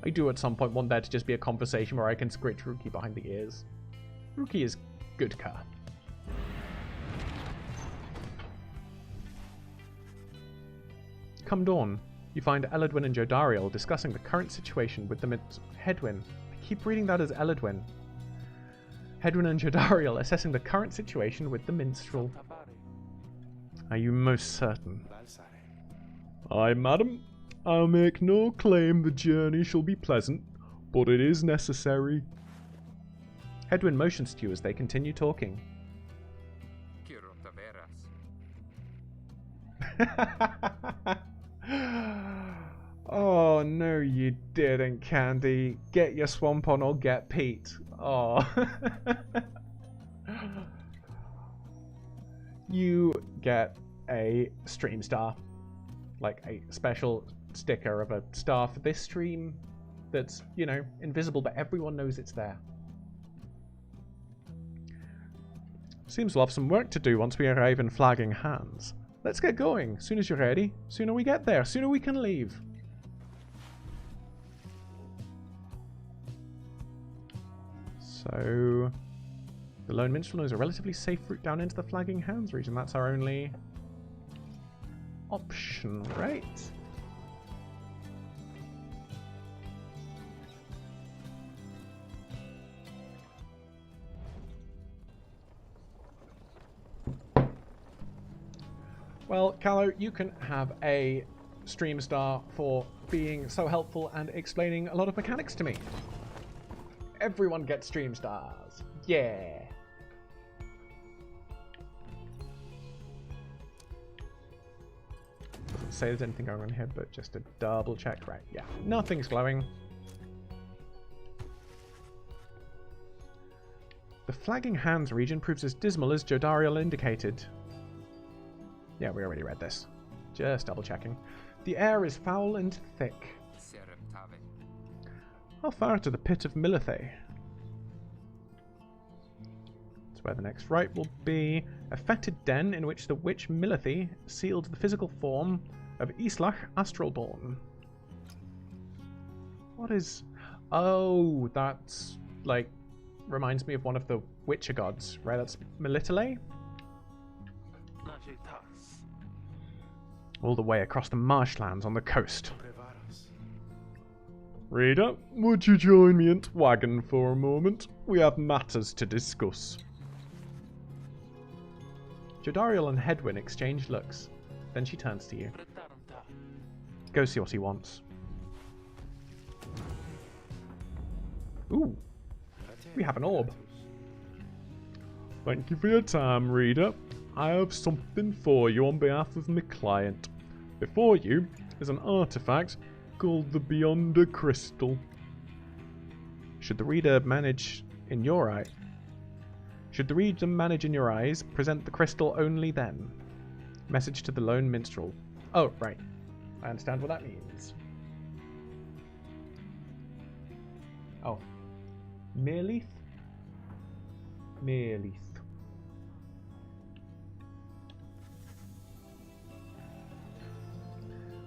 S1: I do at some point want there to just be a conversation where I can scritch Rookie behind the ears. Rookie is good car. Come dawn, you find Eladwin and Jodariel discussing the current situation with the Hedwyn. I keep reading that as Eladwin. Hedwyn and Jodariel assessing the current situation with the minstrel. Are you most certain? Aye, madam. I'll make no claim the journey shall be pleasant, but it is necessary. Hedwyn motions to you as they continue talking. Oh, no you didn't, Candy. Get your swamp on or get Pete. Oh. You get a stream star. Like a special sticker of a star for this stream that's, you know, invisible, but everyone knows it's there. Seems we'll have some work to do once we arrive in Flagging Hands. Let's get going. Soon as you're ready, sooner we get there, sooner we can leave. So, the Lone Minstrel knows a relatively safe route down into the Flagging Hands region. That's our only option, right? Well, Callow, you can have a stream star for being so helpful and explaining a lot of mechanics to me. Everyone gets stream stars. Yeah. Doesn't say there's anything going on here, but just to double check. Right, yeah. Nothing's glowing. The Flagging Hands region proves as dismal as Jodariel indicated. Yeah, we already read this. Just double checking. The air is foul and thick. How far to the pit of Milithay? That's where the next right will be. A fetid den in which the witch Milithay sealed the physical form of Islach Astralborn. What is... Oh, that's, like, reminds me of one of the Witcher gods, right? That's Milithay? All the way across the marshlands on the coast. Reader, would you join me in wagon for a moment? We have matters to discuss. Jodariel and Hedwyn exchange looks. Then she turns to you. Go see what he wants. Ooh, we have an orb.
S3: Thank you for your time, reader. I have something for you on behalf of my client. Before you is an artifact called the Beyonder Crystal.
S1: Should the reader manage in your eye? Should the reader manage in your eyes, present the crystal only then. Message to the lone minstrel. Oh, right. I understand what that means. Oh. Meerleaf? Meerleaf.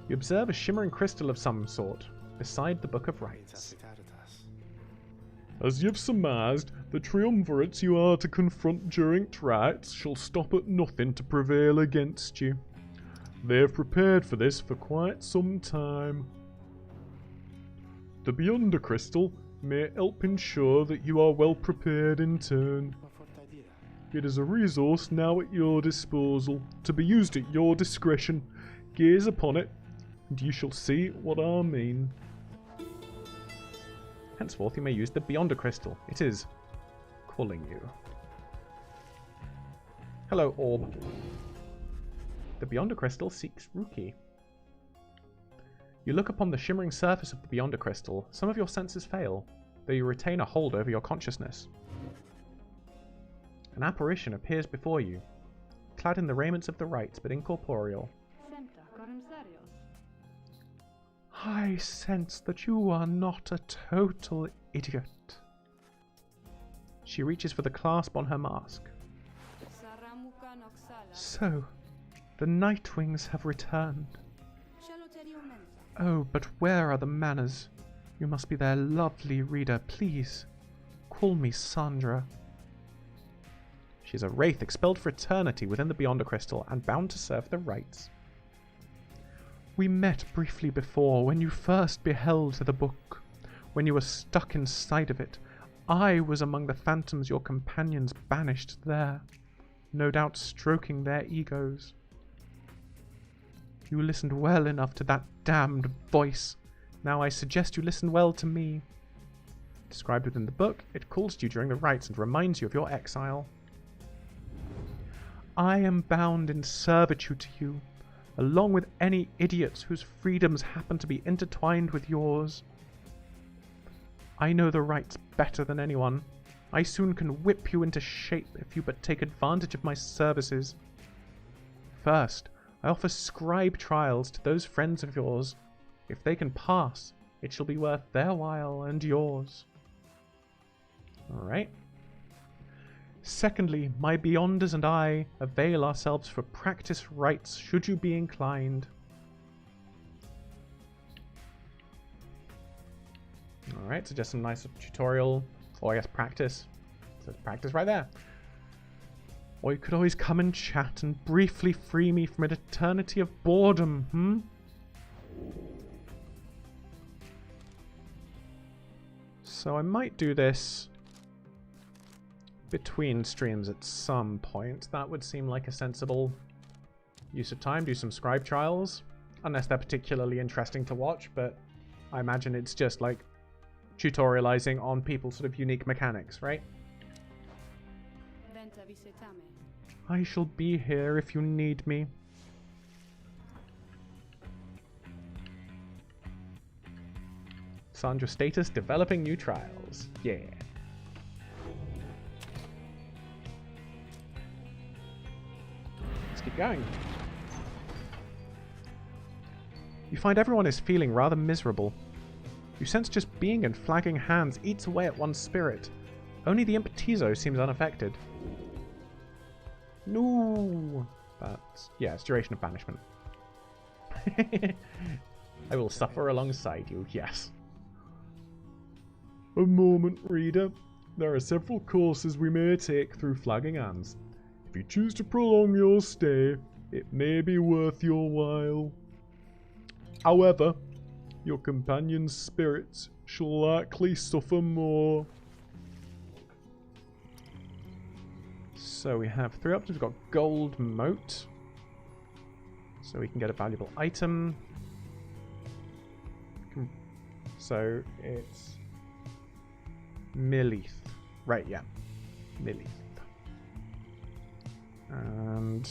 S1: You observe a shimmering crystal of some sort beside the Book of Rites.
S3: As you've surmised, the triumvirates you are to confront during rites shall stop at nothing to prevail against you. They have prepared for this for quite some time. The Beyonder Crystal may help ensure that you are well prepared in turn. It is a resource now at your disposal, to be used at your discretion. Gaze upon it, and you shall see what I mean.
S1: Henceforth you may use the Beyonder Crystal. It is calling you. Hello, orb. The Beyonder Crystal seeks Ruki. You look upon the shimmering surface of the Beyonder Crystal. Some of your senses fail, though you retain a hold over your consciousness. An apparition appears before you, clad in the raiments of the rites, but incorporeal. I sense that you are not a total idiot. She reaches for the clasp on her mask. So, the Nightwings have returned. Oh, but where are the manners? You must be their lovely reader. Please, call me Sandra. She is a wraith expelled for eternity within the Beyonder Crystal and bound to serve the rites. We met briefly before, when you first beheld the book. When you were stuck inside of it, I was among the phantoms your companions banished there, no doubt stroking their egos. You listened well enough to that damned voice. Now I suggest you listen well to me. Described within the book, it calls to you during the rites and reminds you of your exile. I am bound in servitude to you, along with any idiots whose freedoms happen to be intertwined with yours. I know the rights better than anyone. I soon can whip you into shape if you but take advantage of my services. First, I offer scribe trials to those friends of yours. If they can pass, it shall be worth their while and yours. Alright. Secondly, my Beyonders and I avail ourselves for practice rites should you be inclined. Alright, so just some nice tutorial, or I guess practice. So practice right there. Or you could always come and chat and briefly free me from an eternity of boredom, So I might do this between streams at some point. That would seem like a sensible use of time. Do some scribe trials, unless they're particularly interesting to watch, but I imagine it's just like tutorializing on people's sort of unique mechanics, right? I shall be here if you need me. Sandra status, developing new trials. Yeah. Let's keep going. You find everyone is feeling rather miserable. You sense just being in flagging hands eats away at one's spirit. Only the Impetizo seems unaffected. No, but yeah, it's duration of banishment. I will suffer alongside you, yes.
S3: A moment, reader. There are several courses we may take through Flagging Hands. If you choose to prolong your stay, it may be worth your while. However, your companion's spirits shall likely suffer more.
S1: So we have 3 options. We've got gold moat. So we can get a valuable item. So it's Millith. Right, yeah. Millith. And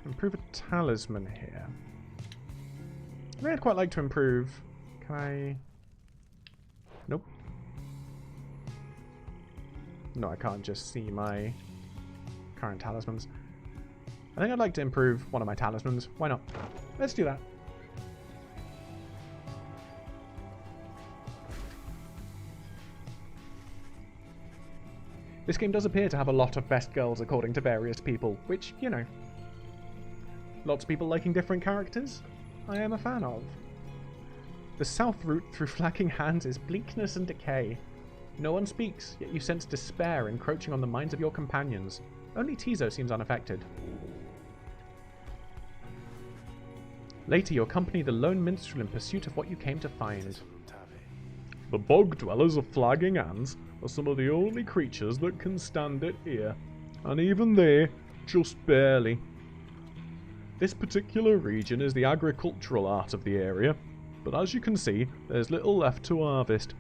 S1: improve a talisman here. I think I'd quite like to improve. Can I? Nope. No, I can't just see my current talismans. I think I'd like to improve one of my talismans. Why not? Let's do that. This game does appear to have a lot of best girls according to various people, which, you know, lots of people liking different characters, I am a fan of. The south route through flagging hands is bleakness and decay. No one speaks, yet you sense despair encroaching on the minds of your companions. Only Tizo seems unaffected. Later, you accompany the lone minstrel in pursuit of what you came to find. The bog dwellers of Flagging Hands are some of the only creatures that can stand it here, and even they, just barely. This particular region is the agricultural art of the area, but as you can see, there's little left to harvest.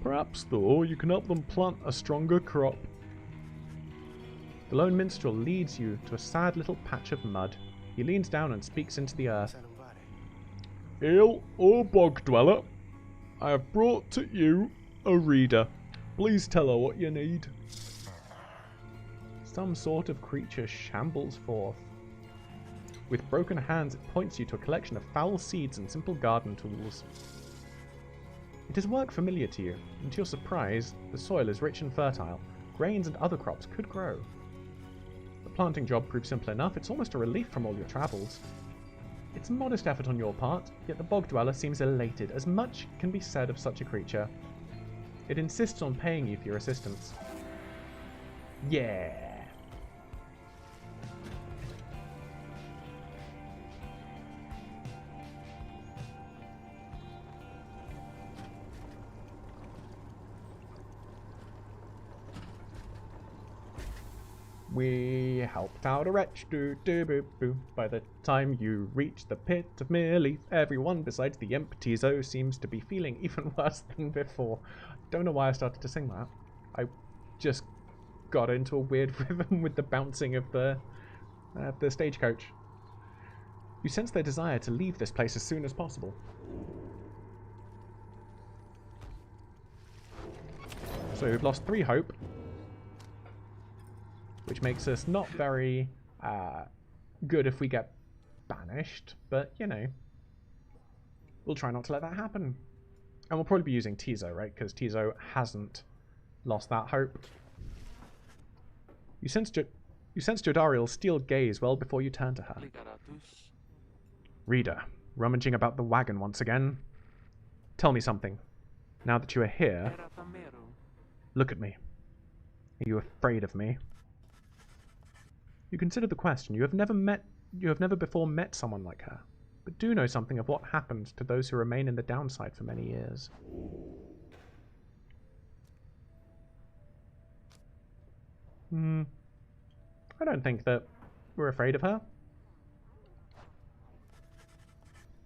S1: Perhaps, though, you can help them plant a stronger crop. The lone minstrel leads you to a sad little patch of mud. He leans down and speaks into the earth. Hail, O bog dweller. I have brought to you a reader. Please tell her what you need. Some sort of creature shambles forth. With broken hands, it points you to a collection of foul seeds and simple garden tools. It is work familiar to you, and to your surprise, the soil is rich and fertile. Grains and other crops could grow. The planting job proves simple enough, it's almost a relief from all your travels. It's a modest effort on your part, yet the bog dweller seems elated, as much can be said of such a creature. It insists on paying you for your assistance. Yeah! We helped out a wretch, do-do-boo-boo. By the time you reach the pit of Millith, everyone besides the imp Tizo seems to be feeling even worse than before. Don't know why I started to sing that. I just got into a weird rhythm with the bouncing of the stagecoach. You sense their desire to leave this place as soon as possible. So we've lost 3 hope, which makes us not very good if we get banished, but, you know, we'll try not to let that happen. And we'll probably be using Tizo, right? Because Tizo hasn't lost that hope. You sensed Jodariel's steel gaze well before you turned to her. Reader, rummaging about the wagon once again. Tell me something. Now that you are here, look at me. Are you afraid of me? You consider the question. You have never before met someone like her, but do know something of what happened to those who remain in the downside for many years. I don't think that we're afraid of her.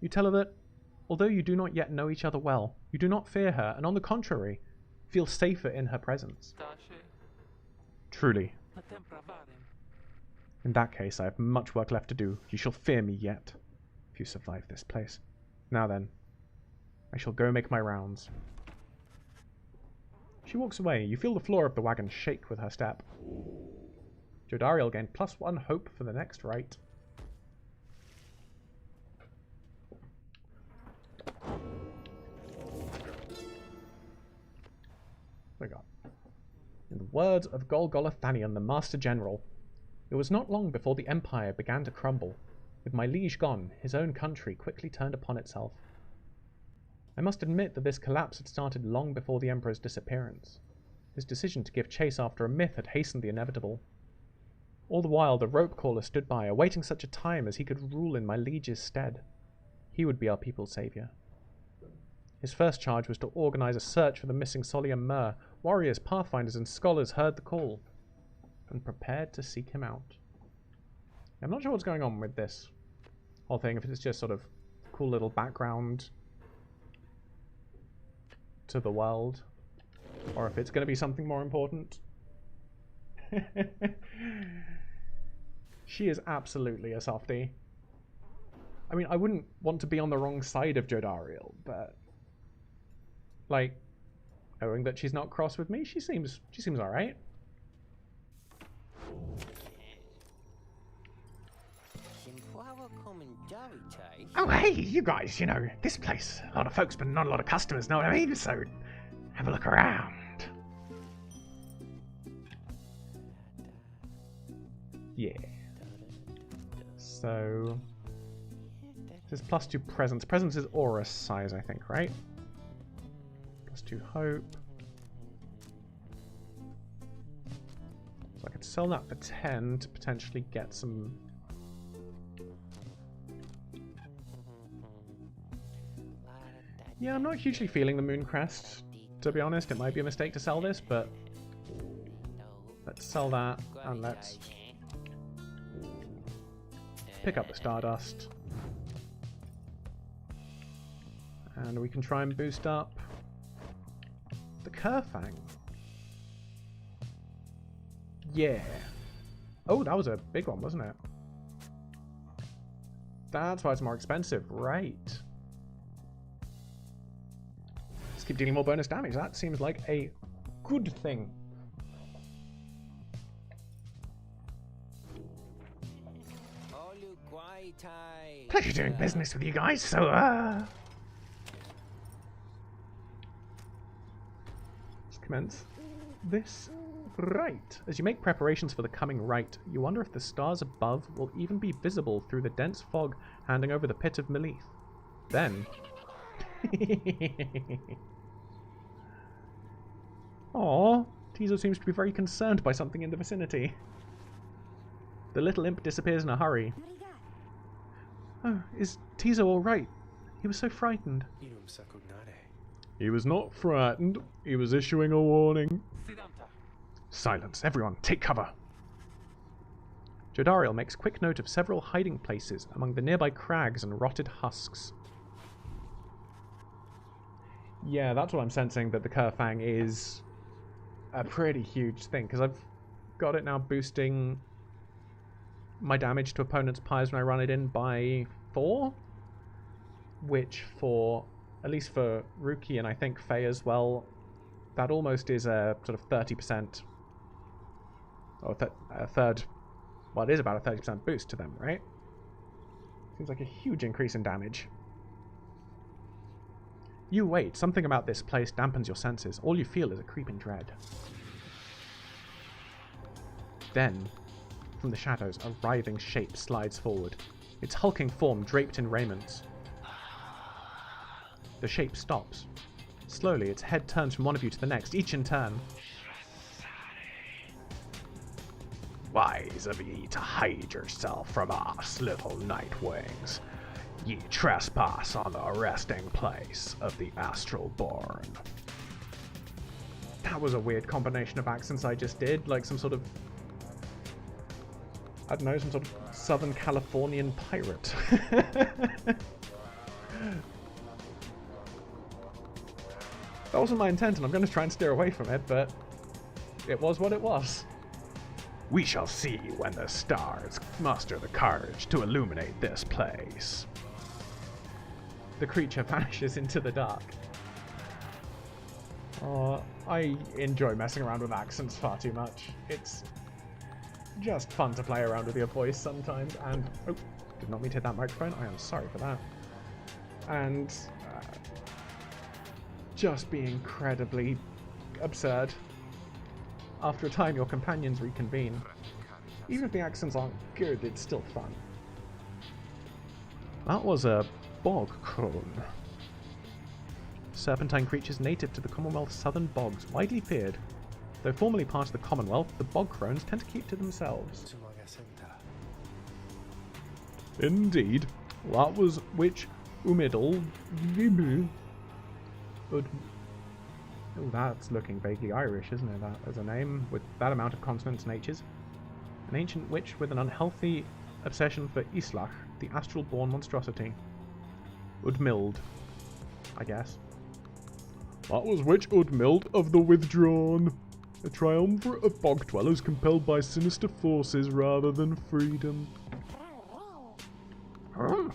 S1: You tell her that, although you do not yet know each other well, you do not fear her, and on the contrary, feel safer in her presence. Truly. In that case, I have much work left to do. You shall fear me yet, if you survive this place. Now then, I shall go make my rounds. She walks away. You feel the floor of the wagon shake with her step. Jodariel gained +1 hope for the next right. We got. In the words of Golgolothanion, the Master General, it was not long before the Empire began to crumble. With my liege gone, his own country quickly turned upon itself. I must admit that this collapse had started long before the Emperor's disappearance. His decision to give chase after a myth had hastened the inevitable. All the while, the rope caller stood by, awaiting such a time as he could rule in my liege's stead. He would be our people's saviour. His first charge was to organise a search for the missing Solium Mur. Warriors, pathfinders, and scholars heard the call and prepared to seek him out. I'm not sure what's going on with this whole thing, if it's just sort of cool little background to the world. Or if it's going to be something more important. She is absolutely a softie. I mean, I wouldn't want to be on the wrong side of Jodariel, but like, knowing that she's not cross with me, she seems alright.
S3: Oh, hey, you guys, you know, this place, a lot of folks, but not a lot of customers, know what I mean? So, have a look around.
S1: Yeah. So, this is +2 presence. Presence is aura size, I think, right? +2 hope. So I could sell that for 10 to potentially get some. Yeah, I'm not hugely feeling the moon crest, to be honest. It might be a mistake to sell this, but let's sell that and let's pick up the Stardust. And we can try and boost up the Kerfang. Yeah. Oh, that was a big one, wasn't it? That's why it's more expensive, right? Let's keep dealing more bonus damage. That seems like a good thing.
S3: Pleasure doing business with you guys, so,
S1: Let's commence this right. As you make preparations for the coming rite, you wonder if the stars above will even be visible through the dense fog handing over the pit of Melith. Then... Aww, Tizo seems to be very concerned by something in the vicinity. The little imp disappears in a hurry. Oh, is Tizo alright? He was so frightened. He was not frightened. He was issuing a warning.
S3: silence, everyone, take cover.
S1: Jodariel makes quick note of several hiding places among the nearby crags and rotted husks. Yeah, that's what I'm sensing, that the Kerfang is a pretty huge thing, because I've got it now boosting my damage to opponents' pyres when I run it in by 4, which for, at least for Ruki and I think Faye as well, that almost is a sort of 30%, or a third, well, it is about a 30% boost to them, right? Seems like a huge increase in damage. You wait, something about this place dampens your senses. All you feel is a creeping dread. Then, from the shadows, a writhing shape slides forward, its hulking form draped in raiments. The shape stops. Slowly, its head turns from one of you to the next, each in turn.
S3: Wise of ye to hide yourself from us, little Nightwings. Ye trespass on the resting place of the Astral Born.
S1: That was a weird combination of accents I just did, like some sort of, I don't know, some sort of Southern Californian pirate. That wasn't my intent, and I'm going to try and steer away from it, but it was what it was.
S3: We shall see when the stars muster the courage to illuminate this place.
S1: The creature vanishes into the dark. I enjoy messing around with accents far too much. It's just fun to play around with your voice sometimes, and... Oh, did not mean to hit that microphone. I am sorry for that. And... just be incredibly absurd. After a time, your companions reconvene. Even if the accents aren't good, it's still fun. That was a bog crone. Serpentine creatures native to the Commonwealth's southern bogs, widely feared. Though formerly part of the Commonwealth, the bog crones tend to keep to themselves. Indeed. That was which Umidal... Oh, that's looking vaguely Irish, isn't it, that as a name, with that amount of consonants and H's? An ancient witch with an unhealthy obsession for Islach, the astral-born monstrosity. Udmild, I guess.
S3: That was Witch Udmild of the Withdrawn. A triumvirate of bog dwellers compelled by sinister forces rather than freedom.
S1: Huh?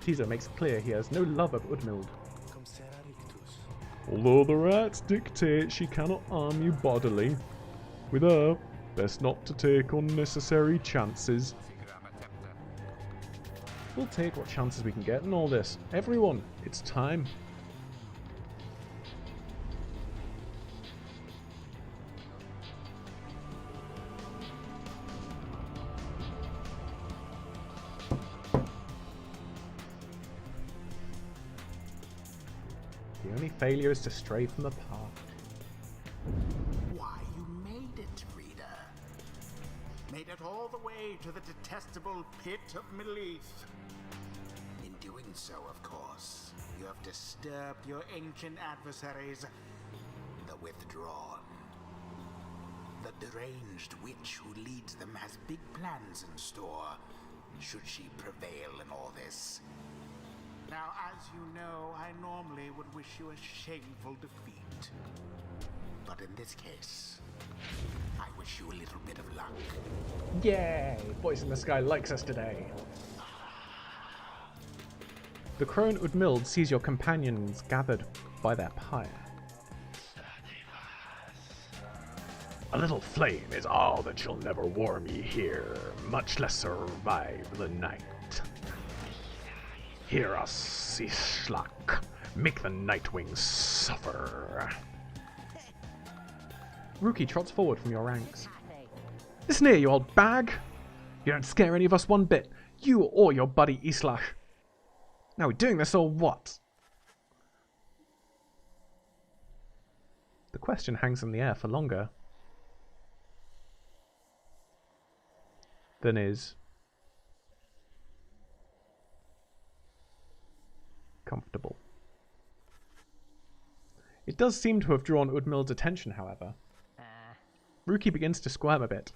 S1: Teaser makes it clear he has no love of Udmild.
S3: Although the rats dictate she cannot harm you bodily, with her, best not to take unnecessary chances.
S1: We'll take what chances we can get in all this. Everyone, it's time. The only failure is to stray from the path.
S2: Why, you made it, reader. Made it all the way to the detestable pit of Mileith. In doing so, of course, you have disturbed your ancient adversaries, the Withdrawn. The deranged witch who leads them has big plans in store, should she prevail in all this. Now, as you know, I normally would wish you a shameful defeat. But in this case, I wish you a little bit of luck.
S1: Yay! Voice in the Sky likes us today. The crone Udmild sees your companions gathered by their pyre.
S3: A little flame is all that shall never warm ye here, much less survive the night. Hear us, Islak, make the Nightwings suffer.
S1: Rookie trots forward from your ranks. Listen here, you old bag! You don't scare any of us one bit, you or your buddy Islak. Now we're doing this or what? The question hangs in the air for longer than is comfortable. It does seem to have drawn Udmild's attention, however. Rookie begins to squirm a bit.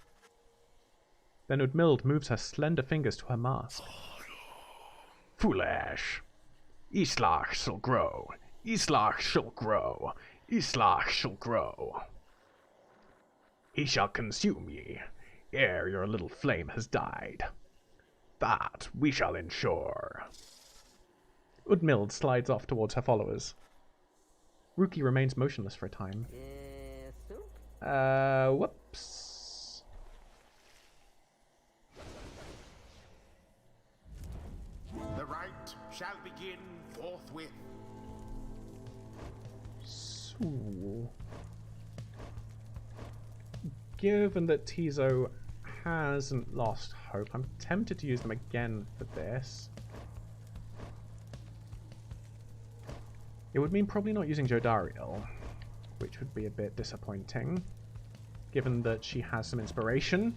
S1: Then Udmild moves her slender fingers to her mask.
S3: Foolish. Islak shall grow. Islak shall grow. Islak shall grow. He shall consume ye, ere your little flame has died. That we shall ensure.
S1: Udmild slides off towards her followers. Rookie remains motionless for a time. Whoops.
S2: The rite shall begin forthwith.
S1: So, given that Tizo hasn't lost hope, I'm tempted to use them again for this. It would mean probably not using Jodariel, which would be a bit disappointing, given that she has some inspiration.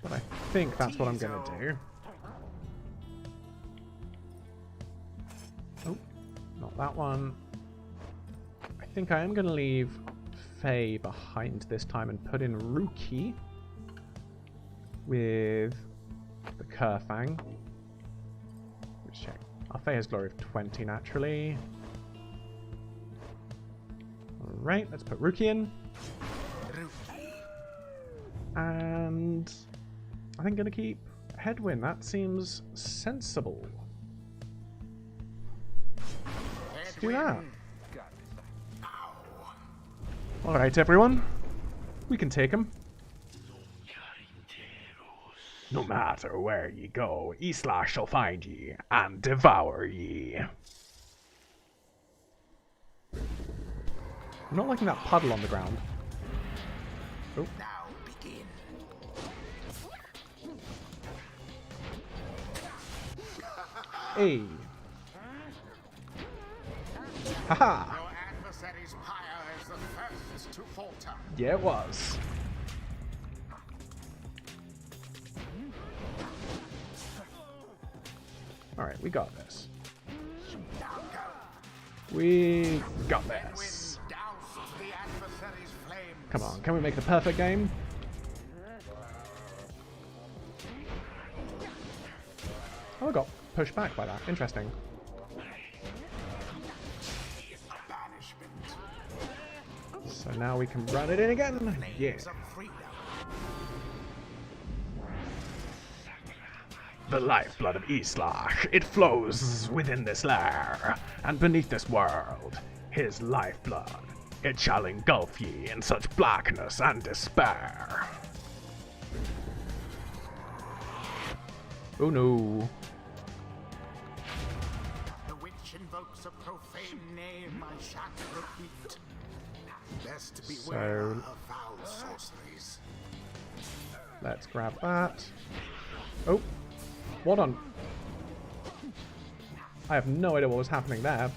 S1: But I think that's what I'm going to do. Oh, not that one. I think I am going to leave Faye behind this time and put in Rookie with the Kerfang. Let's check. Our Faye has Glory of 20 naturally. Alright, let's put Rookie in. And I think I'm going to keep Headwind. That seems sensible. Let's do that. Alright, everyone. We can take him.
S3: No matter where ye go, Islak shall find ye and devour ye.
S1: I'm not liking that puddle on the ground. Oh.
S2: Now begin.
S1: Hey. Haha.
S2: Your adversary's pyre is the first to falter.
S1: Yeah, it was. Alright, we got this.
S2: Now go.
S1: We got
S2: Headwind
S1: this.
S2: doused the adversary's flames.
S1: Come on, can we make the perfect game? Oh, I got pushed back by that. Interesting. So now we can run it in again. Yeah.
S3: The lifeblood of Islach, it flows within this lair, and beneath this world, his lifeblood, it shall engulf ye in such blackness and despair.
S1: Oh no.
S2: The witch invokes a profane name I shan't repeat. Best beware of foul sorceries.
S1: Let's grab that. Oh. What on? I have no idea what was happening there.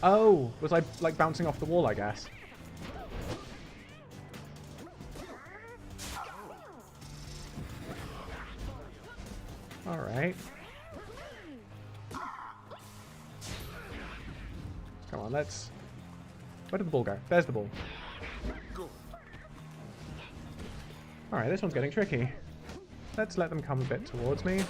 S1: Oh, was I like bouncing off the wall, I guess? Alright. Come on, let's... Where did the ball go? There's the ball. Alright, this one's getting tricky. Let's let them come a bit towards me.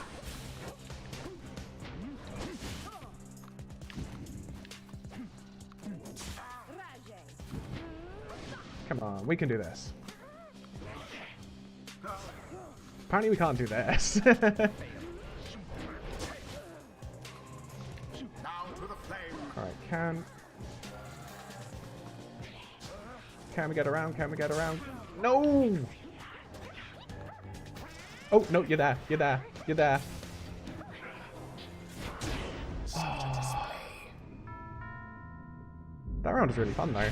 S1: Come on, we can do this. Apparently we can't do this. Alright, can we get around? Can we get around? No! Oh, no, you're there. You're there. You're there. Oh. That round was really fun, though.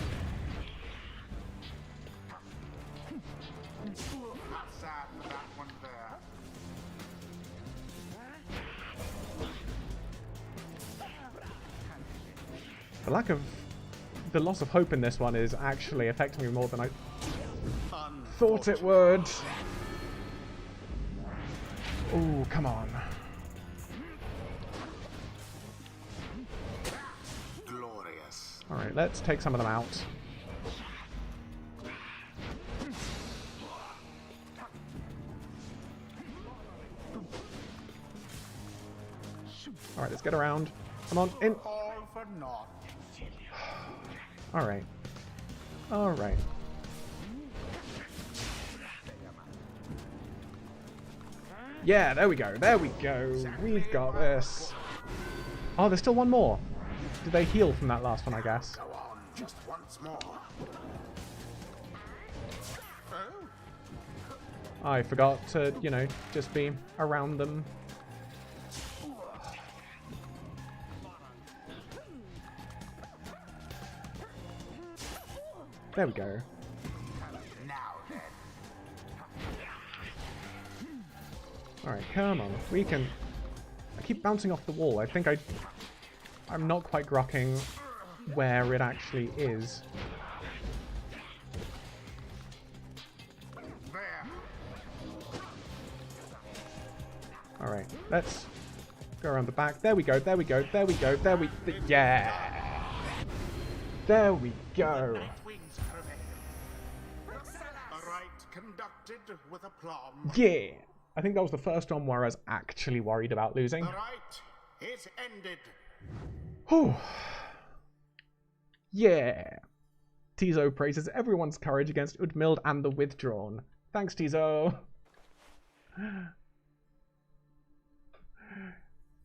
S1: The loss of hope in this one is actually affecting me more than I thought it would. Oh, come on.
S2: Glorious.
S1: Alright, let's take some of them out. Alright, let's get around. Come on, in.
S2: All for naught.
S1: Alright. Alright. Yeah, there we go. There we go. We've got this. Oh, there's still one more. Did they heal from that last one, I guess?
S2: Go on, just once more.
S1: I forgot to, you know, just be around them. There we go.
S2: Now then.
S1: Alright, come on. We can... I keep bouncing off the wall. I think I'm not quite grokking where it actually is.
S2: There.
S1: Alright, let's go around the back. There we go, there we go, there we go, there we... Yeah! There we go!
S2: Conducted with aplomb.
S1: Yeah! I think that was the first one where I was actually worried about losing.
S2: The rite is ended.
S1: Whew. Yeah! Tizo praises everyone's courage against Udmild and the Withdrawn. Thanks, Tizo!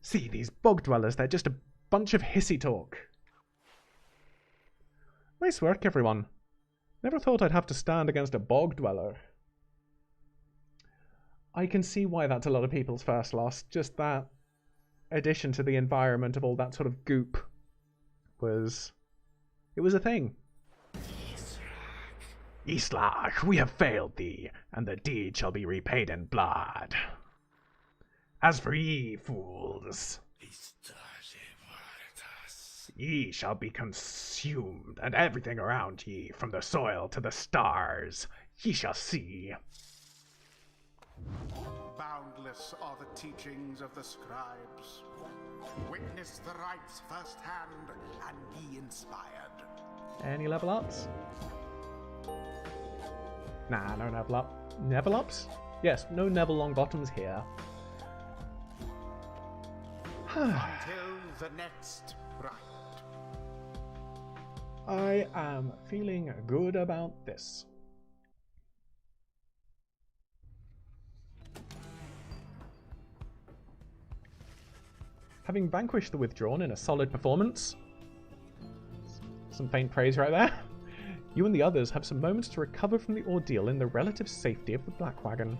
S1: See, these bog dwellers, they're just a bunch of hissy talk. Nice work, everyone. Never thought I'd have to stand against a bog dweller. I can see why that's a lot of people's first loss. Just that addition to the environment of all that sort of goop was... It was a thing.
S3: Islach, we have failed thee, and the deed shall be repaid in blood. As for ye, fools, ye shall be consumed, and everything around ye, from the soil to the stars, ye shall see.
S2: Boundless are the teachings of the scribes. Witness the rites firsthand, and be inspired.
S1: Any level ups? Nah, no level up. Level ups? Yes, no Neville Longbottoms here.
S2: Until the next rite.
S1: I am feeling good about this. Having vanquished the Withdrawn in a solid performance, some faint praise right there, you and the others have some moments to recover from the ordeal in the relative safety of the Black Wagon.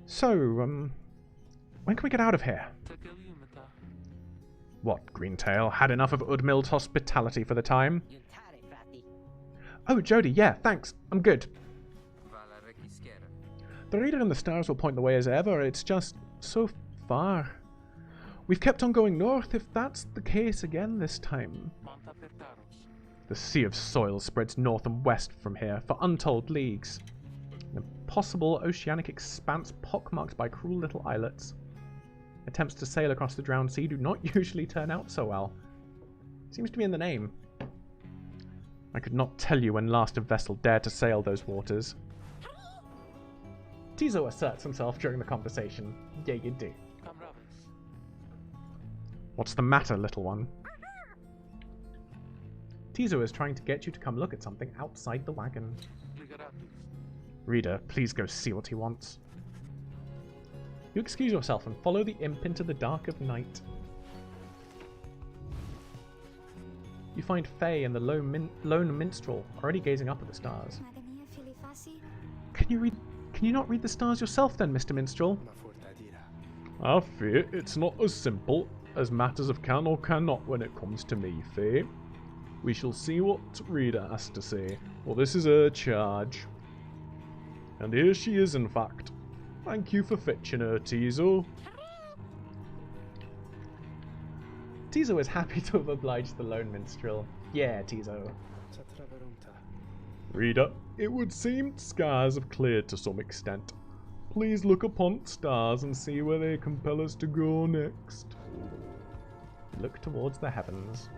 S1: So, when can we get out of here? What, Greentail? Had enough of Udmild's hospitality for the time? Oh, Jody, yeah, thanks. I'm good. The reader and the stars will point the way as ever. It's just so far. We've kept on going north, if that's the case again this time. The sea of soil spreads north and west from here for untold leagues. An impossible oceanic expanse pockmarked by cruel little islets. Attempts to sail across the drowned sea do not usually turn out so well. Seems to be in the name. I could not tell you when last a vessel dared to sail those waters. Tizo asserts himself during the conversation. Yeah, you do. What's the matter, little one? Tizo is trying to get you to come look at something outside the wagon. Reader, please go see what he wants. You excuse yourself and follow the imp into the dark of night. You find Faye and the lone minstrel already gazing up at the stars. Can you not read the stars yourself then, Mr. Minstrel?
S3: I fear it's not as simple as matters of can or cannot when it comes to me, Faye. We shall see what Reader has to say, for this is her charge. And here she is, in fact. Thank you for fetching her, Tizo.
S1: Tizo is happy to have obliged the lone minstrel. Yeah, Tizo.
S3: Reader, it would seem skies have cleared to some extent. Please look upon stars and see where they compel us to go next.
S1: Look towards the heavens.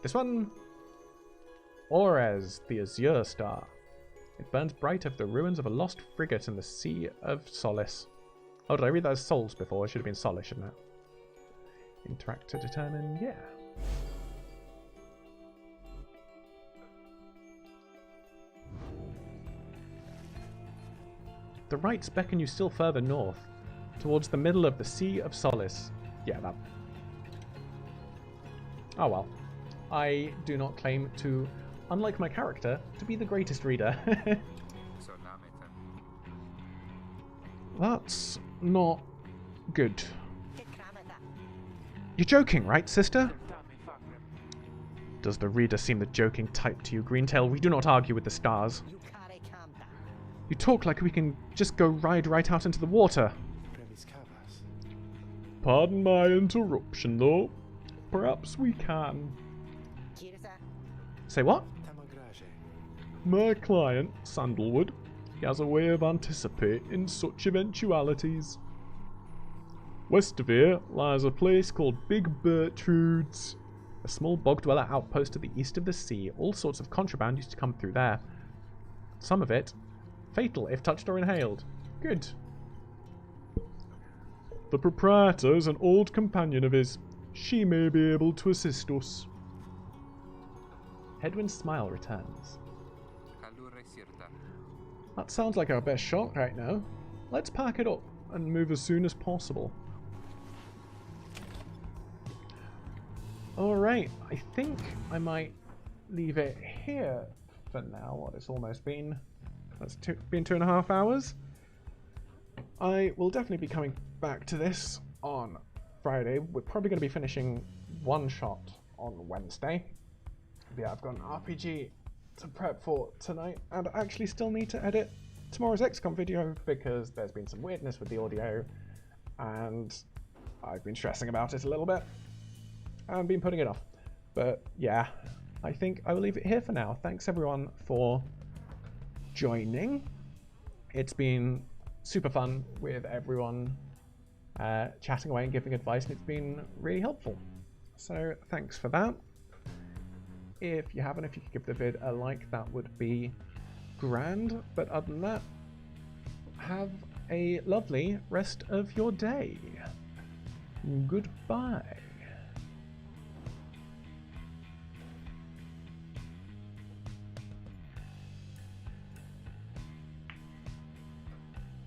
S1: This one, Ores, the Azure Star. It burns bright over the ruins of a lost frigate in the Sea of Solace. Oh, did I read that as Souls before? It should have been Solace, shouldn't it? Interact to determine, yeah. The rights beckon you still further north, towards the middle of the Sea of Solace. Yeah, that. Oh well. I do not claim to, unlike my character, to be the greatest reader. That's not good. You're joking, right, sister? Does the reader seem the joking type to you, Greentail? We do not argue with the stars. You talk like we can just go ride right out into the water.
S3: Pardon my interruption, though. Perhaps we can.
S1: Say what?
S3: My client, Sandalwood, he has a way of anticipating such eventualities. West of here lies a place called Big Bertrude's.
S1: A small bog-dweller outpost to the east of the sea. All sorts of contraband used to come through there. Some of it fatal if touched or inhaled. Good.
S3: The proprietor is an old companion of his. She may be able to assist us.
S1: Hedwin's smile returns. That sounds like our best shot right now. Let's pack it up and move as soon as possible. Alright, I think I might leave it here for now. What, it's almost been... That's been 2.5 hours. I will definitely be coming back to this on Friday. We're probably going to be finishing one shot on Wednesday. But yeah, I've got an RPG to prep for tonight, and I actually still need to edit tomorrow's XCOM video because there's been some weirdness with the audio, and I've been stressing about it a little bit and been putting it off. But yeah, I think I will leave it here for now. Thanks everyone for joining. It's been super fun with everyone chatting away and giving advice, and it's been really helpful. So thanks for that. If you haven't, if you could give the vid a like, that would be grand. But other than that, have a lovely rest of your day. Goodbye.